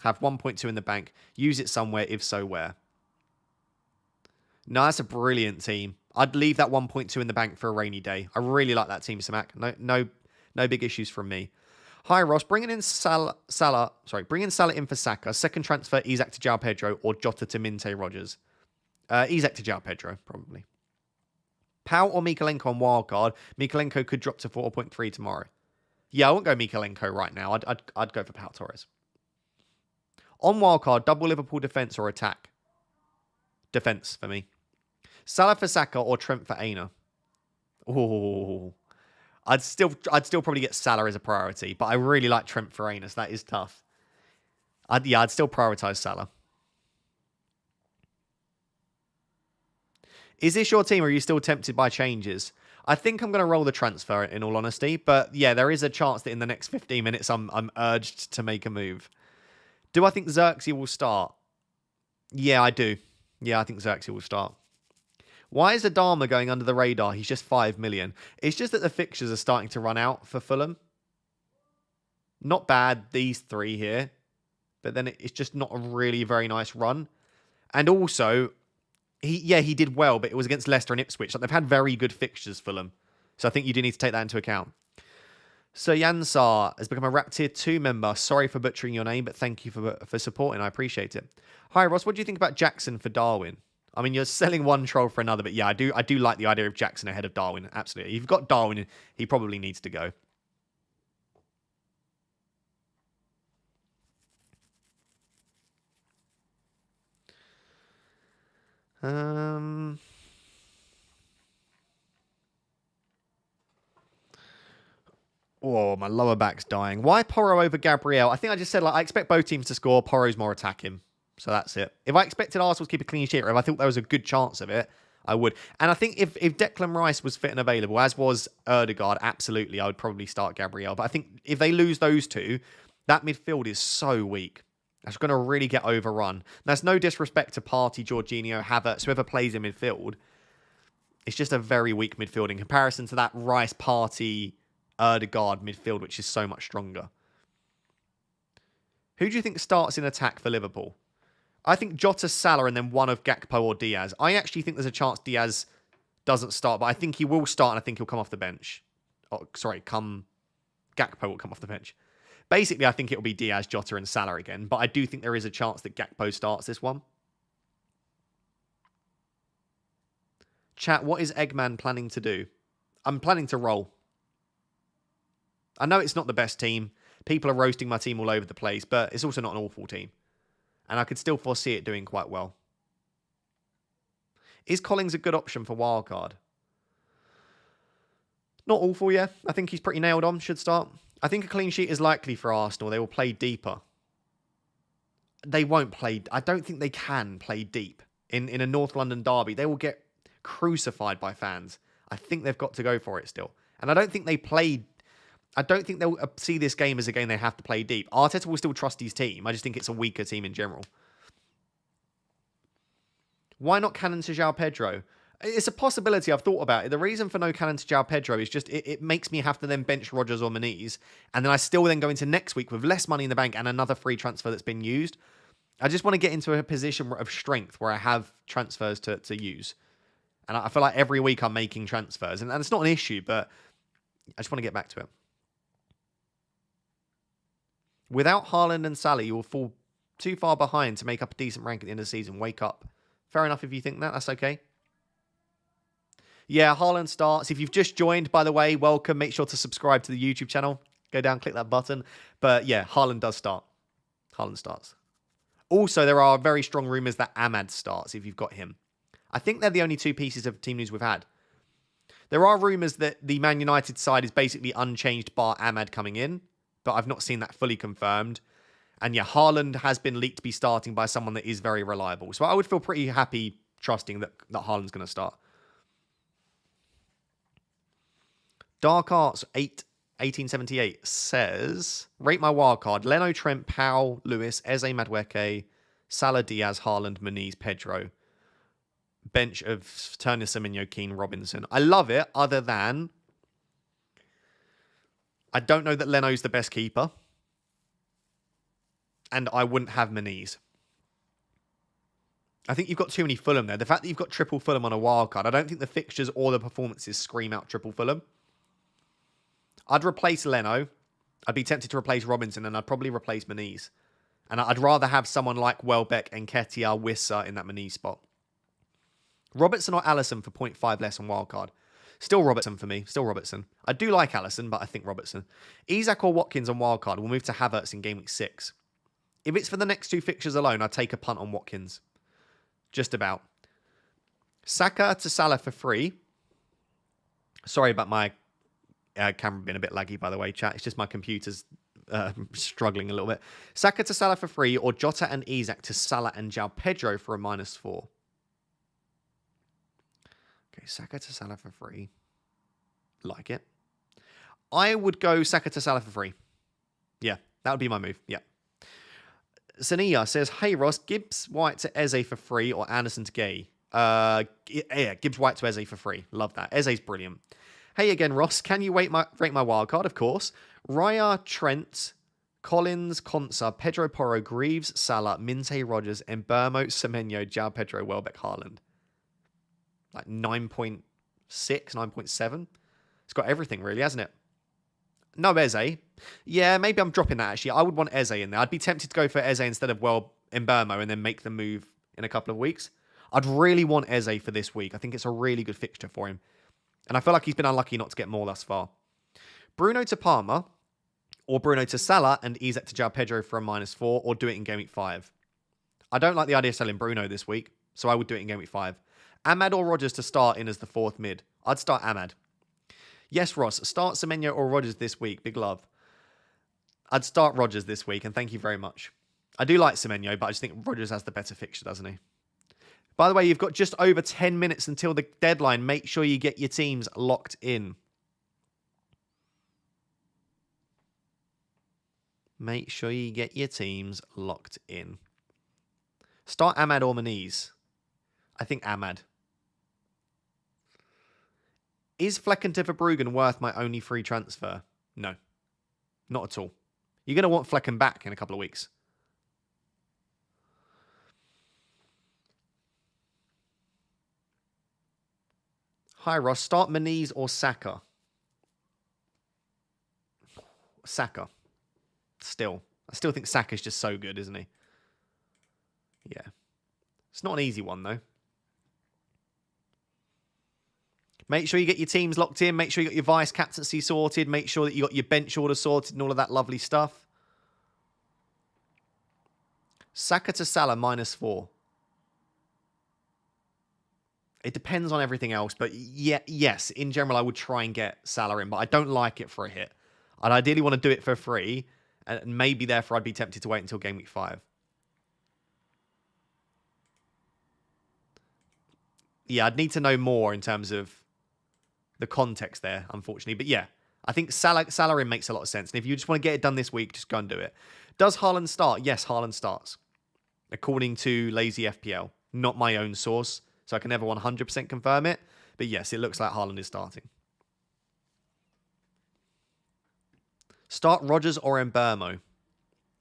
Have 1.2 in the bank. Use it somewhere, if so, where? No, that's a brilliant team. I'd leave that 1.2 in the bank for a rainy day. I really like that team, Samak. No big issues from me. Hi, Ross. Bringing in Salah in for Saka. Second transfer, Isak to João Pedro or Jota to Minte Rogers. Isak to João Pedro, probably. Pau or Mikalenko on wildcard. Mikalenko could drop to 4.3 tomorrow. Yeah, I won't go Mikalenko right now. I'd go for Pau Torres. On wildcard, double Liverpool defence or attack? Defence for me. Salah for Saka or Trent for Aina? Oh, I'd still probably get Salah as a priority, but I really like Trent for Aina, so that is tough. I'd still prioritise Salah. Is this your team or are you still tempted by changes? I think I'm going to roll the transfer in all honesty, but yeah, there is a chance that in the next 15 minutes I'm urged to make a move. Do I think Xerxes will start? Yeah, I do. Yeah, I think Xerxes will start. Why is Adama going under the radar? He's just 5 million. It's just that the fixtures are starting to run out for Fulham. Not bad, these 3 here. But then it's just not a really very nice run. And also, he did well, but it was against Leicester and Ipswich. Like, they've had very good fixtures, Fulham. So I think you do need to take that into account. So Yansar has become a Rap Tier 2 member. Sorry for butchering your name, but thank you for supporting. I appreciate it. Hi, Ross. What do you think about Jackson for Darwin? I mean, you're selling one troll for another, but yeah, I do like the idea of Jackson ahead of Darwin. Absolutely. If you've got Darwin, he probably needs to go. Oh, my lower back's dying. Why Porro over Gabriel? I think I just said, I expect both teams to score. Porro's more attacking. So that's it. If I expected Arsenal to keep a clean sheet, or if I thought there was a good chance of it, I would. And I think if Declan Rice was fit and available, as was Erdegaard, absolutely, I would probably start Gabriel. But I think if they lose those two, that midfield is so weak. That's going to really get overrun. That's no disrespect to Partey, Jorginho, Havertz, whoever plays in midfield. It's just a very weak midfield in comparison to that Rice, Partey, Erdegaard midfield, which is so much stronger. Who do you think starts in attack for Liverpool? I think Jota, Salah, and then one of Gakpo or Diaz. I actually think there's a chance Diaz doesn't start, but I think he will start, and I think he'll come off the bench. Oh, sorry, Gakpo will come off the bench. Basically, I think it'll be Diaz, Jota, and Salah again, but I do think there is a chance that Gakpo starts this one. Chat, what is Eggman planning to do? I'm planning to roll. I know it's not the best team. People are roasting my team all over the place, but it's also not an awful team. And I could still foresee it doing quite well. Is Collins a good option for wildcard? Not awful, yeah. I think he's pretty nailed on, should start. I think a clean sheet is likely for Arsenal. They will play deeper. they won't play. I don't think they can play deep in a North London derby. They will get crucified by fans. I think they've got to go for it still. And I don't think they play. I don't think they'll see this game as a game they have to play deep. Arteta will still trust his team. I just think it's a weaker team in general. Why not Cannon to João Pedro? It's a possibility. I've thought about it. The reason for no Cannon to João Pedro is just it makes me have to then bench Rodgers or Muniz. And then I still then go into next week with less money in the bank and another free transfer that's been used. I just want to get into a position of strength where I have transfers to use. And I feel like every week I'm making transfers. And it's not an issue, but I just want to get back to it. Without Haaland and Salah, you will fall too far behind to make up a decent rank at the end of the season. Wake up. Fair enough if you think that. That's okay. Yeah, Haaland starts. If you've just joined, by the way, welcome. Make sure to subscribe to the YouTube channel. Go down, click that button. But yeah, Haaland does start. Haaland starts. Also, there are very strong rumours that Ahmad starts if you've got him. I think they're the only two pieces of team news we've had. There are rumours that the Man United side is basically unchanged bar Ahmad coming in, but I've not seen that fully confirmed. And yeah, Haaland has been leaked to be starting by someone that is very reliable. So I would feel pretty happy trusting that Haaland's going to start. Dark Arts 1878 says, rate my wildcard. Leno, Trent, Powell, Lewis, Eze, Madueke, Salah, Diaz, Haaland, Muniz, Pedro. Bench of Turner, Semenyo, Keane, Robinson. I love it, other than I don't know that Leno's the best keeper. And I wouldn't have Muniz. I think you've got too many Fulham there. The fact that you've got triple Fulham on a wildcard, I don't think the fixtures or the performances scream out triple Fulham. I'd replace Leno. I'd be tempted to replace Robinson, and I'd probably replace Muniz. And I'd rather have someone like Welbeck and Nketiah, Wissa in that Muniz spot. Robertson or Alisson for 0.5 less on wildcard. Still Robertson for me. Still Robertson. I do like Alisson, but I think Robertson. Isak or Watkins on wildcard. We'll move to Havertz in game week 6. If it's for the next two fixtures alone, I'd take a punt on Watkins. Just about. Saka to Salah for free. Sorry about my camera being a bit laggy, by the way, chat. It's just my computer's struggling a little bit. Saka to Salah for free, or Jota and Isak to Salah and João Pedro for a -4. Okay, Saka to Salah for free. Like it. I would go Saka to Salah for free. Yeah, that would be my move. Yeah. Sania says, hey Ross, Gibbs White to Eze for free or Anderson to Gay? Yeah, Gibbs White to Eze for free. Love that. Eze's brilliant. Hey again, Ross, can you rate my wildcard? Of course. Raya, Trent, Collins, Konsa, Pedro Porro, Greaves, Salah, Minte, Rodgers, Mbeumo, Semenyo, João Pedro, Welbeck, Haaland. Like 9.6, 9.7. It's got everything really, hasn't it? No Eze. Yeah, maybe I'm dropping that actually. I would want Eze in there. I'd be tempted to go for Eze instead of, Mbeumo and then make the move in a couple of weeks. I'd really want Eze for this week. I think it's a really good fixture for him. And I feel like he's been unlucky not to get more thus far. Bruno to Palmer or Bruno to Salah and Isak to João Pedro for a -4 or do it in game week 5. I don't like the idea of selling Bruno this week, so I would do it in game week 5. Ahmad or Rodgers to start in as the 4th mid. I'd start Ahmad. Yes, Ross, start Semenyo or Rodgers this week. Big love. I'd start Rodgers this week, and thank you very much. I do like Semenyo, but I just think Rodgers has the better fixture, doesn't he? By the way, you've got just over 10 minutes until the deadline. Make sure you get your teams locked in. Make sure you get your teams locked in. Start Ahmad or Muniz. I think Ahmad. Is Flecken to Verbruggen worth my only free transfer? No. Not at all. You're going to want Flecken back in a couple of weeks. Hi, Ross. Start Muniz or Saka? Saka. Still. I still think Saka's just so good, isn't he? Yeah. It's not an easy one, though. Make sure you get your teams locked in. Make sure you got your vice captaincy sorted. Make sure that you got your bench order sorted and all of that lovely stuff. Saka to Salah -4. It depends on everything else, but yeah, yes, in general, I would try and get Salah in, but I don't like it for a hit. I'd ideally want to do it for free, and maybe therefore I'd be tempted to wait until game week 5. Yeah, I'd need to know more in terms of the context there, unfortunately. But yeah, I think Salah in makes a lot of sense. And if you just want to get it done this week, just go and do it. Does Haaland start? Yes, Haaland starts. According to Lazy FPL. Not my own source, so I can never 100% confirm it. But yes, it looks like Haaland is starting. Start Rodgers or Mbermo.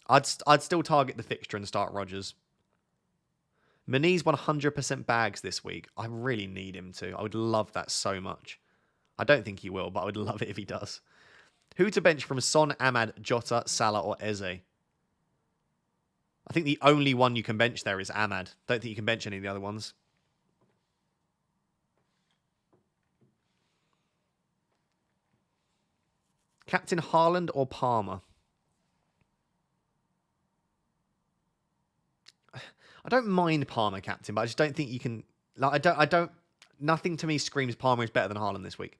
I'd still target the fixture and start Rodgers. Manise 100% bags this week. I really need him to. I would love that so much. I don't think he will, but I would love it if he does. Who to bench from Son, Ahmad, Jota, Salah, or Eze? I think the only one you can bench there is Ahmad. Don't think you can bench any of the other ones. Captain Haaland or Palmer? I don't mind Palmer captain, but I just don't think you can. Like, I don't. Nothing to me screams Palmer is better than Haaland this week.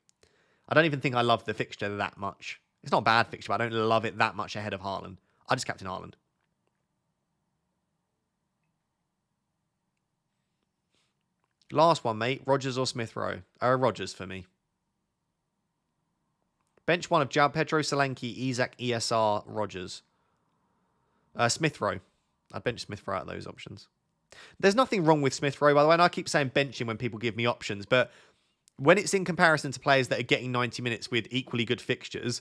I don't even think I love the fixture that much. It's not a bad fixture, but I don't love it that much ahead of Haaland. I just captain Haaland. Last one, mate. Rodgers or Smith Rowe? Rodgers for me. Bench one of Jab, Pedro, Solanke, Isak, ESR, Rodgers. Smith Rowe. I'd bench Smith Rowe out of those options. There's nothing wrong with Smith Rowe, by the way, and I keep saying benching when people give me options, but when it's in comparison to players that are getting 90 minutes with equally good fixtures,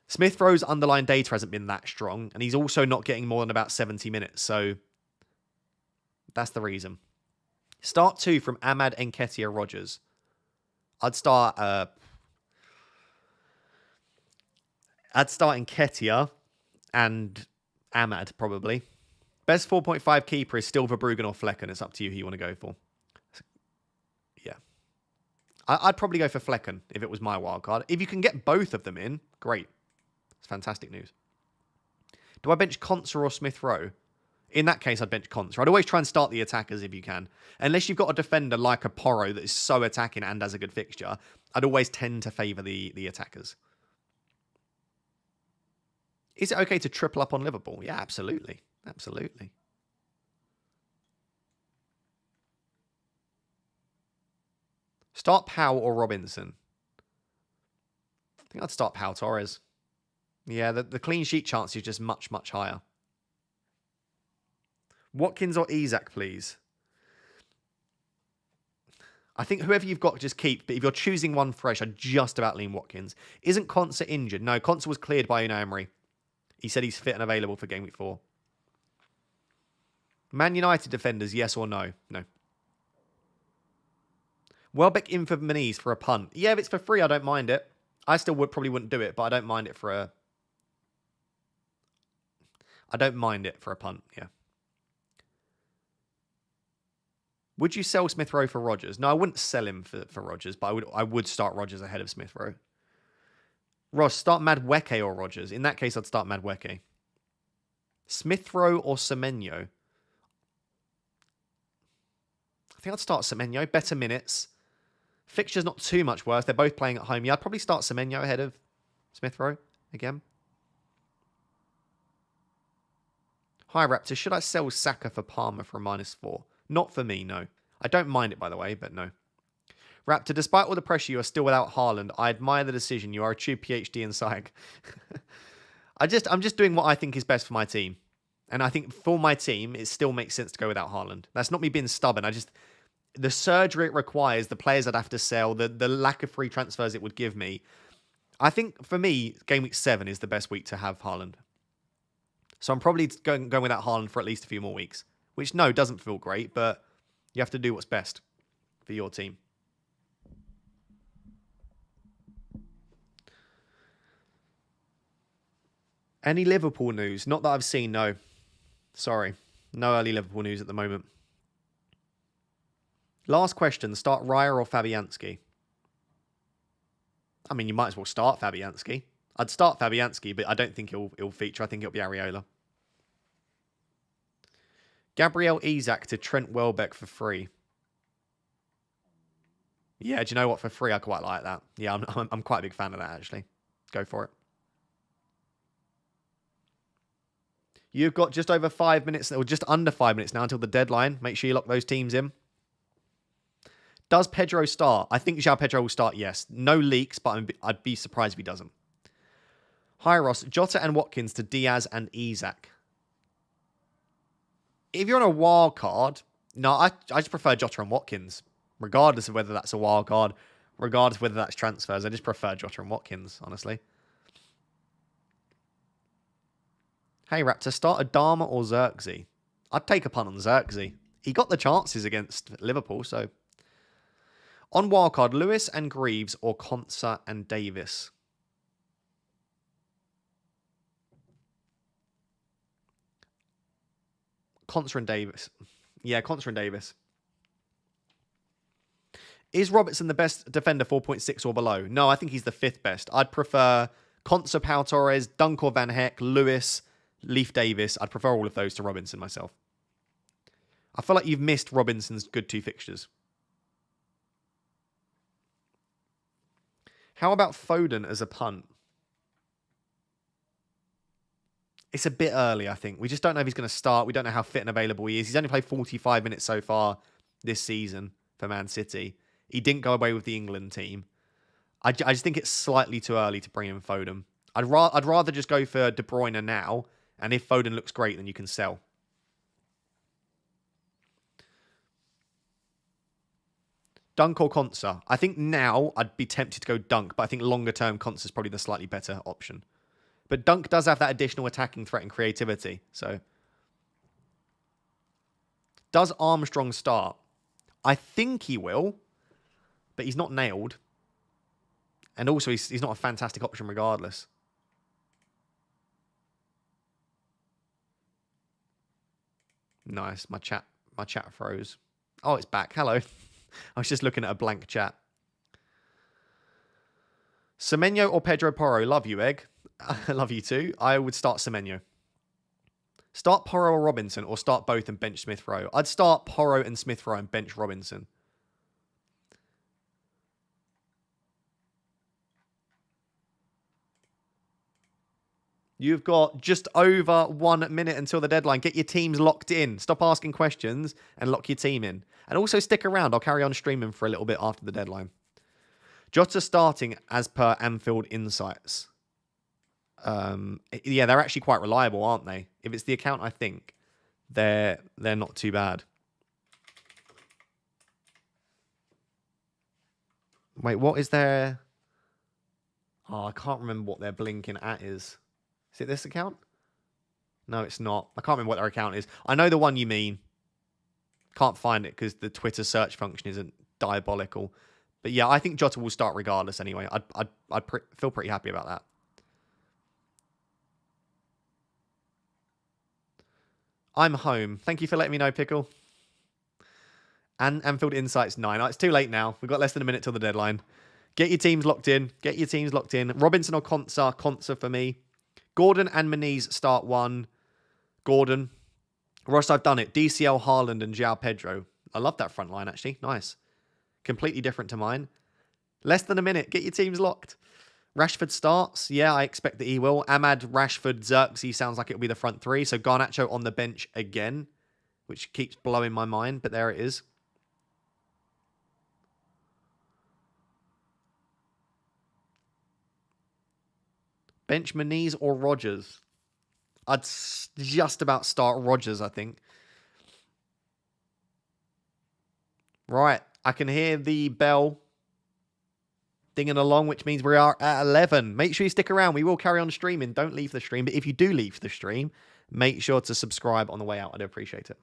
Smith Rowe's underlying data hasn't been that strong, and he's also not getting more than about 70 minutes, so that's the reason. Start two from Ahmad, Nketiah, Rodgers. I'd start Nketiah and Ahmad, probably. Best 4.5 keeper is still Verbruggen or Flecken. It's up to you who you want to go for. Yeah. I'd probably go for Flecken if it was my wildcard. If you can get both of them in, great. It's fantastic news. Do I bench Konsa or Smith Rowe? In that case, I'd bench Konsa. I'd always try and start the attackers if you can. Unless you've got a defender like a Porro that is so attacking and has a good fixture, I'd always tend to favour the attackers. Is it okay to triple up on Liverpool? Yeah, absolutely. Absolutely. Start Powell or Robinson? I think I'd start Pau Torres. Yeah, the clean sheet chance is just much, much higher. Watkins or Isak, please? I think whoever you've got, just keep. But if you're choosing one fresh, I'd just about lean Watkins. Isn't Konsa injured? No, Konsa was cleared by Unai Emery. He said he's fit and available for Game Week 4. Man United defenders, yes or no? No. Welbeck in for Manise for a punt. Yeah, if it's for free, I don't mind it. I still probably wouldn't do it, but I don't mind it for a... I don't mind it for a punt, yeah. Would you sell Smith Rowe for Rodgers? No, I wouldn't sell him for Rodgers, but I would start Rodgers ahead of Smith Rowe. Ross, start Madueke or Rodgers? In that case, I'd start Madueke. Smith Rowe or Semenyo? I think I'd start Semenyo. Better minutes. Fixture's not too much worse. They're both playing at home. Yeah, I'd probably start Semenyo ahead of Smith Rowe again. Hi, Raptor. Should I sell Saka for Palmer for a -4? Not for me, no. I don't mind it, by the way, but no. Raptor, despite all the pressure, you are still without Haaland. I admire the decision. You are a true PhD in psych. I'm just doing what I think is best for my team. And I think for my team, it still makes sense to go without Haaland. That's not me being stubborn. The surgery it requires, the players I'd have to sell, the lack of free transfers it would give me. I think, for me, Game Week 7 is the best week to have Haaland. So I'm probably going without Haaland for at least a few more weeks. Which, no, doesn't feel great, but you have to do what's best for your team. Any Liverpool news? Not that I've seen, no. Sorry. No early Liverpool news at the moment. Last question. Start Raya or Fabianski? I mean, you might as well start Fabianski. I'd start Fabianski, but I don't think he'll feature. I think it'll be Areola. Gabriel Isak to Trent Welbeck for free. Yeah, do you know what? For free, I quite like that. Yeah, I'm quite a big fan of that, actually. Go for it. You've got just over 5 minutes, or just under 5 minutes now until the deadline. Make sure you lock those teams in. Does Pedro start? I think João Pedro will start, yes. No leaks, but I'd be surprised if he doesn't. Hi, Ross. Jota and Watkins to Diaz and Isak. If you're on a wild card, no, I just prefer Jota and Watkins, regardless of whether that's a wild card, regardless of whether that's transfers. I just prefer Jota and Watkins, honestly. Hey, Raptor, start Adama or Xerxes? I'd take a punt on Xerxes. He got the chances against Liverpool, so... On wildcard, Lewis and Greaves or Konsa and Davis? Konsa and Davis. Yeah, Konsa and Davis. Is Robertson the best defender 4.6 or below? No, I think he's the 5th best. I'd prefer Konsa, Pau Torres, Dunk or Van Heck, Lewis, Leaf Davis. I'd prefer all of those to Robinson myself. I feel like you've missed Robinson's good 2 fixtures. How about Foden as a punt? It's a bit early, I think. We just don't know if he's going to start. We don't know how fit and available he is. He's only played 45 minutes so far this season for Man City. He didn't go away with the England team. I just think it's slightly too early to bring in Foden. I'd rather just go for De Bruyne now, and if Foden looks great, then you can sell. Dunk or Konsa? I think now I'd be tempted to go Dunk, but I think longer term Konsa is probably the slightly better option. But Dunk does have that additional attacking threat and creativity. So, does Armstrong start? I think he will, but he's not nailed. And also, he's not a fantastic option regardless. Nice. My chat froze. Oh, it's back. Hello. I was just looking at a blank chat. Semenyo or Pedro Porro? Love you, Egg. I love you too. I would start Semenyo. Start Porro or Robinson, or start both and bench Smith Rowe. I'd start Porro and Smith Rowe and bench Robinson. You've got just over 1 minute until the deadline. Get your teams locked in. Stop asking questions and lock your team in. And also stick around. I'll carry on streaming for a little bit after the deadline. Jota starting as per Anfield Insights. Yeah, they're actually quite reliable, aren't they? If it's the account, I think they're not too bad. Wait, what is their... Oh, I can't remember what their blinking at is. Is it this account? No, it's not. I can't remember what their account is. I know the one you mean. Can't find it because the Twitter search function isn't diabolical. But yeah, I think Jota will start regardless anyway. I'd feel pretty happy about that. I'm home. Thank you for letting me know, Pickle. And Anfield Insights 9. Oh, it's too late now. We've got less than a minute till the deadline. Get your teams locked in. Get your teams locked in. Robinson or Konsa? Konsa for me. Gordon and Moniz start 1. Gordon. Ross, I've done it. DCL, Haaland and João Pedro. I love that front line, actually. Nice. Completely different to mine. Less than a minute. Get your teams locked. Rashford starts. Yeah, I expect that he will. Ahmad, Rashford, Xerxes sounds like it'll be the front 3. So Garnacho on the bench again, which keeps blowing my mind, but there it is. Bench Moniz or Rodgers? I'd just about start Rodgers, I think. Right, I can hear the bell dinging along, which means we are at 11. Make sure you stick around. We will carry on streaming. Don't leave the stream. But if you do leave the stream, make sure to subscribe on the way out. I'd appreciate it.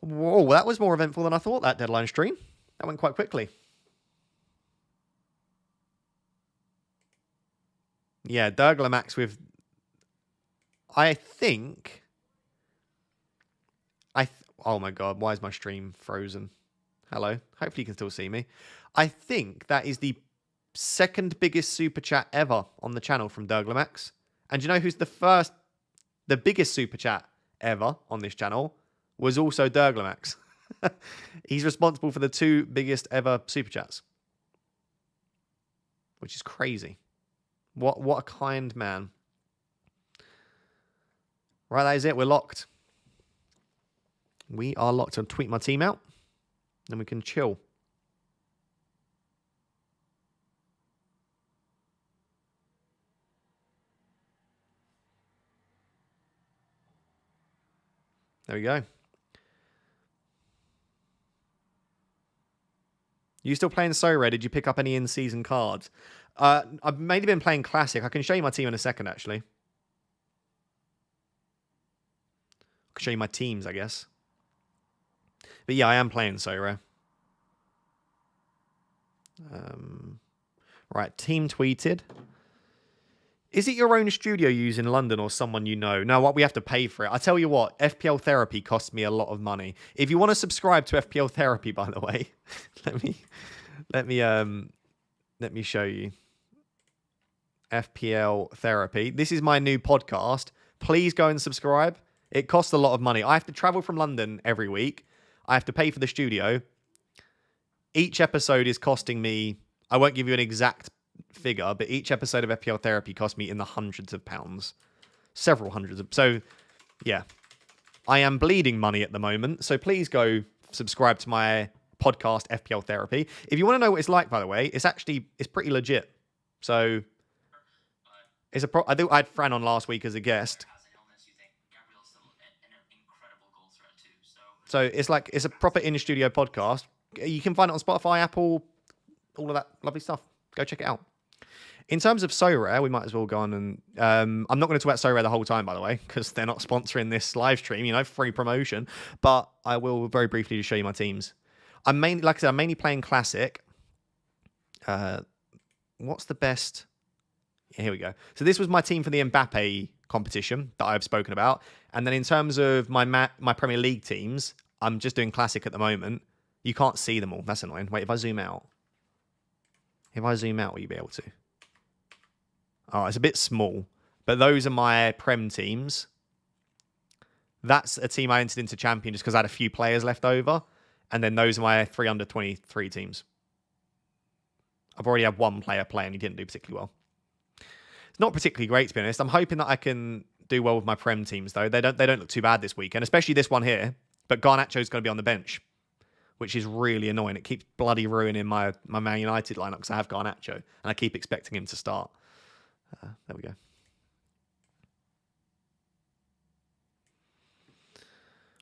Whoa, that was more eventful than I thought, that deadline stream. That went quite quickly. Yeah, Max with... I think... Oh my god, why is my stream frozen? Hello. Hopefully you can still see me. I think that is the second biggest super chat ever on the channel from Max. And do you know who's the biggest super chat ever on this channel was also Max. He's responsible for the 2 biggest ever super chats. Which is crazy. What a kind man. Right, that is it. We're locked. We are locked. I'll tweet my team out. Then we can chill. There we go. You still playing So-Red? Did you pick up any in-season cards? I've mainly been playing Classic. I can show you my team in a second, actually. I can show you my teams, I guess. But yeah, I am playing So-Red. Right, team tweeted. Is it your own studio you use in London or someone you know? No, what we have to pay for it. I tell you what, FPL Therapy costs me a lot of money. If you want to subscribe to FPL Therapy, by the way, let me show you. FPL Therapy. This is my new podcast. Please go and subscribe. It costs a lot of money. I have to travel from London every week. I have to pay for the studio. Each episode is costing me, I won't give you an exact figure, but each episode of FPL Therapy cost me in the hundreds of pounds. Several hundreds of... So, yeah. I am bleeding money at the moment, so please go subscribe to my podcast, FPL Therapy. If you want to know what it's like, by the way, it's pretty legit. So, I had Fran on last week as a guest. So, it's a proper in-studio podcast. You can find it on Spotify, Apple, all of that lovely stuff. Go check it out. In terms of SoRare, we might as well go on and... I'm not going to talk about SoRare the whole time, by the way, because they're not sponsoring this live stream, free promotion. But I will very briefly just show you my teams. Like I said, I'm mainly playing Classic. What's the best... Yeah, here we go. So this was my team for the Mbappe competition that I've spoken about. And then in terms of my Premier League teams, I'm just doing Classic at the moment. You can't see them all. That's annoying. Wait, if I zoom out... If I zoom out, will you be able to? Oh, it's a bit small. But those are my Prem teams. That's a team I entered into Champion just because I had a few players left over. And then those are my 3 under 23 teams. I've already had one player play and he didn't do particularly well. It's not particularly great, to be honest. I'm hoping that I can do well with my Prem teams, though. They don't look too bad this weekend, especially this one here. But Garnacho's going to be on the bench, which is really annoying. It keeps bloody ruining my Man United lineup because I have Garnacho, and I keep expecting him to start. There we go.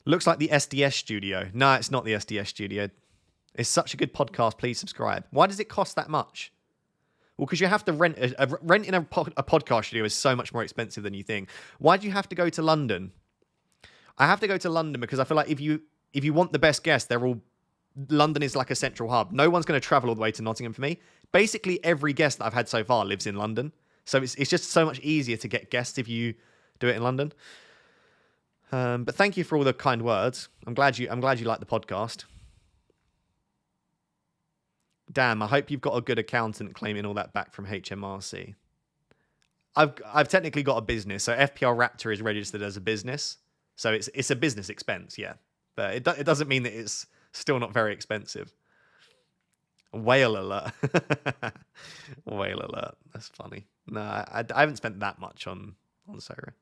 Looks like the SDS studio. No, it's not the SDS studio. It's such a good podcast. Please subscribe. Why does it cost that much? Well, because you have to rent... renting a podcast studio is so much more expensive than you think. Why do you have to go to London? I have to go to London because I feel like if you want the best guests, they're all... London is like a central hub. No one's going to travel all the way to Nottingham for me. Basically, every guest that I've had so far lives in London. So it's just so much easier to get guests if you do it in London. But thank you for all the kind words. I'm glad you like the podcast. Damn, I hope you've got a good accountant claiming all that back from HMRC. I've technically got a business, so FPL Raptor is registered as a business. So it's a business expense, yeah. But it doesn't mean that it's still not very expensive. Whale alert. Whale alert. That's funny. No, I haven't spent that much on SoRare.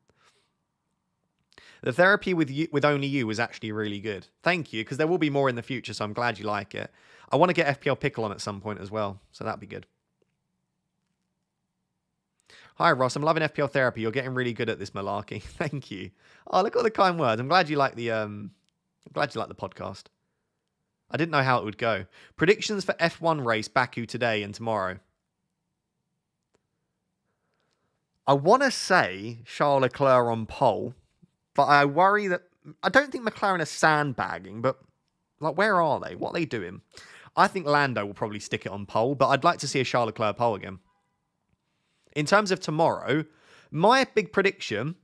The therapy with only you was actually really good. Thank you, because there will be more in the future, so I'm glad you like it. I want to get FPL Pickle on at some point as well, so that'd be good. Hi, Ross. I'm loving FPL Therapy. You're getting really good at this malarkey. Thank you. Oh, look at all the kind words. I'm glad you like the podcast. I didn't know how it would go. Predictions for F1 race Baku today and tomorrow. I want to say Charles Leclerc on pole, but I worry that... I don't think McLaren are sandbagging, but like, where are they? What are they doing? I think Lando will probably stick it on pole, but I'd like to see a Charles Leclerc pole again. In terms of tomorrow, my big prediction,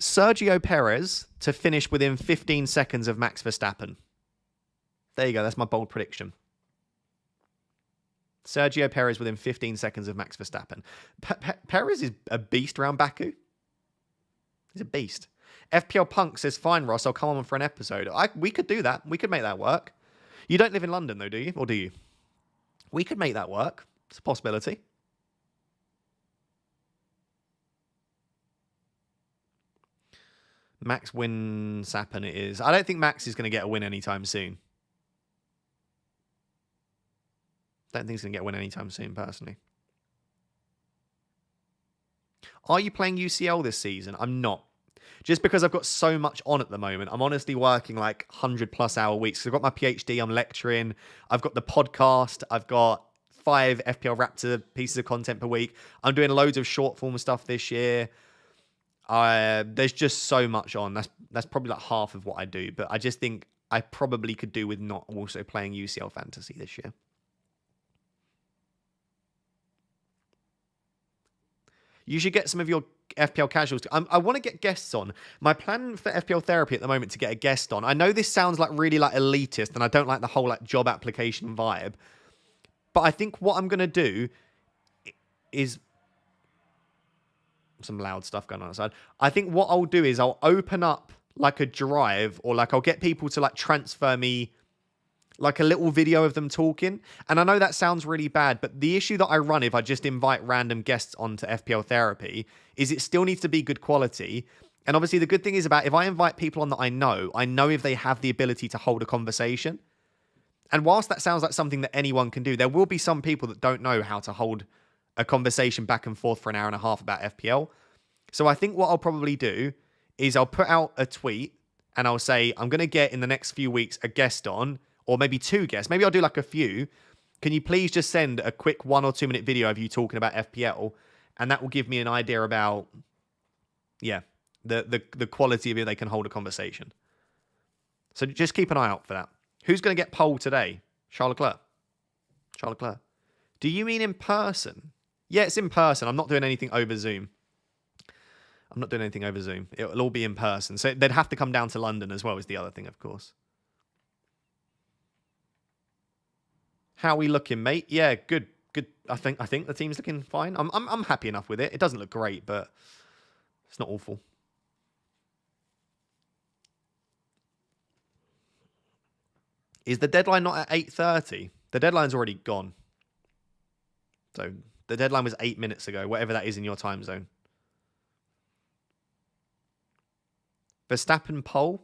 Sergio Perez to finish within 15 seconds of Max Verstappen. There you go. That's my bold prediction. Sergio Perez within 15 seconds of Max Verstappen. Perez is a beast around Baku. He's a beast. FPL Punk says, fine, Ross, I'll come on for an episode. We could do that. We could make that work. You don't live in London, though, do you? Or do you? We could make that work. It's a possibility. Max win Sappen it is. I don't think Max is going to get a win anytime soon. Don't think he's going to get a win anytime soon, personally. Are you playing UCL this season? I'm not. Just because I've got so much on at the moment. I'm honestly working like 100+ hour weeks. So I've got my PhD, I'm lecturing. I've got the podcast. I've got 5 FPL Raptor pieces of content per week. I'm doing loads of short form stuff this year. There's just so much on. That's probably like half of what I do. But I just think I probably could do with not also playing UCL Fantasy this year. You should get some of your FPL casuals. I want to get guests on. My plan for FPL therapy at the moment to get a guest on. I know this sounds like really like elitist, and I don't like the whole like job application vibe. But I think what I'm going to do is some loud stuff going on outside. I think what I'll do is I'll open up like a drive, or like I'll get people to like transfer me like a little video of them talking. And I know that sounds really bad, but the issue that I run if I just invite random guests onto FPL therapy is it still needs to be good quality. And obviously the good thing is about if I invite people on that I know if they have the ability to hold a conversation. And whilst that sounds like something that anyone can do, there will be some people that don't know how to hold a conversation back and forth for an hour and a half about FPL. So I think what I'll probably do is I'll put out a tweet and I'll say, I'm going to get in the next few weeks a guest on, or maybe 2 guests. Maybe I'll do like a few. Can you please just send a quick 1 or 2 minute video of you talking about FPL? And that will give me an idea about, the quality of it they can hold a conversation. So just keep an eye out for that. Who's going to get polled today? Charles Leclerc. Charles Leclerc. Do you mean in person? Yeah, it's in person. I'm not doing anything over Zoom. It'll all be in person. So they'd have to come down to London as well, is the other thing, of course. How are we looking, mate? Yeah, good. I think the team's looking fine. I'm happy enough with it. It doesn't look great, but it's not awful. Is the deadline not at 8:30? The deadline's already gone. So the deadline was 8 minutes ago, whatever that is in your time zone. Verstappen pole?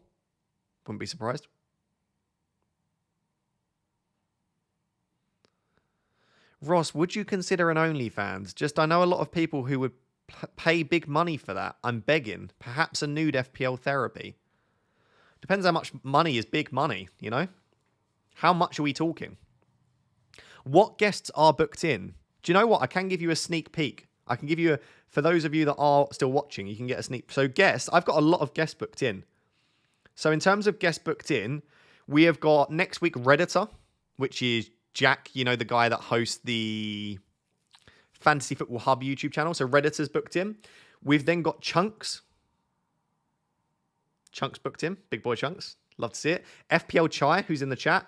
Wouldn't be surprised. Ross, would you consider an OnlyFans? I know a lot of people who would pay big money for that. I'm begging. Perhaps a nude FPL therapy. Depends how much money is big money, you know? How much are we talking? What guests are booked in? Do you know what? I can give you a sneak peek. I can give you for those of you that are still watching, you can get a sneak. So guests, I've got a lot of guests booked in. So in terms of guests booked in, we have got next week Redditor, which is Jack, you know, the guy that hosts the Fantasy Football Hub YouTube channel. So Redditor's booked in. We've then got Chunks. Chunks booked in. Big boy Chunks. Love to see it. FPL Chai, who's in the chat.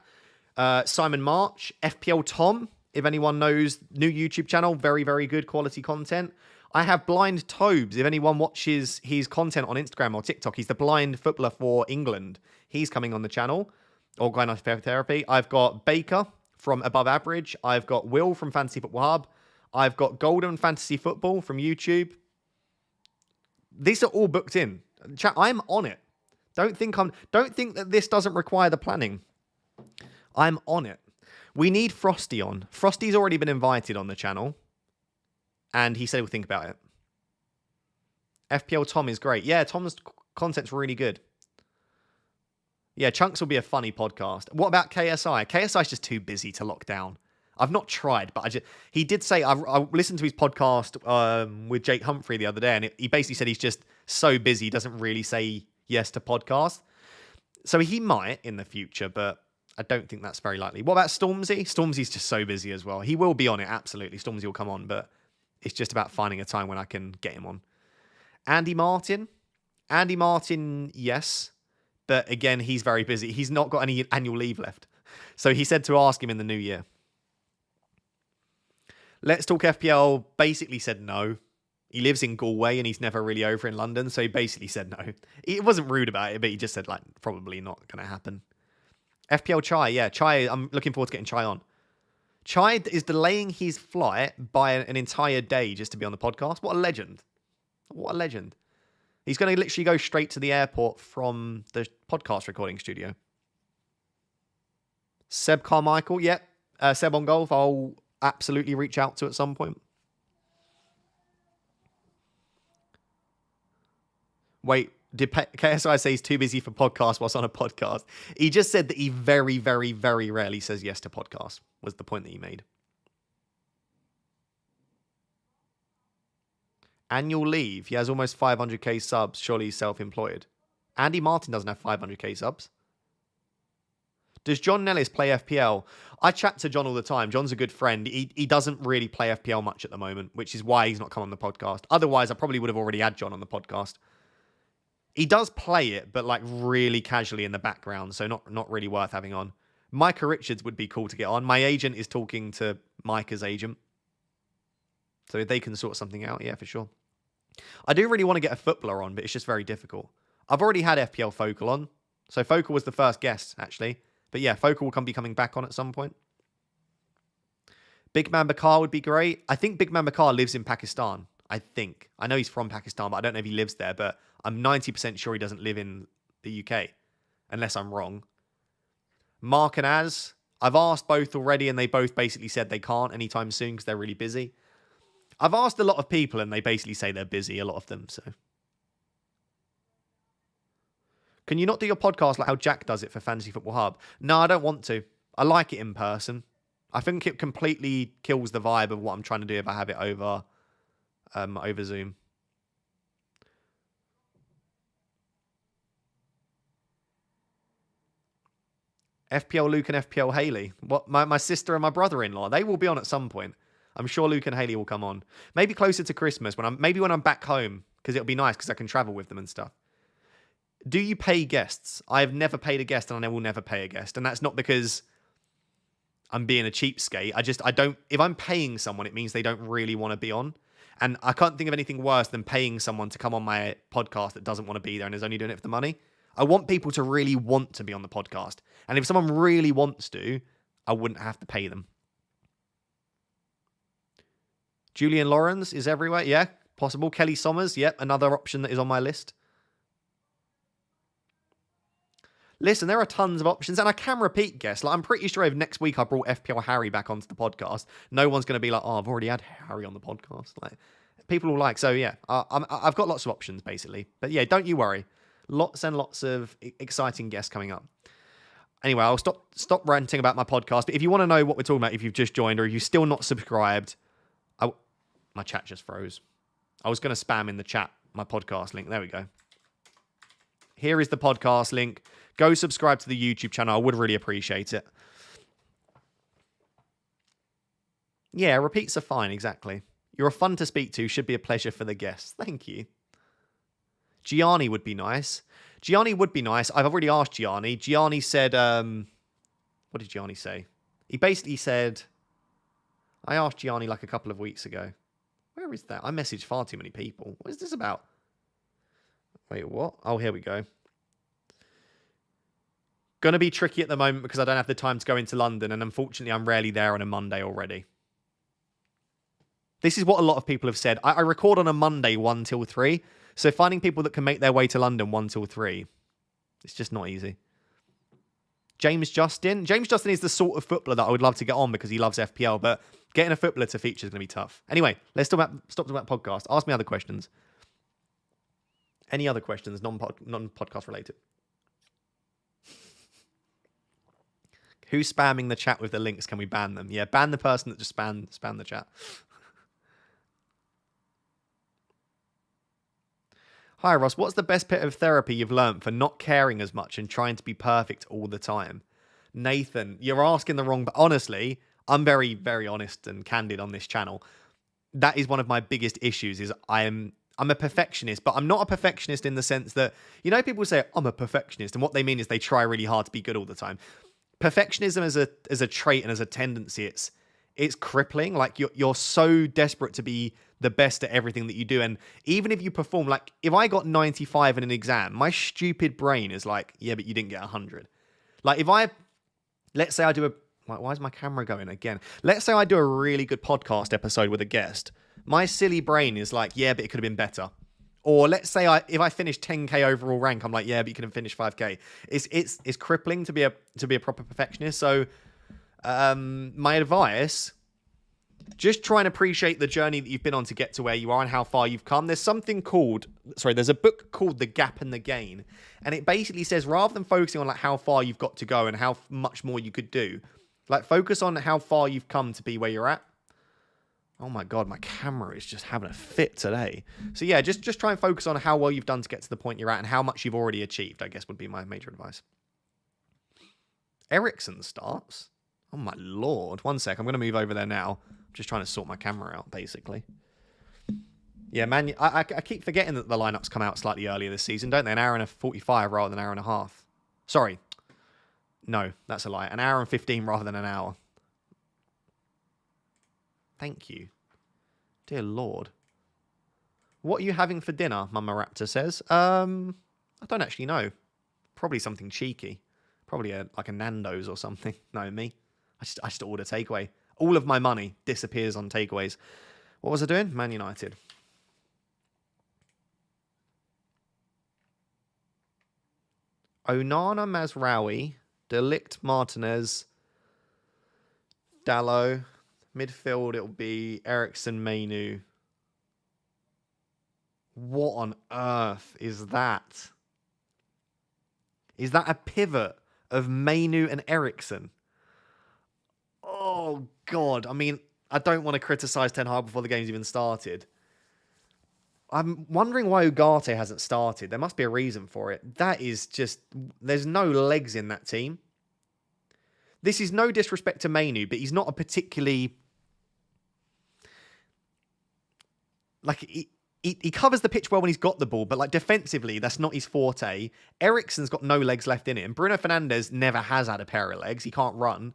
Simon March. FPL Tom, if anyone knows, new YouTube channel. Very, very good quality content. I have Blind Tobes. If anyone watches his content on Instagram or TikTok, he's the blind footballer for England. He's coming on the channel. Organized therapy. I've got Baker from Above Average. I've got Will from Fantasy Football Hub. I've got Golden Fantasy Football from YouTube. These are all booked in. Chat, I'm on it. Don't think that this doesn't require the planning. I'm on it. We need Frosty on. Frosty's already been invited on the channel. And he said he'll think about it. FPL Tom is great. Yeah, Tom's content's really good. Yeah, Chunks will be a funny podcast. What about KSI? KSI's just too busy to lock down. I've not tried, but he did say, I listened to his podcast with Jake Humphrey the other day, and he basically said he's just so busy, he doesn't really say yes to podcasts. So he might in the future, but I don't think that's very likely. What about Stormzy? Stormzy's just so busy as well. He will be on it, absolutely. Stormzy will come on, but it's just about finding a time when I can get him on. Andy Martin, yes. But again, he's very busy. He's not got any annual leave left. So he said to ask him in the new year. Let's Talk FPL basically said no. He lives in Galway and he's never really over in London. So he basically said no. He wasn't rude about it, but he just said, like, probably not going to happen. FPL Chai, yeah. Chai, I'm looking forward to getting Chai on. Chai is delaying his flight by an entire day just to be on the podcast. What a legend. What a legend. He's going to literally go straight to the airport from the podcast recording studio. Seb Carmichael, yep. Seb on Golf, I'll absolutely reach out to at some point. Wait, did KSI say he's too busy for podcasts whilst on a podcast? He just said that he very, very, very rarely says yes to podcasts, was the point that he made. Annual leave. He has almost 500k subs. Surely he's self-employed. Andy Martin doesn't have 500k subs. Does John Nellis play FPL? I chat to John all the time. John's a good friend. He doesn't really play FPL much at the moment, which is why he's not come on the podcast. Otherwise, I probably would have already had John on the podcast. He does play it, but like really casually in the background, so not really worth having on. Micah Richards would be cool to get on. My agent is talking to Micah's agent. So if they can sort something out, yeah, for sure. I do really want to get a footballer on, but it's just very difficult. I've already had FPL Focal on. So Focal was the first guest, actually. But yeah, Focal will be coming back on at some point. Big Man Bakar would be great. I think Big Man Bakar lives in Pakistan. I think. I know he's from Pakistan, but I don't know if he lives there. But I'm 90% sure he doesn't live in the UK. Unless I'm wrong. Mark and Az. I've asked both already, and they both basically said they can't anytime soon because they're really busy. I've asked a lot of people, and they basically say they're busy, a lot of them. So, can you not do your podcast like how Jack does it for Fantasy Football Hub? No, I don't want to. I like it in person. I think it completely kills the vibe of what I'm trying to do if I have it over Zoom. FPL Luke and FPL Haley. What? My sister and my brother-in-law. They will be on at some point. I'm sure Luke and Haley will come on. Maybe closer to Christmas when I'm back home, because it'll be nice because I can travel with them and stuff. Do you pay guests? I have never paid a guest, and I will never pay a guest, and that's not because I'm being a cheapskate. I don't. If I'm paying someone, it means they don't really want to be on, and I can't think of anything worse than paying someone to come on my podcast that doesn't want to be there and is only doing it for the money. I want people to really want to be on the podcast, and if someone really wants to, I wouldn't have to pay them. Julian Lawrence is everywhere. Yeah, possible. Kelly Sommers. Yep, another option that is on my list. Listen, there are tons of options, and I can repeat guests. Like, I'm pretty sure if next week I brought FPL Harry back onto the podcast, no one's going to be like, oh, I've already had Harry on the podcast. Like, people will like, so yeah, I've got lots of options, basically. But yeah, don't you worry. Lots and lots of exciting guests coming up. Anyway, I'll stop ranting about my podcast. But if you want to know what we're talking about, if you've just joined or if you're still not subscribed, my chat just froze. I was going to spam in the chat my podcast link. There we go. Here is the podcast link. Go subscribe to the YouTube channel. I would really appreciate it. Yeah, repeats are fine, exactly. You're fun to speak to. Should be a pleasure for the guests. Thank you. Gianni would be nice. Gianni would be nice. I've already asked Gianni. Gianni said, what did Gianni say? He basically said, I asked Gianni like a couple of weeks ago. Where is that? I messaged far too many people. What is this about? Wait, what? Oh, here we go. Going to be tricky at the moment because I don't have the time to go into London, and unfortunately I'm rarely there on a Monday already. This is what a lot of people have said. I record on a Monday 1 till 3, so finding people that can make their way to London 1 till 3, it's just not easy. James Justin. James Justin is the sort of footballer that I would love to get on because he loves FPL, but getting a footballer to feature is going to be tough. Anyway, let's stop talking about podcast. Ask me other questions. Any other questions, non-podcast related? Who's spamming the chat with the links? Can we ban them? Yeah, ban the person that just spam the chat. Hi, Ross. What's the best bit of therapy you've learned for not caring as much and trying to be perfect all the time? Nathan, you're asking the wrong... But honestly, I'm very, very honest and candid on this channel. That is one of my biggest issues is I'm a perfectionist, but I'm not a perfectionist in the sense that, you know, people say, I'm a perfectionist. And what they mean is they try really hard to be good all the time. Perfectionism as a trait and as a tendency, it's crippling. Like you're so desperate to be the best at everything that you do. And even if you perform, like if I got 95 in an exam, my stupid brain is like, yeah, but you didn't get 100. Like let's say I do why is my camera going again? Let's say I do a really good podcast episode with a guest. My silly brain is like, yeah, but it could have been better. Or let's say if I finish 10k overall rank, I'm like, yeah, but you can finish 5k. It's crippling to be a proper perfectionist. So my advice, just try and appreciate the journey that you've been on to get to where you are and how far you've come. There's a book called The Gap and the Gain. And it basically says, rather than focusing on like how far you've got to go and how much more you could do, like focus on how far you've come to be where you're at. Oh my God, my camera is just having a fit today. So yeah, just try and focus on how well you've done to get to the point you're at and how much you've already achieved, I guess would be my major advice. Ericsson starts. Oh my Lord. One sec, I'm going to move over there now. I'm just trying to sort my camera out, basically. Yeah, man, I keep forgetting that the lineups come out slightly earlier this season, don't they? An hour and 45 rather than an hour and a half. Sorry. No, that's a lie. An hour and 15 rather than an hour. Thank you. Dear Lord. What are you having for dinner, Mama Raptor says? I don't actually know. Probably something cheeky. Probably like a Nando's or something. No, me. I just order takeaway. All of my money disappears on takeaways. What was I doing? Man United. Onana, Mazraoui, Delict, Martinez, Dallo. Midfield, it'll be Ericsson, Mainu. What on earth is that? Is that a pivot of Mainu and Ericsson? Oh, God. I mean, I don't want to criticise Ten Hag before the game's even started. I'm wondering why Ugarte hasn't started. There must be a reason for it. That is just... There's no legs in that team. This is no disrespect to Mainu, but he's not a particularly... Like, he covers the pitch well when he's got the ball, but like defensively, that's not his forte. Ericsson's got no legs left in him. Bruno Fernandes never has had a pair of legs. He can't run.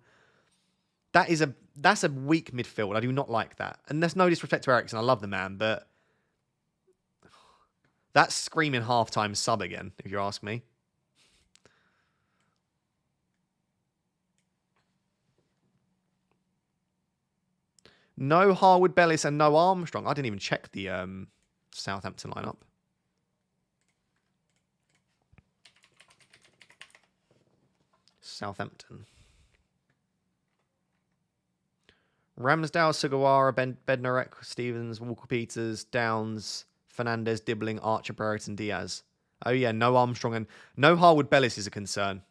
That's a weak midfield. I do not like that. And there's no disrespect to Ericsson. I love the man, but that's screaming halftime sub again, if you ask me. No Harwood Bellis and no Armstrong. I didn't even check the Southampton lineup. Southampton. Ramsdale, Sugawara, Bednarek, Stevens, Walker-Peters, Downs, Fernandes, Dibbling, Archer, Brereton, Diaz. Oh yeah, no Armstrong and no Harwood Bellis is a concern.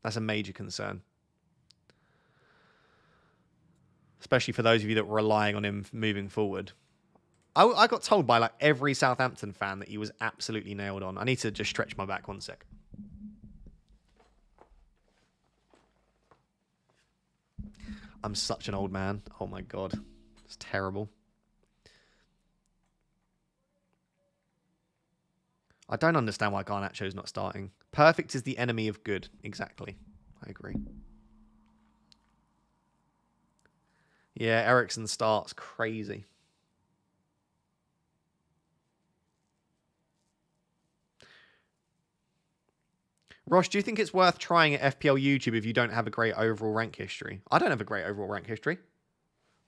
That's a major concern. Especially for those of you that were relying on him moving forward. I got told by like every Southampton fan that he was absolutely nailed on. I need to just stretch my back one sec. I'm such an old man. Oh my God. It's terrible. I don't understand why Garnacho's not starting. Perfect is the enemy of good. Exactly. I agree. Yeah, Ericsson starts. Crazy. Rosh, do you think it's worth trying at FPL YouTube if you don't have a great overall rank history? I don't have a great overall rank history.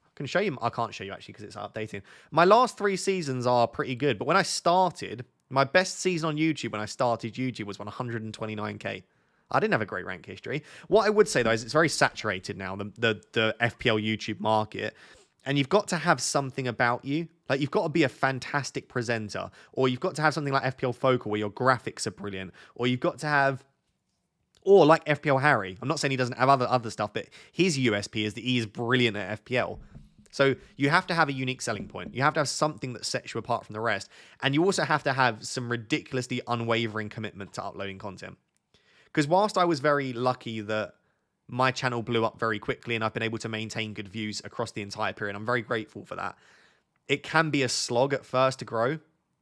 I can show you. I can't show you actually because it's updating. My last 3 seasons are pretty good. But when I started, my best season on YouTube when I started YouTube was 129k. I didn't have a great rank history. What I would say, though, is it's very saturated now, the FPL YouTube market. And you've got to have something about you. Like, you've got to be a fantastic presenter. Or you've got to have something like FPL Focal where your graphics are brilliant. Or you've got to have... Or like FPL Harry. I'm not saying he doesn't have other stuff, but his USP is that he is brilliant at FPL. So you have to have a unique selling point. You have to have something that sets you apart from the rest. And you also have to have some ridiculously unwavering commitment to uploading content. Because whilst I was very lucky that my channel blew up very quickly and I've been able to maintain good views across the entire period, I'm very grateful for that. It can be a slog at first to grow.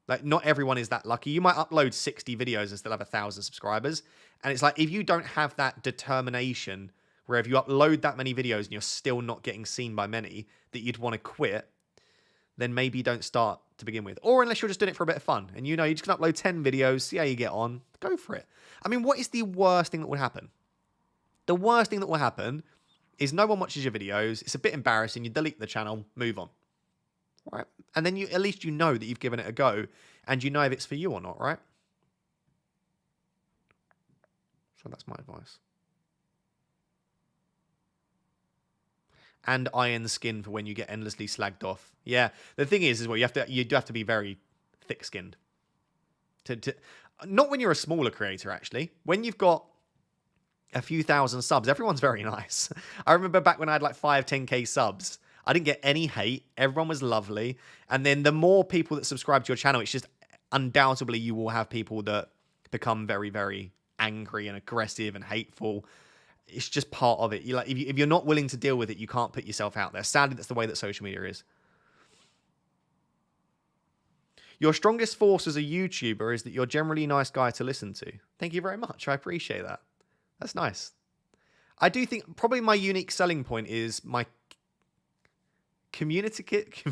Like, not everyone is that lucky. You might upload 60 videos and still have 1,000 subscribers. And it's like, if you don't have that determination, where if you upload that many videos and you're still not getting seen by many, that you'd want to quit, then maybe you don't start to begin with. Or unless you're just doing it for a bit of fun. And you know, you just can upload 10 videos, see how you get on, go for it. I mean, what is the worst thing that would happen? The worst thing that will happen is no one watches your videos. It's a bit embarrassing. You delete the channel, move on. Right? And then at least you know that you've given it a go and you know if it's for you or not, right? So that's my advice. And iron the skin for when you get endlessly slagged off. Yeah, the thing is well, you do have to be very thick-skinned. Not when you're a smaller creator, actually. When you've got a few thousand subs, everyone's very nice. I remember back when I had like 5, 10k subs, I didn't get any hate. Everyone was lovely. And then the more people that subscribe to your channel, it's just undoubtedly you will have people that become very, very angry and aggressive and hateful. It's just part of it. If you're not willing to deal with it, you can't put yourself out there. Sadly, that's the way that social media is. Your strongest force as a YouTuber is that you're generally a nice guy to listen to. Thank you very much. I appreciate that. That's nice. I do think probably my unique selling point is my community kit.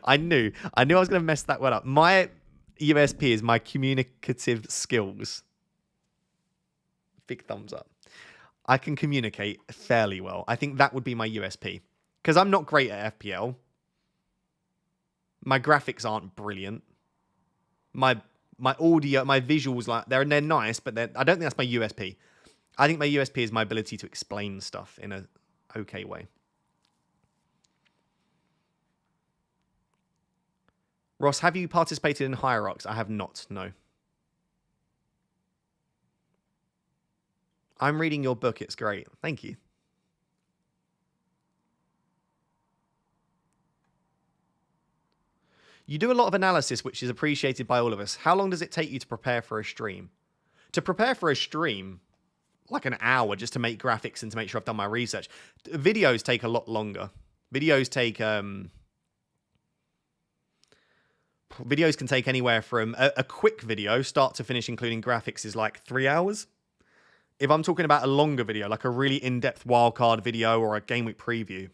I knew I was going to mess that one up. My USP is my communicative skills. Big thumbs up. I can communicate fairly well. I think that would be my USP. Because I'm not great at FPL. My graphics aren't brilliant. My audio, my visuals, they're nice, but I don't think that's my USP. I think my USP is my ability to explain stuff in a okay way. Ross, have you participated in Hierarchs? I have not, no. I'm reading your book. It's great. Thank you. You do a lot of analysis, which is appreciated by all of us. How long does it take you to prepare for a stream? To prepare for a stream, like an hour just to make graphics and to make sure I've done my research. Videos take a lot longer. Videos can take anywhere from a quick video, start to finish, including graphics, is like 3 hours. If I'm talking about a longer video, like a really in-depth wildcard video or a game week preview,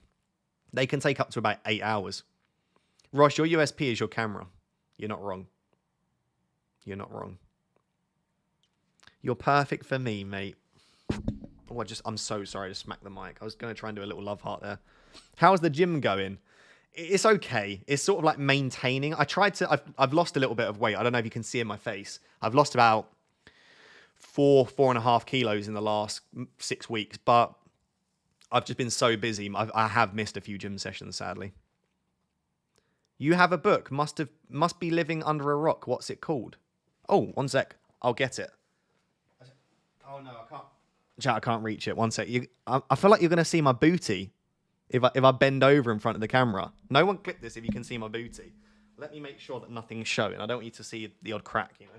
they can take up to about 8 hours. Ross, your USP is your camera. You're not wrong. You're not wrong. You're perfect for me, mate. Oh, I'm so sorry to smack the mic. I was going to try and do a little love heart there. How's the gym going? It's okay. It's sort of like maintaining. I've lost a little bit of weight. I don't know if you can see in my face. I've lost about 4.5 kilos in the last 6 weeks, but I've just been so busy. I have missed a few gym sessions, sadly. You have a book. Must be living under a rock. What's it called? Oh, one sec. I'll get it. Oh no, I can't. Chat, I can't reach it. One sec. I feel like you're gonna see my booty if I bend over in front of the camera. No one clip this if you can see my booty. Let me make sure that nothing's showing. I don't want you to see the odd crack, you know.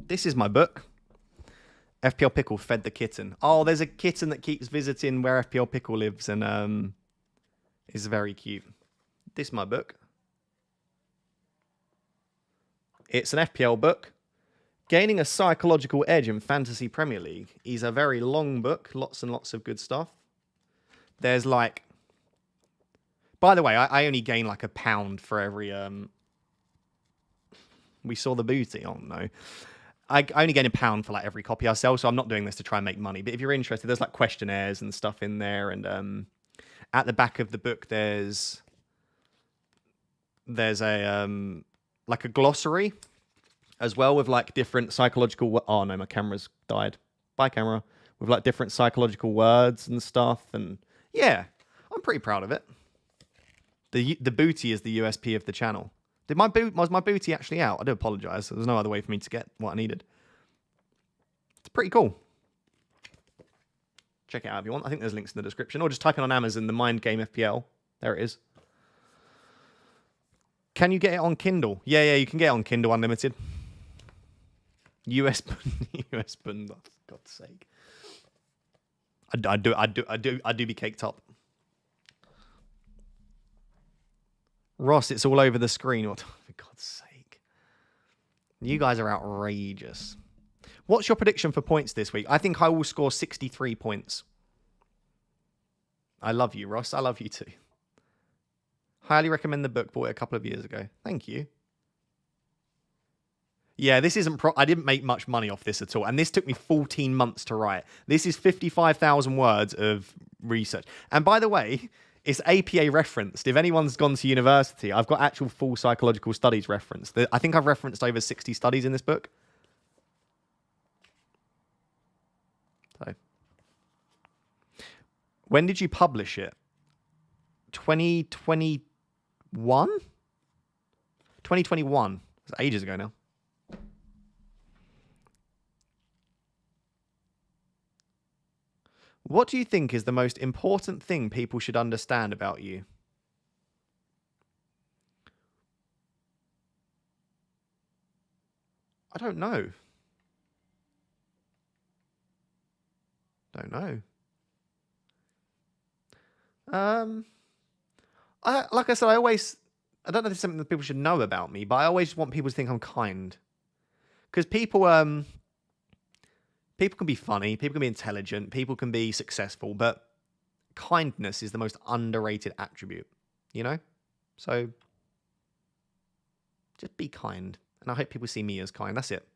This is my book. FPL Pickle fed the kitten. Oh, there's a kitten that keeps visiting where FPL Pickle lives and is very cute. This is my book. It's an FPL book. Gaining a psychological edge in Fantasy Premier League. Is a very long book. Lots and lots of good stuff. There's like... By the way, I only gain like £1 for every... We saw the booty. Oh, no. I only gain £1 for like every copy I sell, so I'm not doing this to try and make money. But if you're interested, there's like questionnaires and stuff in there. And at the back of the book, there's a like a glossary as well with like different psychological... Oh, no, my camera's died. Bye, camera. With like different psychological words and stuff. And yeah, I'm pretty proud of it. The booty is the USP of the channel. Was my booty actually out? I do apologise. There's no other way for me to get what I needed. It's pretty cool. Check it out if you want. I think there's links in the description. Or just type in on Amazon, the Mind Game FPL. There it is. Can you get it on Kindle? Yeah, you can get it on Kindle Unlimited. US bun, for God's sake. I do be caked up. Ross, it's all over the screen. What? For God's sake. You guys are outrageous. What's your prediction for points this week? I think I will score 63 points. I love you, Ross. I love you too. Highly recommend the book. Bought it a couple of years ago. Thank you. Yeah, this isn't. I didn't make much money off this at all, and this took me 14 months to write. This is 55,000 words of research. And by the way, it's APA referenced. If anyone's gone to university, I've got actual full psychological studies referenced. I think I've referenced over 60 studies in this book. So, when did you publish it? 2021? 2021. It's ages ago now. What do you think is the most important thing people should understand about you? I don't know. Don't know. Like I said, I don't know if it's something that people should know about me, but I always want people to think I'm kind. Because people can be funny, people can be intelligent, people can be successful, but kindness is the most underrated attribute, you know? So just be kind. And I hope people see me as kind. That's it.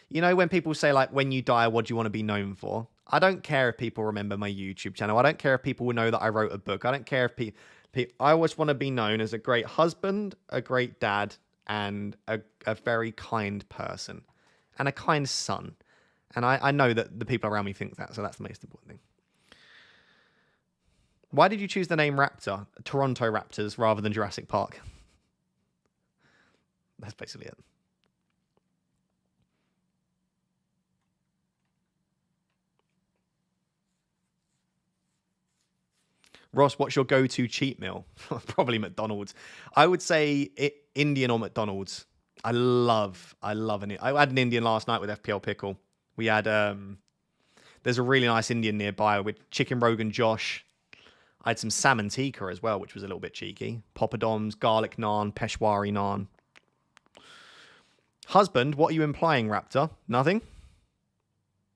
You know, when people say, like, when you die, what do you want to be known for? I don't care if people remember my YouTube channel. I don't care if people will know that I wrote a book. I don't care if people... I always want to be known as a great husband, a great dad, and a very kind person. And a kind son. And I know that the people around me think that, so that's the most important thing. Why did you choose the name Raptor? Toronto Raptors rather than Jurassic Park? That's basically it. Ross, what's your go-to cheat meal? Probably McDonald's. I would say Indian or McDonald's. I love an... I had an Indian last night with FPL Pickle. We had... there's a really nice Indian nearby with chicken Rogan Josh. I had some salmon tikka as well, which was a little bit cheeky. Poppadoms, garlic naan, Peshwari naan. Husband, what are you implying, Raptor? Nothing?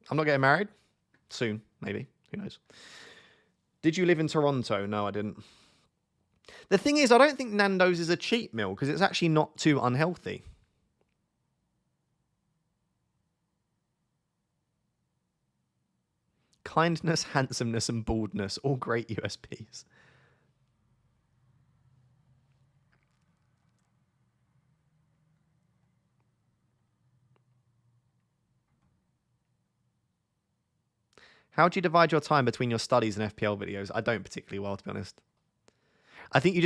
I'm not getting married? Soon, maybe. Who knows? Did you live in Toronto? No, I didn't. The thing is, I don't think Nando's is a cheat meal because it's actually not too unhealthy. Kindness, handsomeness, and baldness, all great USPs. How do you divide your time between your studies and FPL videos? I don't particularly well, to be honest. I think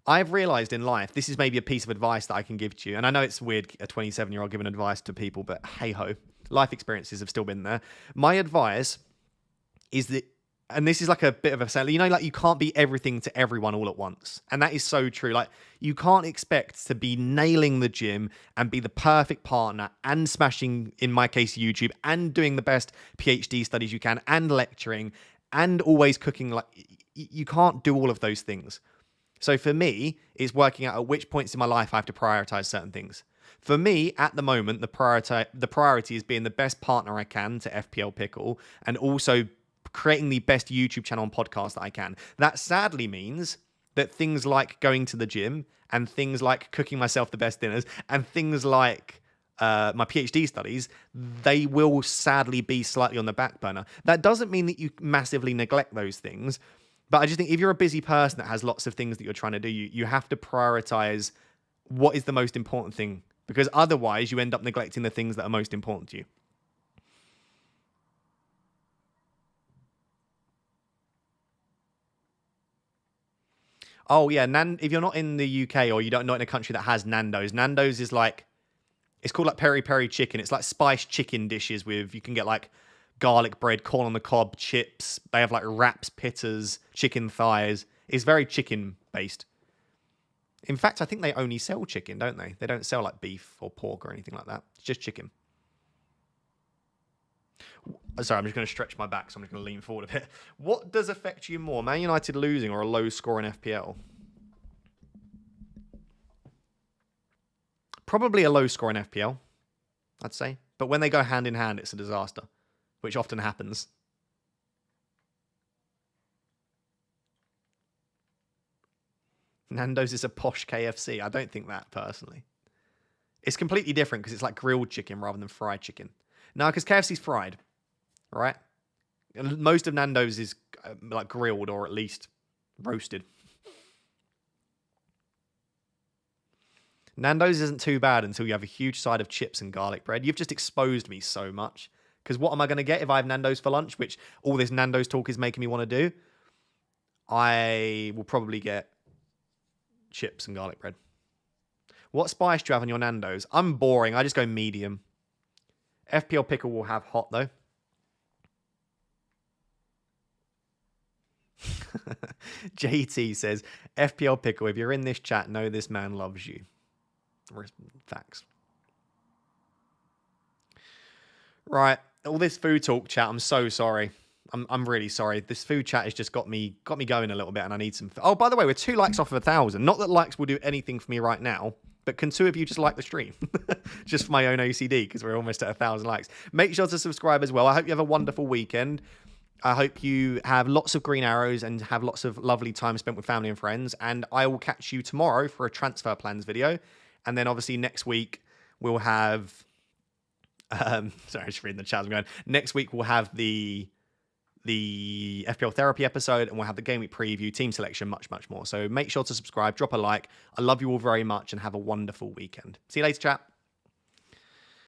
I've realized in life, this is maybe a piece of advice that I can give to you. And I know it's weird, a 27-year-old giving advice to people, but hey-ho, life experiences have still been there. My advice is that, and this is like a bit of a saying, you know, like you can't be everything to everyone all at once. And that is so true. Like you can't expect to be nailing the gym and be the perfect partner and smashing, in my case, YouTube and doing the best PhD studies you can and lecturing and always cooking. Like you can't do all of those things. So for me, it's working out at which points in my life I have to prioritize certain things. For me, at the moment, the priority is being the best partner I can to FPL Pickle and also creating the best YouTube channel and podcast that I can. That sadly means that things like going to the gym and things like cooking myself the best dinners and things like my PhD studies, they will sadly be slightly on the back burner. That doesn't mean that you massively neglect those things, but I just think if you're a busy person that has lots of things that you're trying to do, you have to prioritize what is the most important thing, because otherwise you end up neglecting the things that are most important to you. Oh, yeah. If you're not in the UK or not in a country that has Nando's, Nando's is like, it's called like peri peri chicken. It's like spiced chicken dishes with, you can get like garlic bread, corn on the cob, chips. They have like wraps, pittas, chicken thighs. It's very chicken based. In fact, I think they only sell chicken, don't they? They don't sell like beef or pork or anything like that. It's just chicken. Sorry, I'm just going to stretch my back, so I'm just going to lean forward a bit. What does affect you more, Man United losing or a low score in FPL? Probably a low score in FPL, I'd say. But when they go hand in hand, it's a disaster, which often happens. Nando's is a posh KFC. I don't think that, personally. It's completely different because it's like grilled chicken rather than fried chicken. Now, because KFC's fried, right? And most of Nando's is like grilled or at least roasted. Nando's isn't too bad until you have a huge side of chips and garlic bread. You've just exposed me so much. Because what am I going to get if I have Nando's for lunch, which all this Nando's talk is making me want to do? I will probably get chips and garlic bread. What spice do you have on your Nando's? I'm boring. I just go medium. FPL Pickle will have hot, though. JT says, FPL Pickle, if you're in this chat, know this man loves you. Facts. Right. All this food talk chat, I'm so sorry. I'm really sorry. This food chat has just got me going a little bit, and I need some. Oh, by the way, we're 2 likes off of 1,000. Not that likes will do anything for me right now, but can 2 of you just like the stream? Just for my own OCD, because we're almost at 1,000 likes. Make sure to subscribe as well. I hope you have a wonderful weekend. I hope you have lots of green arrows and have lots of lovely time spent with family and friends. And I will catch you tomorrow for a transfer plans video. And then obviously next week we'll have. Sorry, I'm just reading the chat. I'm going. Next week we'll have the FPL therapy episode, and we'll have the game week preview, team selection, much more. So make sure to subscribe, drop a like. I love you all very much, and have a wonderful weekend. See you later, chat.